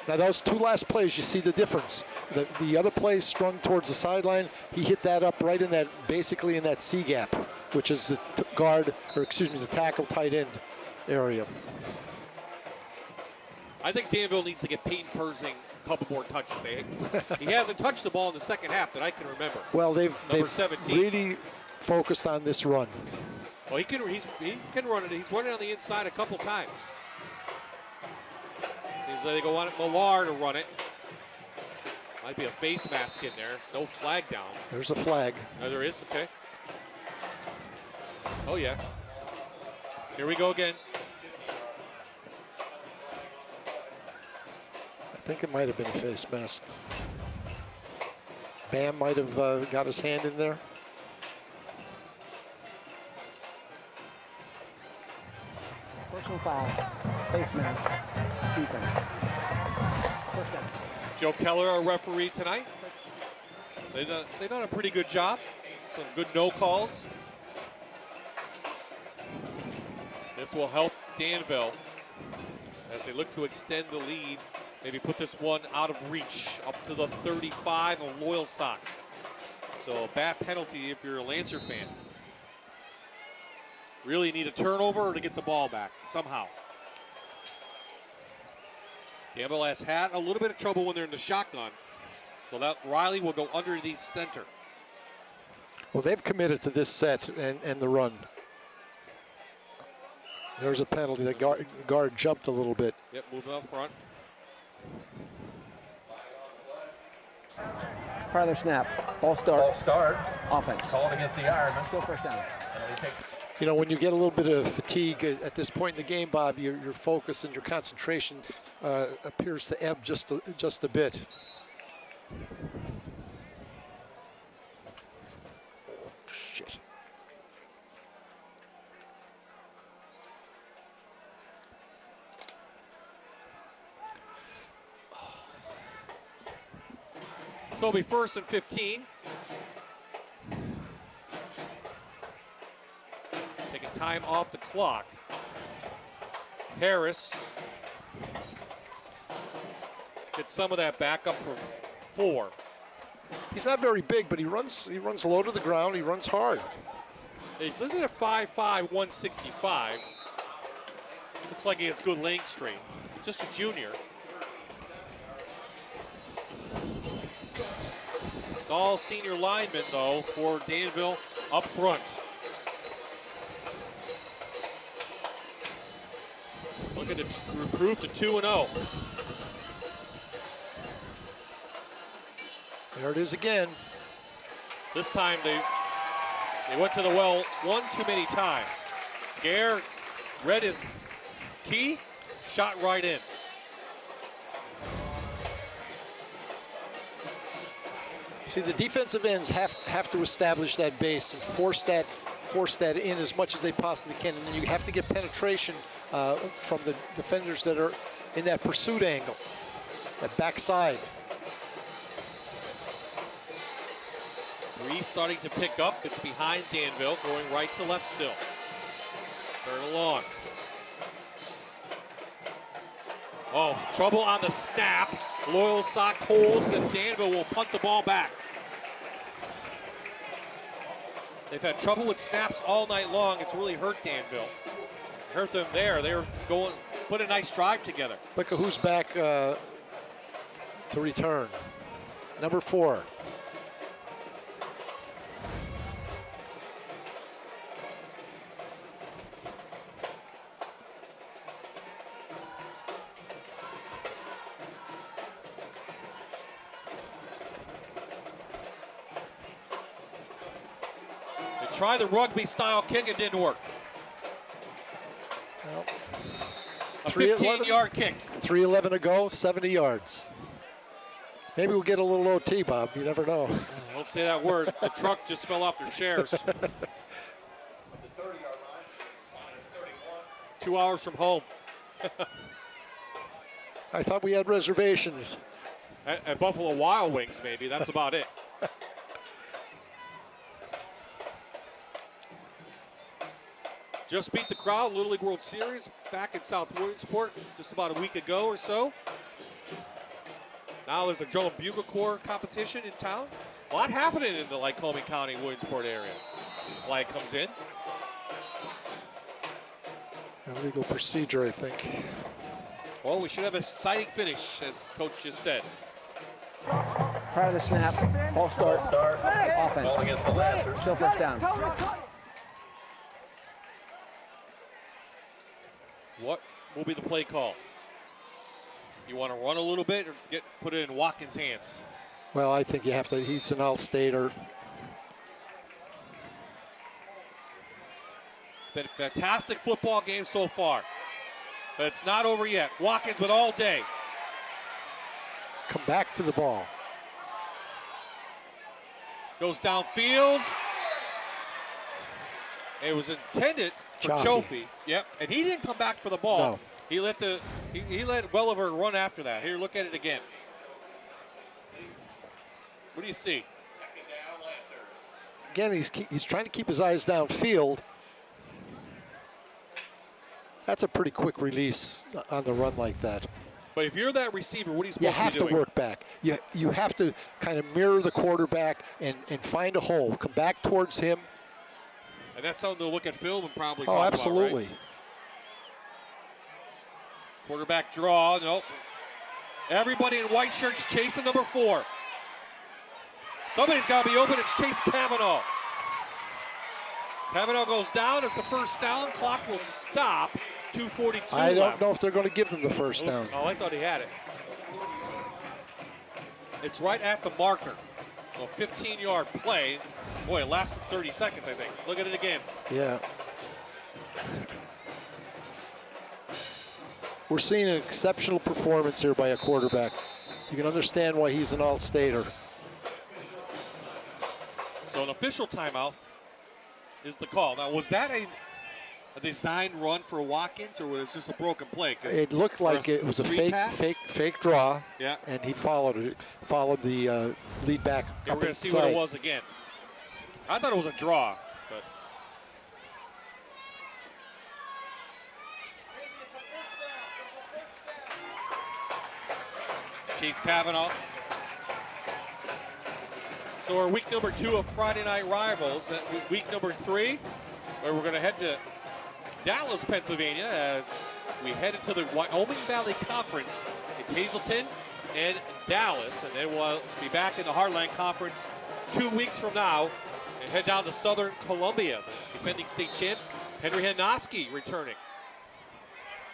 Now those two last plays, you see the difference. The other plays strung towards the sideline, he hit that up right in that, basically in that C gap, which is the guard, or excuse me, the tackle tight end area. I think Danville needs to get Peyton Persing a couple more touches. He hasn't touched the ball in the second half that I can remember. Well, they've 17. really focused on this run. Well, he can run it. He's running on the inside a couple times. Seems like they go on it Millar to run it. Might be a face mask in there. No flag down. There's a flag. No, there is. Okay. Oh, yeah. Here we go again. I think it might have been a face mask. Bam might have got his hand in there. Personal foul. Face mask. Defense. First down. Joe Keller, our referee tonight. They've done a pretty good job. Some good no calls. This will help Danville as they look to extend the lead. Maybe put this one out of reach up to the 35 of Loyalsock. So a bad penalty if you're a Lancer fan. Really need a turnover to get the ball back somehow. Danville has had a little bit of trouble when they're in the shotgun. So that Riley will go under the center. Well, they've committed to this set and the run. There's a penalty. The guard jumped a little bit. Yep, moving up front. Part of their snap. Ball start. Ball start. Offense. Called against the Ironman. Still first down. You know, when you get a little bit of fatigue at this point in the game, Bob, your focus and your concentration appears to ebb just a bit. Shit. So it'll be 1st and 15. Taking time off the clock. Harris gets some of that back up for 4. He's not very big, but he runs low to the ground. He runs hard. He's listed at 5'5", 165. Looks like he has good length strength. Just a junior. It's all senior linemen, though, for Danville up front. Looking to improve to 2-0. There it is again. This time they went to the well one too many times. Gare read his key, shot right in. See, the defensive ends have to establish that base and force that in as much as they possibly can, and then you have to get penetration from the defenders that are in that pursuit angle, that backside. Reese starting to pick up. It's behind Danville, going right to left still. Third and long. Oh, trouble on the snap. Loyalsock holds, and Danville will punt the ball back. They've had trouble with snaps all night long. It's really hurt Danville. Hurt them there. They were going, put a nice drive together. Look at who's back to return. Number 4. Try the rugby style kick, it didn't work. Well, a 15-yard kick. 3:11 to go, 70 yards. Maybe we'll get a little OT, Bob. You never know. Don't say that word. The truck just fell off their chairs. 2 hours from home. I thought we had reservations. At Buffalo Wild Wings, maybe. That's about it. Just beat the crowd, Little League World Series back in South Williamsport just about a week ago or so. Now there's a Joan Bugle Corps competition in town. A lot happening in the Lycoming County, Williamsport area. Flag comes in. Illegal procedure, I think. Well, we should have a exciting finish, as Coach just said. Prior to the snap, false start, offense. Ball against the Lancers. Still first down. What will be the play call? You want to run a little bit or put it in Watkins' hands? Well, I think you have to. He's an all-stater. Been a fantastic football game so far, but it's not over yet. Watkins with all day. Come back to the ball. Goes downfield. It was intended for Chofie. Yep, and he didn't come back for the ball. No. He let he let Welliver run after that. Here, look at it again. What do you see? Again, he's trying to keep his eyes downfield. That's a pretty quick release on the run like that. But if you're that receiver, what are you supposed to be doing? You have to work back. You have to kind of mirror the quarterback and find a hole. Come back towards him. And that's something to look at film and probably Oh, talk absolutely. About, right? Quarterback draw, nope. Everybody in white shirts chasing number 4. Somebody's got to be open. It's Chase Cavanaugh. Cavanaugh goes down. It's a first down. Clock will stop. 2:42 I don't left. know if they're going to give them the first down. Oh, I thought he had it. It's right at the marker. A 15-yard play. Boy, it lasted 30 seconds, I think. Look at it again. Yeah. We're seeing an exceptional performance here by a quarterback. You can understand why he's an all-stater. So an official timeout is the call. Now, was that a designed run for Watkins, or was this a broken play? It looked like it was a fake draw. Yeah. And he followed the lead back. Yeah, we're going to see what it was again. I thought it was a draw, but. Chase Cavanaugh. So we're week number 2 of Friday Night Rivals. Week number 3, where we're going to head to Dallas, Pennsylvania, as we head into the Wyoming Valley Conference. It's Hazleton and Dallas, and then we'll be back in the Heartland Conference 2 weeks from now and head down to Southern Columbia. The defending state champs, Henry Hanoski, returning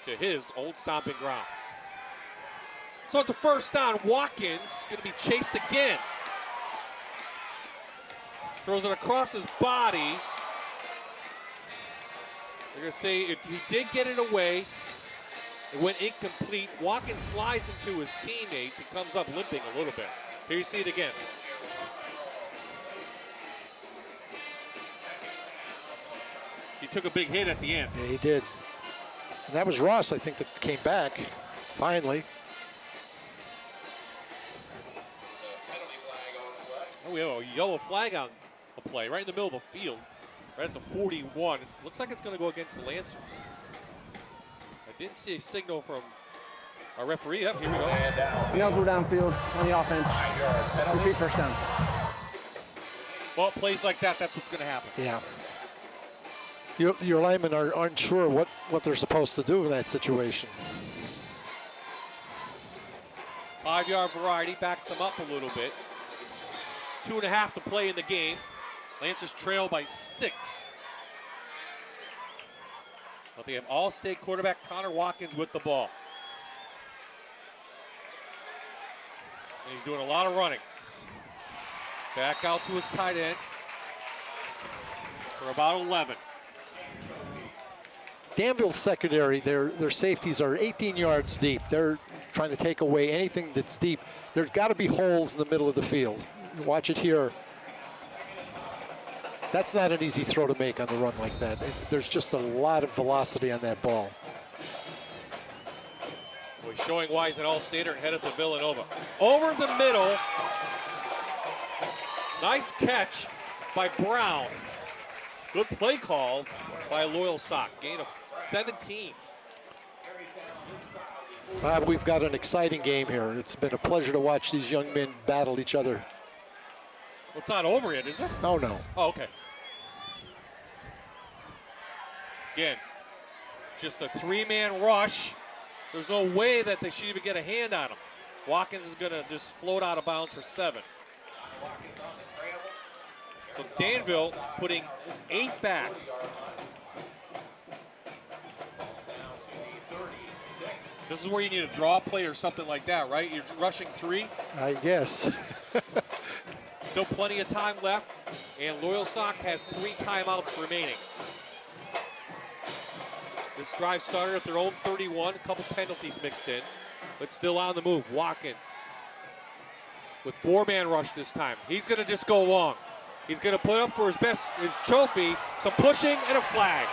to his old stomping grounds. So it's a first down. Watkins going to be chased again. Throws it across his body. They're going to say if he did get it away, it went incomplete. Watkins slides into his teammates and comes up limping a little bit. Here you see it again. He took a big hit at the end. Yeah, he did. And that was Ross, I think, that came back finally. Oh, we have a yellow flag on the play right in the middle of the field, right at the 41. Looks like it's going to go against the Lancers. I didn't see a signal from our referee. Up here we go. Eligible downfield on the offense. Repeat first down. Well, plays like that, that's what's going to happen. Yeah. Your linemen aren't sure what they're supposed to do in that situation. 5-yard variety backs them up a little bit. 2.5 to play in the game. Lancers trail by 6. But they have All-State quarterback Connor Watkins with the ball. And he's doing a lot of running. Back out to his tight end for about 11. Danville's secondary, their safeties are 18 yards deep. They're trying to take away anything that's deep. There's got to be holes in the middle of the field. Watch it here. That's not an easy throw to make on the run like that. There's just a lot of velocity on that ball. We're showing why he's an all-stater and headed to Villanova. Over the middle. Nice catch by Brown. Good play call by Loyalsock. Gain of 17. Bob, we've got an exciting game here. It's been a pleasure to watch these young men battle each other. Well, it's not over yet, is it? Oh, no. Oh, okay. Again, just a three-man rush. There's no way that they should even get a hand on him. Watkins is going to just float out of bounds for 7. So Danville putting 8 back. This is where you need a draw play or something like that, right? You're rushing 3. I guess. Still plenty of time left, and Loyalsock has 3 timeouts remaining. This drive started at their own 31, a couple penalties mixed in, but still on the move. Watkins with 4-man rush this time. He's going to just go long. He's going to put up for his trophy, some pushing and a flag.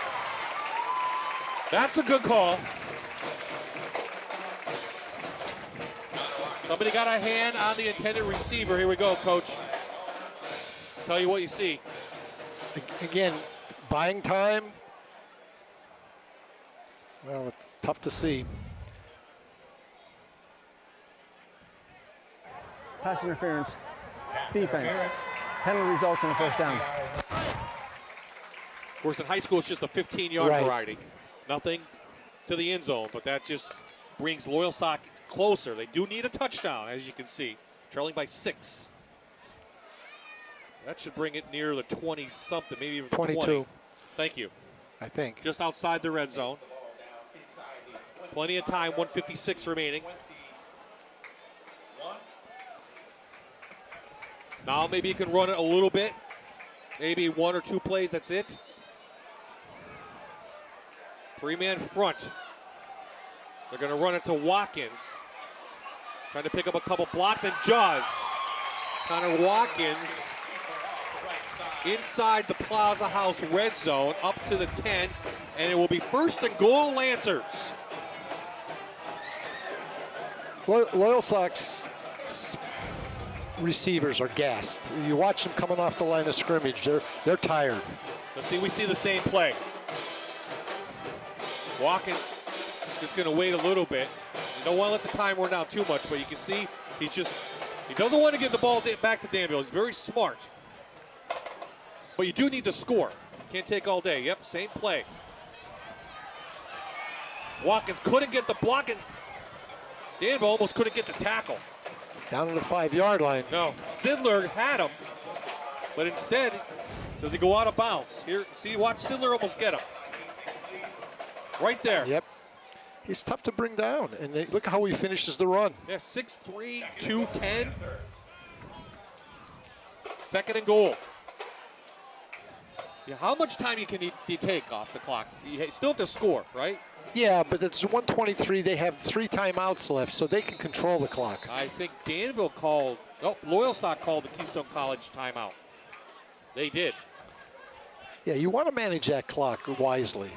That's a good call. Somebody got a hand on the intended receiver. Here we go, Coach. Tell you what you see. Again, buying time. Well, it's tough to see. Pass interference. Defense. Penalty results in the first down. Of course, in high school, it's just a 15-yard variety. Nothing to the end zone, but that just brings Loyalsock closer. They do need a touchdown, as you can see, trailing by 6. That should bring it near the 20-something, maybe even 22. 20. Thank you. I think. Just outside the red zone. Plenty of time, 1:56 remaining. Now maybe you can run it a little bit. Maybe 1 or 2 plays, that's it. 3-man front. They're going to run it to Watkins. Trying to pick up a couple blocks and does. Connor Watkins inside the Plaza House red zone up to the 10, and it will be 1st and goal Lancers. Loyalsock's receivers are gassed. You watch them coming off the line of scrimmage, they're tired. Let's see, we see the same play. Watkins just going to wait a little bit. You don't want to let the time run down too much, but you can see he doesn't want to give the ball back to Danville. He's very smart. But you do need to score. Can't take all day. Yep, same play. Watkins couldn't get the block, and Danville almost couldn't get the tackle. Down to the 5-yard line. No, Sidler had him, but instead, does he go out of bounds? Here, see, watch Sidler almost get him. Right there. Yep. He's tough to bring down, and look how he finishes the run. Yeah, 6'3", 210. 2nd and goal. Yeah, how much time do you take off the clock? You still have to score, right? Yeah, but it's 1:23. They have 3 timeouts left, so they can control the clock. I think Danville Loyalsock called the Keystone College timeout. They did. Yeah, you want to manage that clock wisely.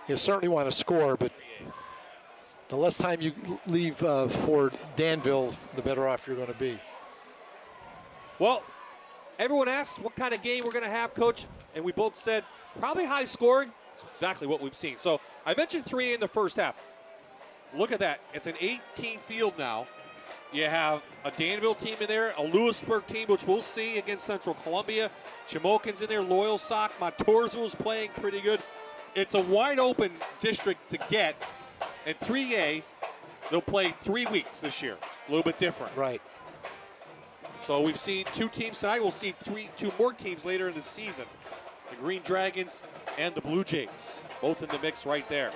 You certainly want to score, but the less time you leave for Danville, the better off you're going to be. Well, everyone asked what kind of game we're going to have, Coach, and we both said probably high scoring. It's exactly what we've seen. So I mentioned 3 in the first half. Look at that. It's an 18 field now. You have a Danville team in there, a Lewisburg team, which we'll see against Central Columbia. Shamokin's in there, Loyalsock, Matorsville's playing pretty good. It's a wide open district to get. And 3A, they'll play 3 weeks this year. A little bit different. Right. So we've seen 2 teams tonight. We'll see 2 more teams later in the season. The Green Dragons and the Blue Jays, both in the mix right there.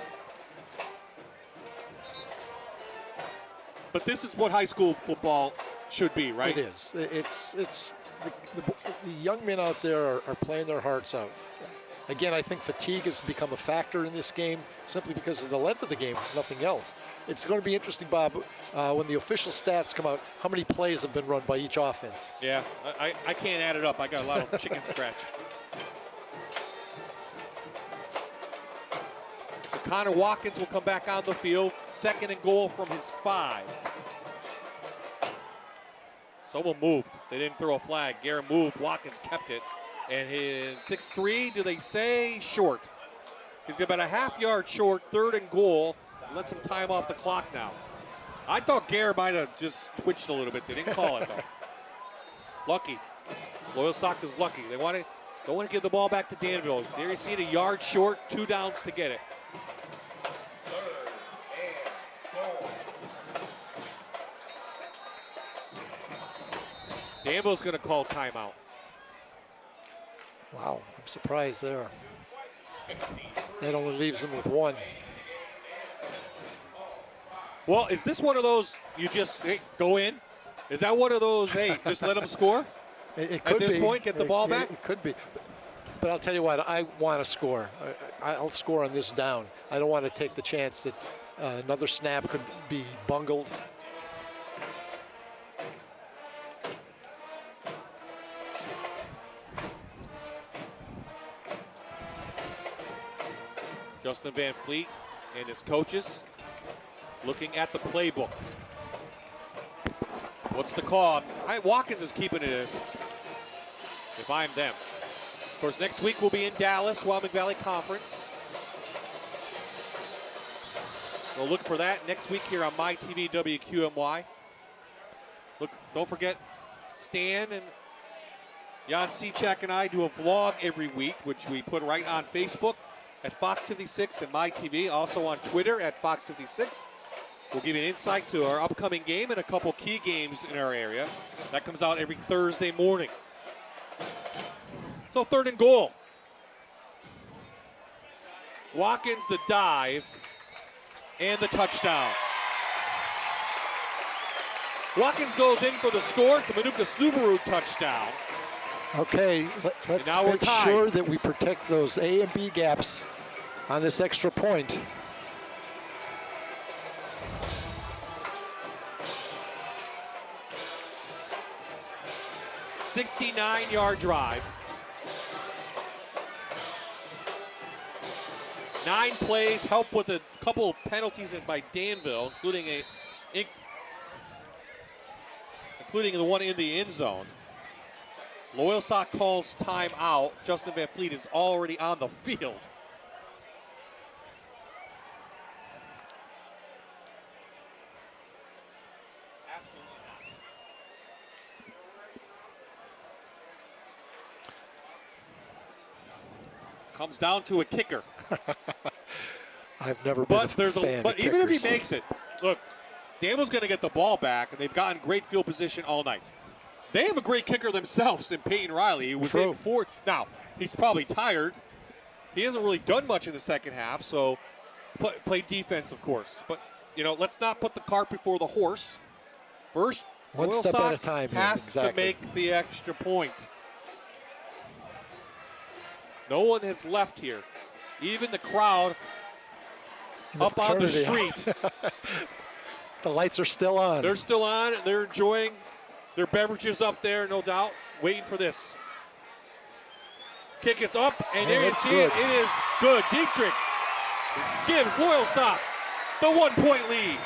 But this is what high school football should be, right? It is. It's the young men out there are playing their hearts out. Again, I think fatigue has become a factor in this game simply because of the length of the game, nothing else. It's going to be interesting, Bob, when the official stats come out, how many plays have been run by each offense. Yeah, I can't add it up. I got a lot of chicken scratch. Connor Watkins will come back on the field, 2nd and goal from his 5. Someone moved. They didn't throw a flag. Guerra moved. Watkins kept it. And his 6'3", do they say? Short. He's about a half-yard short, 3rd and goal. Let some time off the clock now. I thought Guerra might have just twitched a little bit. They didn't call it, though. Lucky. Loyalsock is lucky. Don't want to give the ball back to Danville. There you see it, a yard short, 2 downs to get it. Danville's going to call timeout. Wow, I'm surprised there. That only leaves them with 1. Well, is this one of those you just go in? Is that one of those, hey, just let them score? It could At this be. point, get the ball back? It could be. But I'll tell you what, I want to score. I'll score on this down. I don't want to take the chance that another snap could be bungled. Justin Van Fleet and his coaches looking at the playbook. What's the call? Watkins is keeping it in, if I'm them. Of course, next week we'll be in Dallas, Wyoming Valley Conference. We'll look for that next week here on MyTV WQMY. Look, don't forget, Stan and Jan Cechak and I do a vlog every week, which we put right on Facebook at Fox 56 and MyTV, also on Twitter at Fox 56. We'll give you an insight to our upcoming game and a couple key games in our area. That comes out every Thursday morning. So 3rd and goal. Watkins the dive and the touchdown. Watkins goes in for the score. It's a Manuka Subaru touchdown. Okay, let's make sure that we protect those A and B gaps on this extra point. A 69-yard drive. 9 plays, help with a couple of penalties by Danville, including the one in the end zone. Loyalsock calls timeout. Justin Van Fleet is already on the field. Absolutely not. Comes down to a kicker. I've never been a fan But of even if kickers. he makes it, look, Danville's going to get the ball back, and they've gotten great field position all night. They have a great kicker themselves in Peyton Riley. He was in for. Now, he's probably tired. He hasn't really done much in the second half, so play defense, of course. But, let's not put the cart before the horse. First, one step at a time has to make the extra point. No one has left here. Even the crowd up on the street. The lights are still on. They're still on. They're enjoying their beverages up there, no doubt, waiting for this. Kick is up, and there you see it. It is good. Dietrich gives Loyalsock the 1-point lead.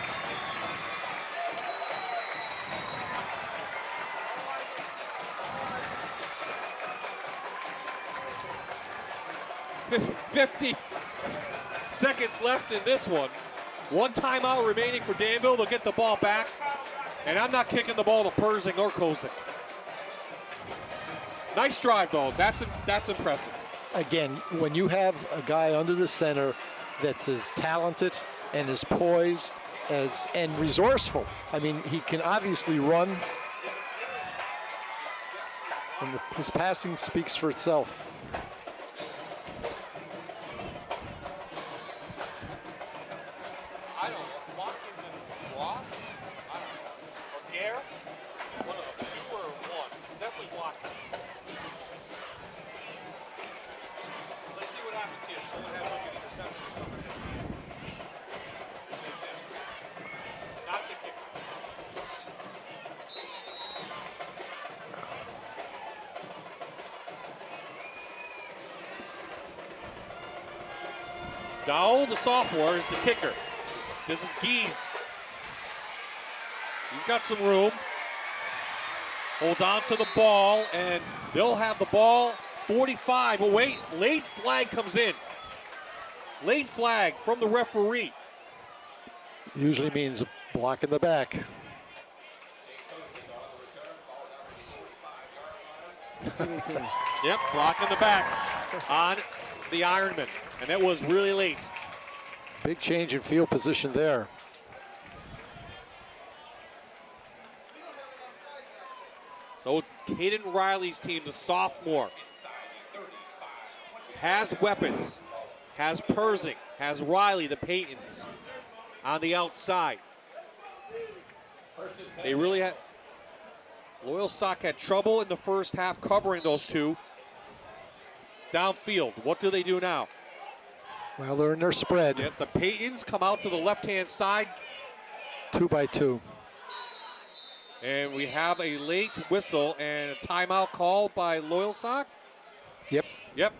$50 seconds left in this one. 1 timeout remaining for Danville. They'll get the ball back. And I'm not kicking the ball to Persing or Kozik. Nice drive, though. That's impressive. Again, when you have a guy under the center that's as talented and as poised and resourceful. I mean, he can obviously run. And his passing speaks for itself. Dowell, the sophomore, is the kicker. This is Geese. He's got some room. Holds on to the ball, and they'll have the ball 45. But wait, late flag comes in. Late flag from the referee. Usually means a block in the back. Yep, block in the back on the Ironman, and that was really late. Big change in field position there. So Caden Riley's team, the sophomore, has weapons, has Persing, has Riley, the Paytons, on the outside. They really had, Loyalsock had trouble in the first half covering those two. Downfield, what do they do now? Well, they're in their spread. Yep, the Paytons come out to the left-hand side. 2 by 2. And we have a late whistle and a timeout called by Loyalsock. Yep. Yep.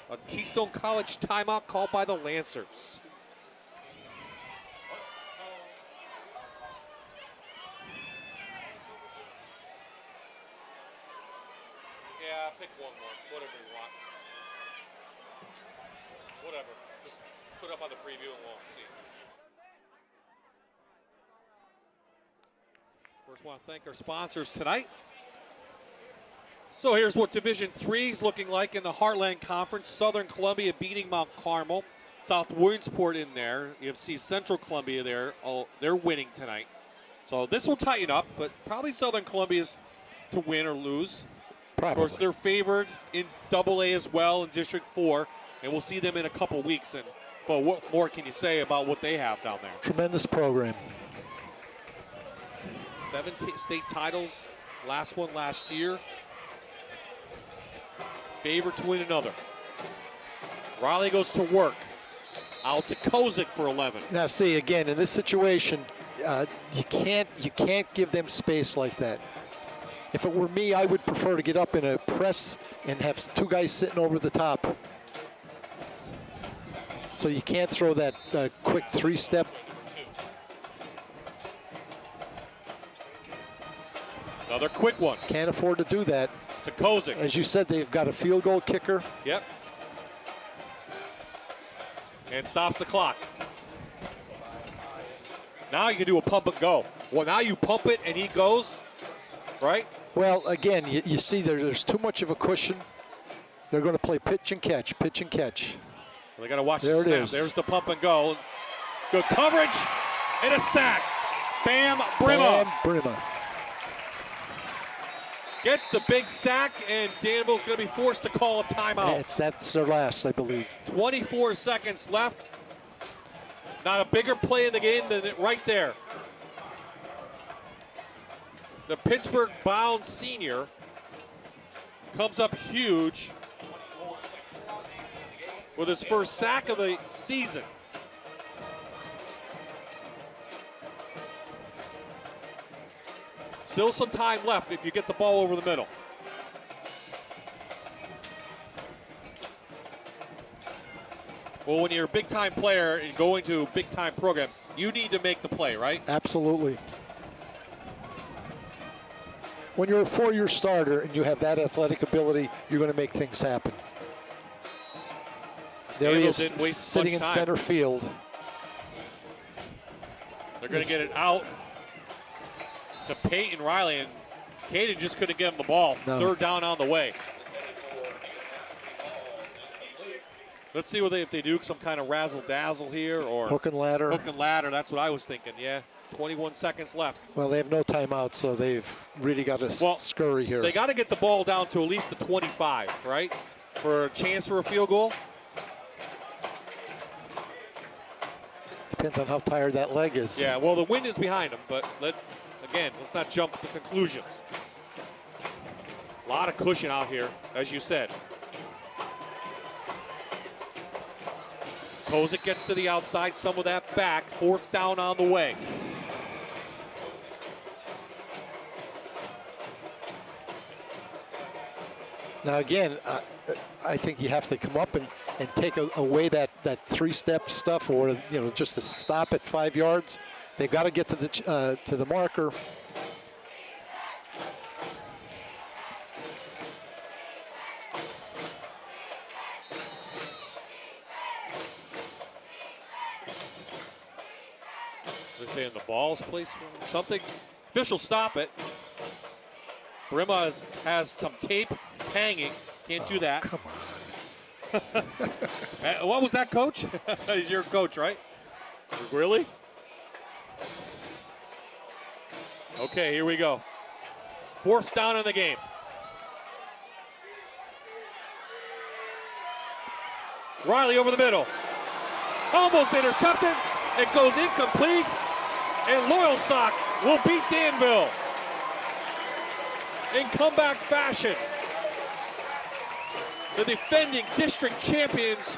A Keystone College timeout called by the Lancers. Yeah, pick one more, whatever you want. Whatever, just put up on the preview and we'll see. First, want to thank our sponsors tonight. So here's what Division III is looking like in the Heartland Conference. Southern Columbia beating Mount Carmel. South Williamsport in there. You see Central Columbia there. Oh, they're winning tonight. So this will tighten up, but probably Southern Columbia's to win or lose. Probably. Of course, they're favored in AA as well in District 4, and we'll see them in a couple weeks. And well, what more can you say about what they have down there? Tremendous program. 17 state titles, last one last year. Favored to win another. Riley goes to work. Out to Kozik for 11. Now, see, again, in this situation, you can't give them space like that. If it were me, I would prefer to get up in a press and have 2 guys sitting over the top. So you can't throw that quick 3-step. Another quick one. Can't afford to do that. To Kozik. As you said, they've got a field goal kicker. Yep. And stops the clock. Now you can do a pump and go. Well, now you pump it and he goes, right? Well, again, you see there's too much of a cushion. They're going to play pitch and catch, pitch and catch. Well, they got to watch there the snap. It is. There's the pump and go. Good coverage and a sack. Bam Brima. Bam Brima. Gets the big sack, and Danville's going to be forced to call a timeout. That's their last, I believe. 24 seconds left. Not a bigger play in the game than it right there. The Pittsburgh-bound senior comes up huge with his first sack of the season. Still some time left if you get the ball over the middle. Well, when you're a big-time player and going to a big-time program, you need to make the play, right? Absolutely. When you're a 4-year starter and you have that athletic ability, you're going to make things happen. There he is, sitting in center field. They're going to get it out to Peyton Riley, and Caden just couldn't get him the ball. No. 3rd down on the way. Let's see if they do some kind of razzle-dazzle here, or hook and ladder. Hook and ladder, that's what I was thinking, yeah. 21 seconds left. Well, they have no timeout, so they've really got to scurry here. They got to get the ball down to at least the 25, right? For a chance for a field goal. Depends on how tired that leg is. Yeah, well, the wind is behind them, but let's not jump to conclusions. A lot of cushion out here, as you said. Kozik gets to the outside, some of that back, 4th down on the way. Now again, I think you have to come up and and take away that three-step stuff, or just to stop at 5 yards. They've got to get to the marker. They're saying the ball's placed something. Official stop it. Brima has some tape hanging. Can't do that. Come on. What was that, coach? He's your coach, right? Really? Okay, here we go. 4th down in the game. Riley over the middle. Almost intercepted. It goes incomplete. And Loyalsock will beat Danville in comeback fashion. The defending district champions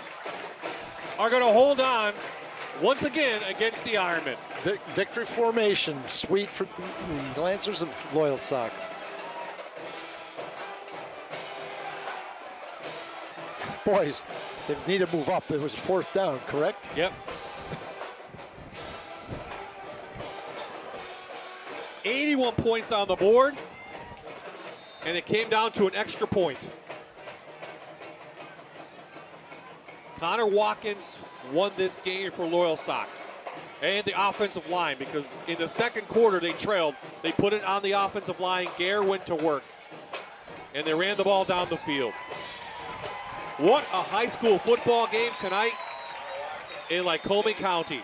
are going to hold on once again against the Ironmen. Victory formation, sweet for the Lancers of Loyalsock. Boys, they need to move up. It was 4th down, correct? Yep. 81 points on the board, and it came down to an extra point. Connor Watkins won this game for Loyalsock, and the offensive line, because in the second quarter they trailed. They put it on the offensive line. Gare went to work, and they ran the ball down the field. What a high school football game tonight in Lycoming County.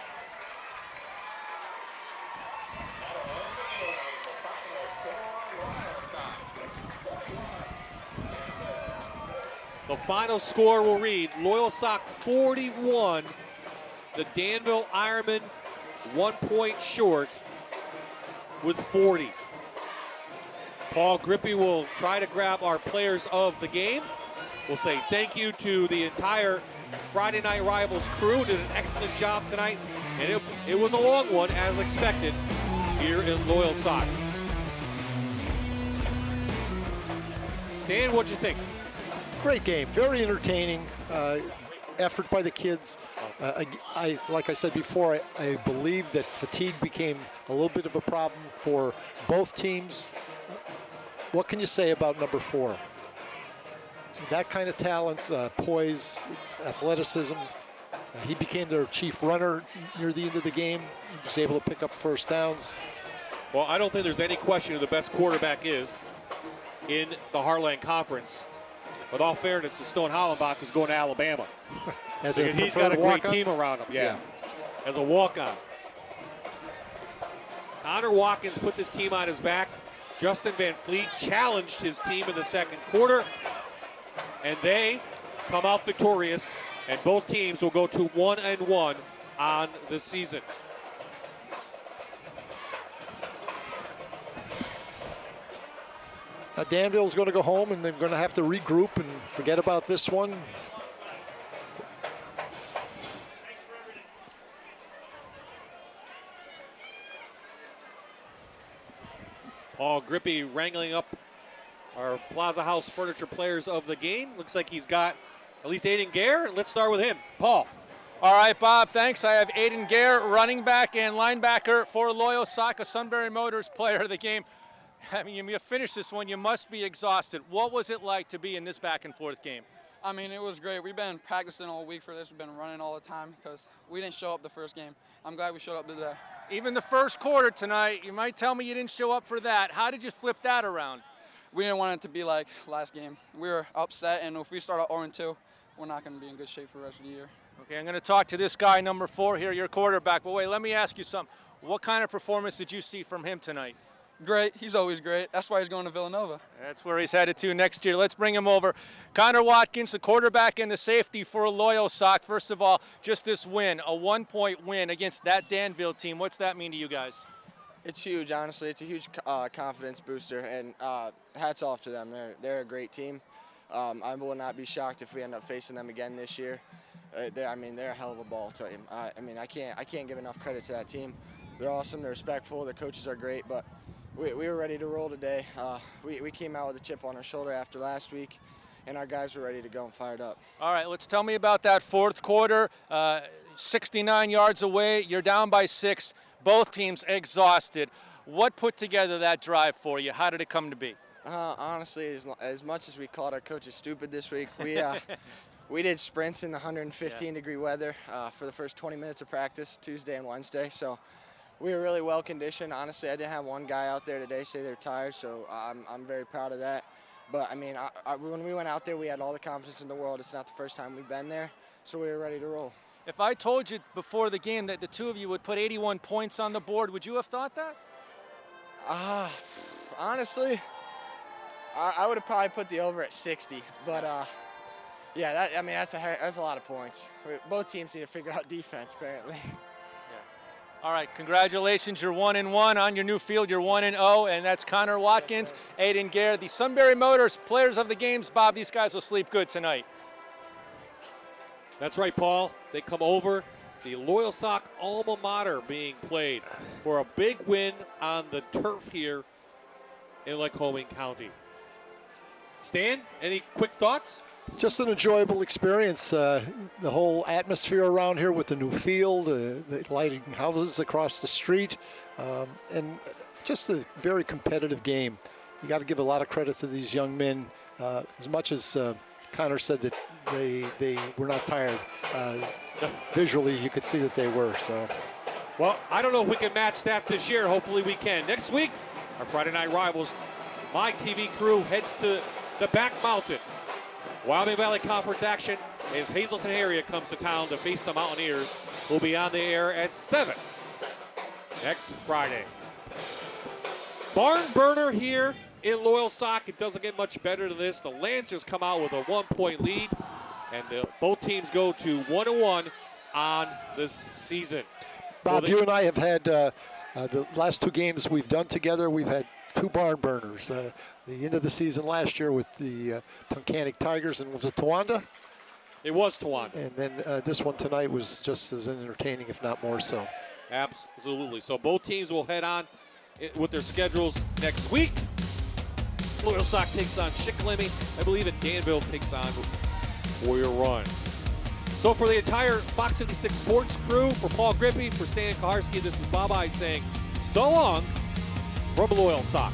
The final score will read Loyalsock 41, the Danville Ironmen 1 point short with 40. Paul Grippy will try to grab our players of the game. We'll say thank you to the entire Friday Night Rivals crew. Did an excellent job tonight, and it was a long one as expected here in Loyalsock. Stan, what'd you think? Great game, very entertaining. Effort by the kids. Like I said before, I believe that fatigue became a little bit of a problem for both teams. What can you say about number 4? That kind of talent, poise, athleticism. He became their chief runner near the end of the game. He was able to pick up first downs. Well, I don't think there's any question who the best quarterback is in the Heartland Conference. With all fairness to Stone Hollenbach, who's going to Alabama. He's got a great team around him, yeah. As a walk-on. Connor Watkins put this team on his back. Justin Van Fleet challenged his team in the second quarter, and they come out victorious, and both teams will go to 1-1 on the season. Danville's going to go home, and they're going to have to regroup and forget about this one. Paul Grippy wrangling up our Plaza House Furniture players of the game. Looks like he's got at least Aiden Gare. Let's start with him. Paul. All right, Bob, thanks. I have Aiden Gare, running back and linebacker for Loyalsock, a Sunbury Motors player of the game. I mean, you finish this one, you must be exhausted. What was it like to be in this back and forth game? I mean, it was great. We've been practicing all week for this. We've been running all the time because we didn't show up the first game. I'm glad we showed up today. Even the first quarter tonight, you might tell me you didn't show up for that. How did you flip that around? We didn't want it to be like last game. We were upset, and if we start out 0-2, we're not going to be in good shape for the rest of the year. Okay, I'm going to talk to this guy, number 4 here, your quarterback. But wait, let me ask you something. What kind of performance did you see from him tonight? Great. He's always great. That's why he's going to Villanova. That's where he's headed to next year. Let's bring him over. Connor Watkins, the quarterback and the safety for Loyalsock. First of all, just this win, a 1-point win against that Danville team. What's that mean to you guys? It's huge, honestly. It's a huge confidence booster, and hats off to them. They're a great team. I will not be shocked if we end up facing them again this year. They're a hell of a ball team. I can't give enough credit to that team. They're awesome. They're respectful. The coaches are great, but we were ready to roll today. We came out with a chip on our shoulder after last week, and our guys were ready to go and fired up. All right, let's tell me about that fourth quarter. 69 yards away, you're down by 6. Both teams exhausted. What put together that drive for you? How did it come to be? Honestly, as much as we called our coaches stupid this week, we did sprints in the 115-degree weather for the first 20 minutes of practice Tuesday and Wednesday. So we were really well conditioned. Honestly, I didn't have one guy out there today say they're tired, so I'm very proud of that. But I mean, when we went out there, we had all the confidence in the world. It's not the first time we've been there, so we were ready to roll. If I told you before the game that the two of you would put 81 points on the board, would you have thought that? Honestly, I would have probably put the over at 60, but yeah, that's a lot of points. Both teams need to figure out defense, apparently. All right, congratulations. You're 1-1 on your new field. You're 1-0, and that's Connor Watkins, Aiden Gare, the Sunbury Motors players of the games. Bob, these guys will sleep good tonight. That's right, Paul. They come over. The Loyalsock alma mater being played for a big win on the turf here in Lycoming County. Stan, any quick thoughts? Just an enjoyable experience. The whole atmosphere around here with the new field, the lighting houses across the street, and just a very competitive game. You got to give a lot of credit to these young men. As much as Connor said that they were not tired, visually you could see that they were. So, well, I don't know if we can match that this year. Hopefully we can. Next week, our Friday Night Rivals, my TV crew heads to the back mountain. Wyoming Valley Conference action as Hazleton area comes to town to face the Mountaineers. We'll be on the air at 7 next Friday. Barn burner here in Loyalsock. It doesn't get much better than this. The Lancers come out with a 1-point lead, and both teams go to 1-1 on this season. Bob, you and I have had the last 2 games we've done together. We've had 2 barn burners. The end of the season last year with the Tunkhannock Tigers, and was it Towanda? It was Towanda. And then this one tonight was just as entertaining, if not more so. Absolutely. So both teams will head on with their schedules next week. Loyalsock takes on Shikellamy, I believe, and Danville takes on Warrior Run. So for the entire Fox 56 Sports crew, for Paul Grippy, for Stan Kaharski, this is Bob I saying so long from Loyalsock.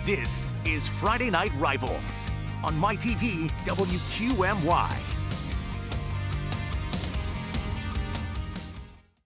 This is Friday Night Rivals on MyTV WQMY.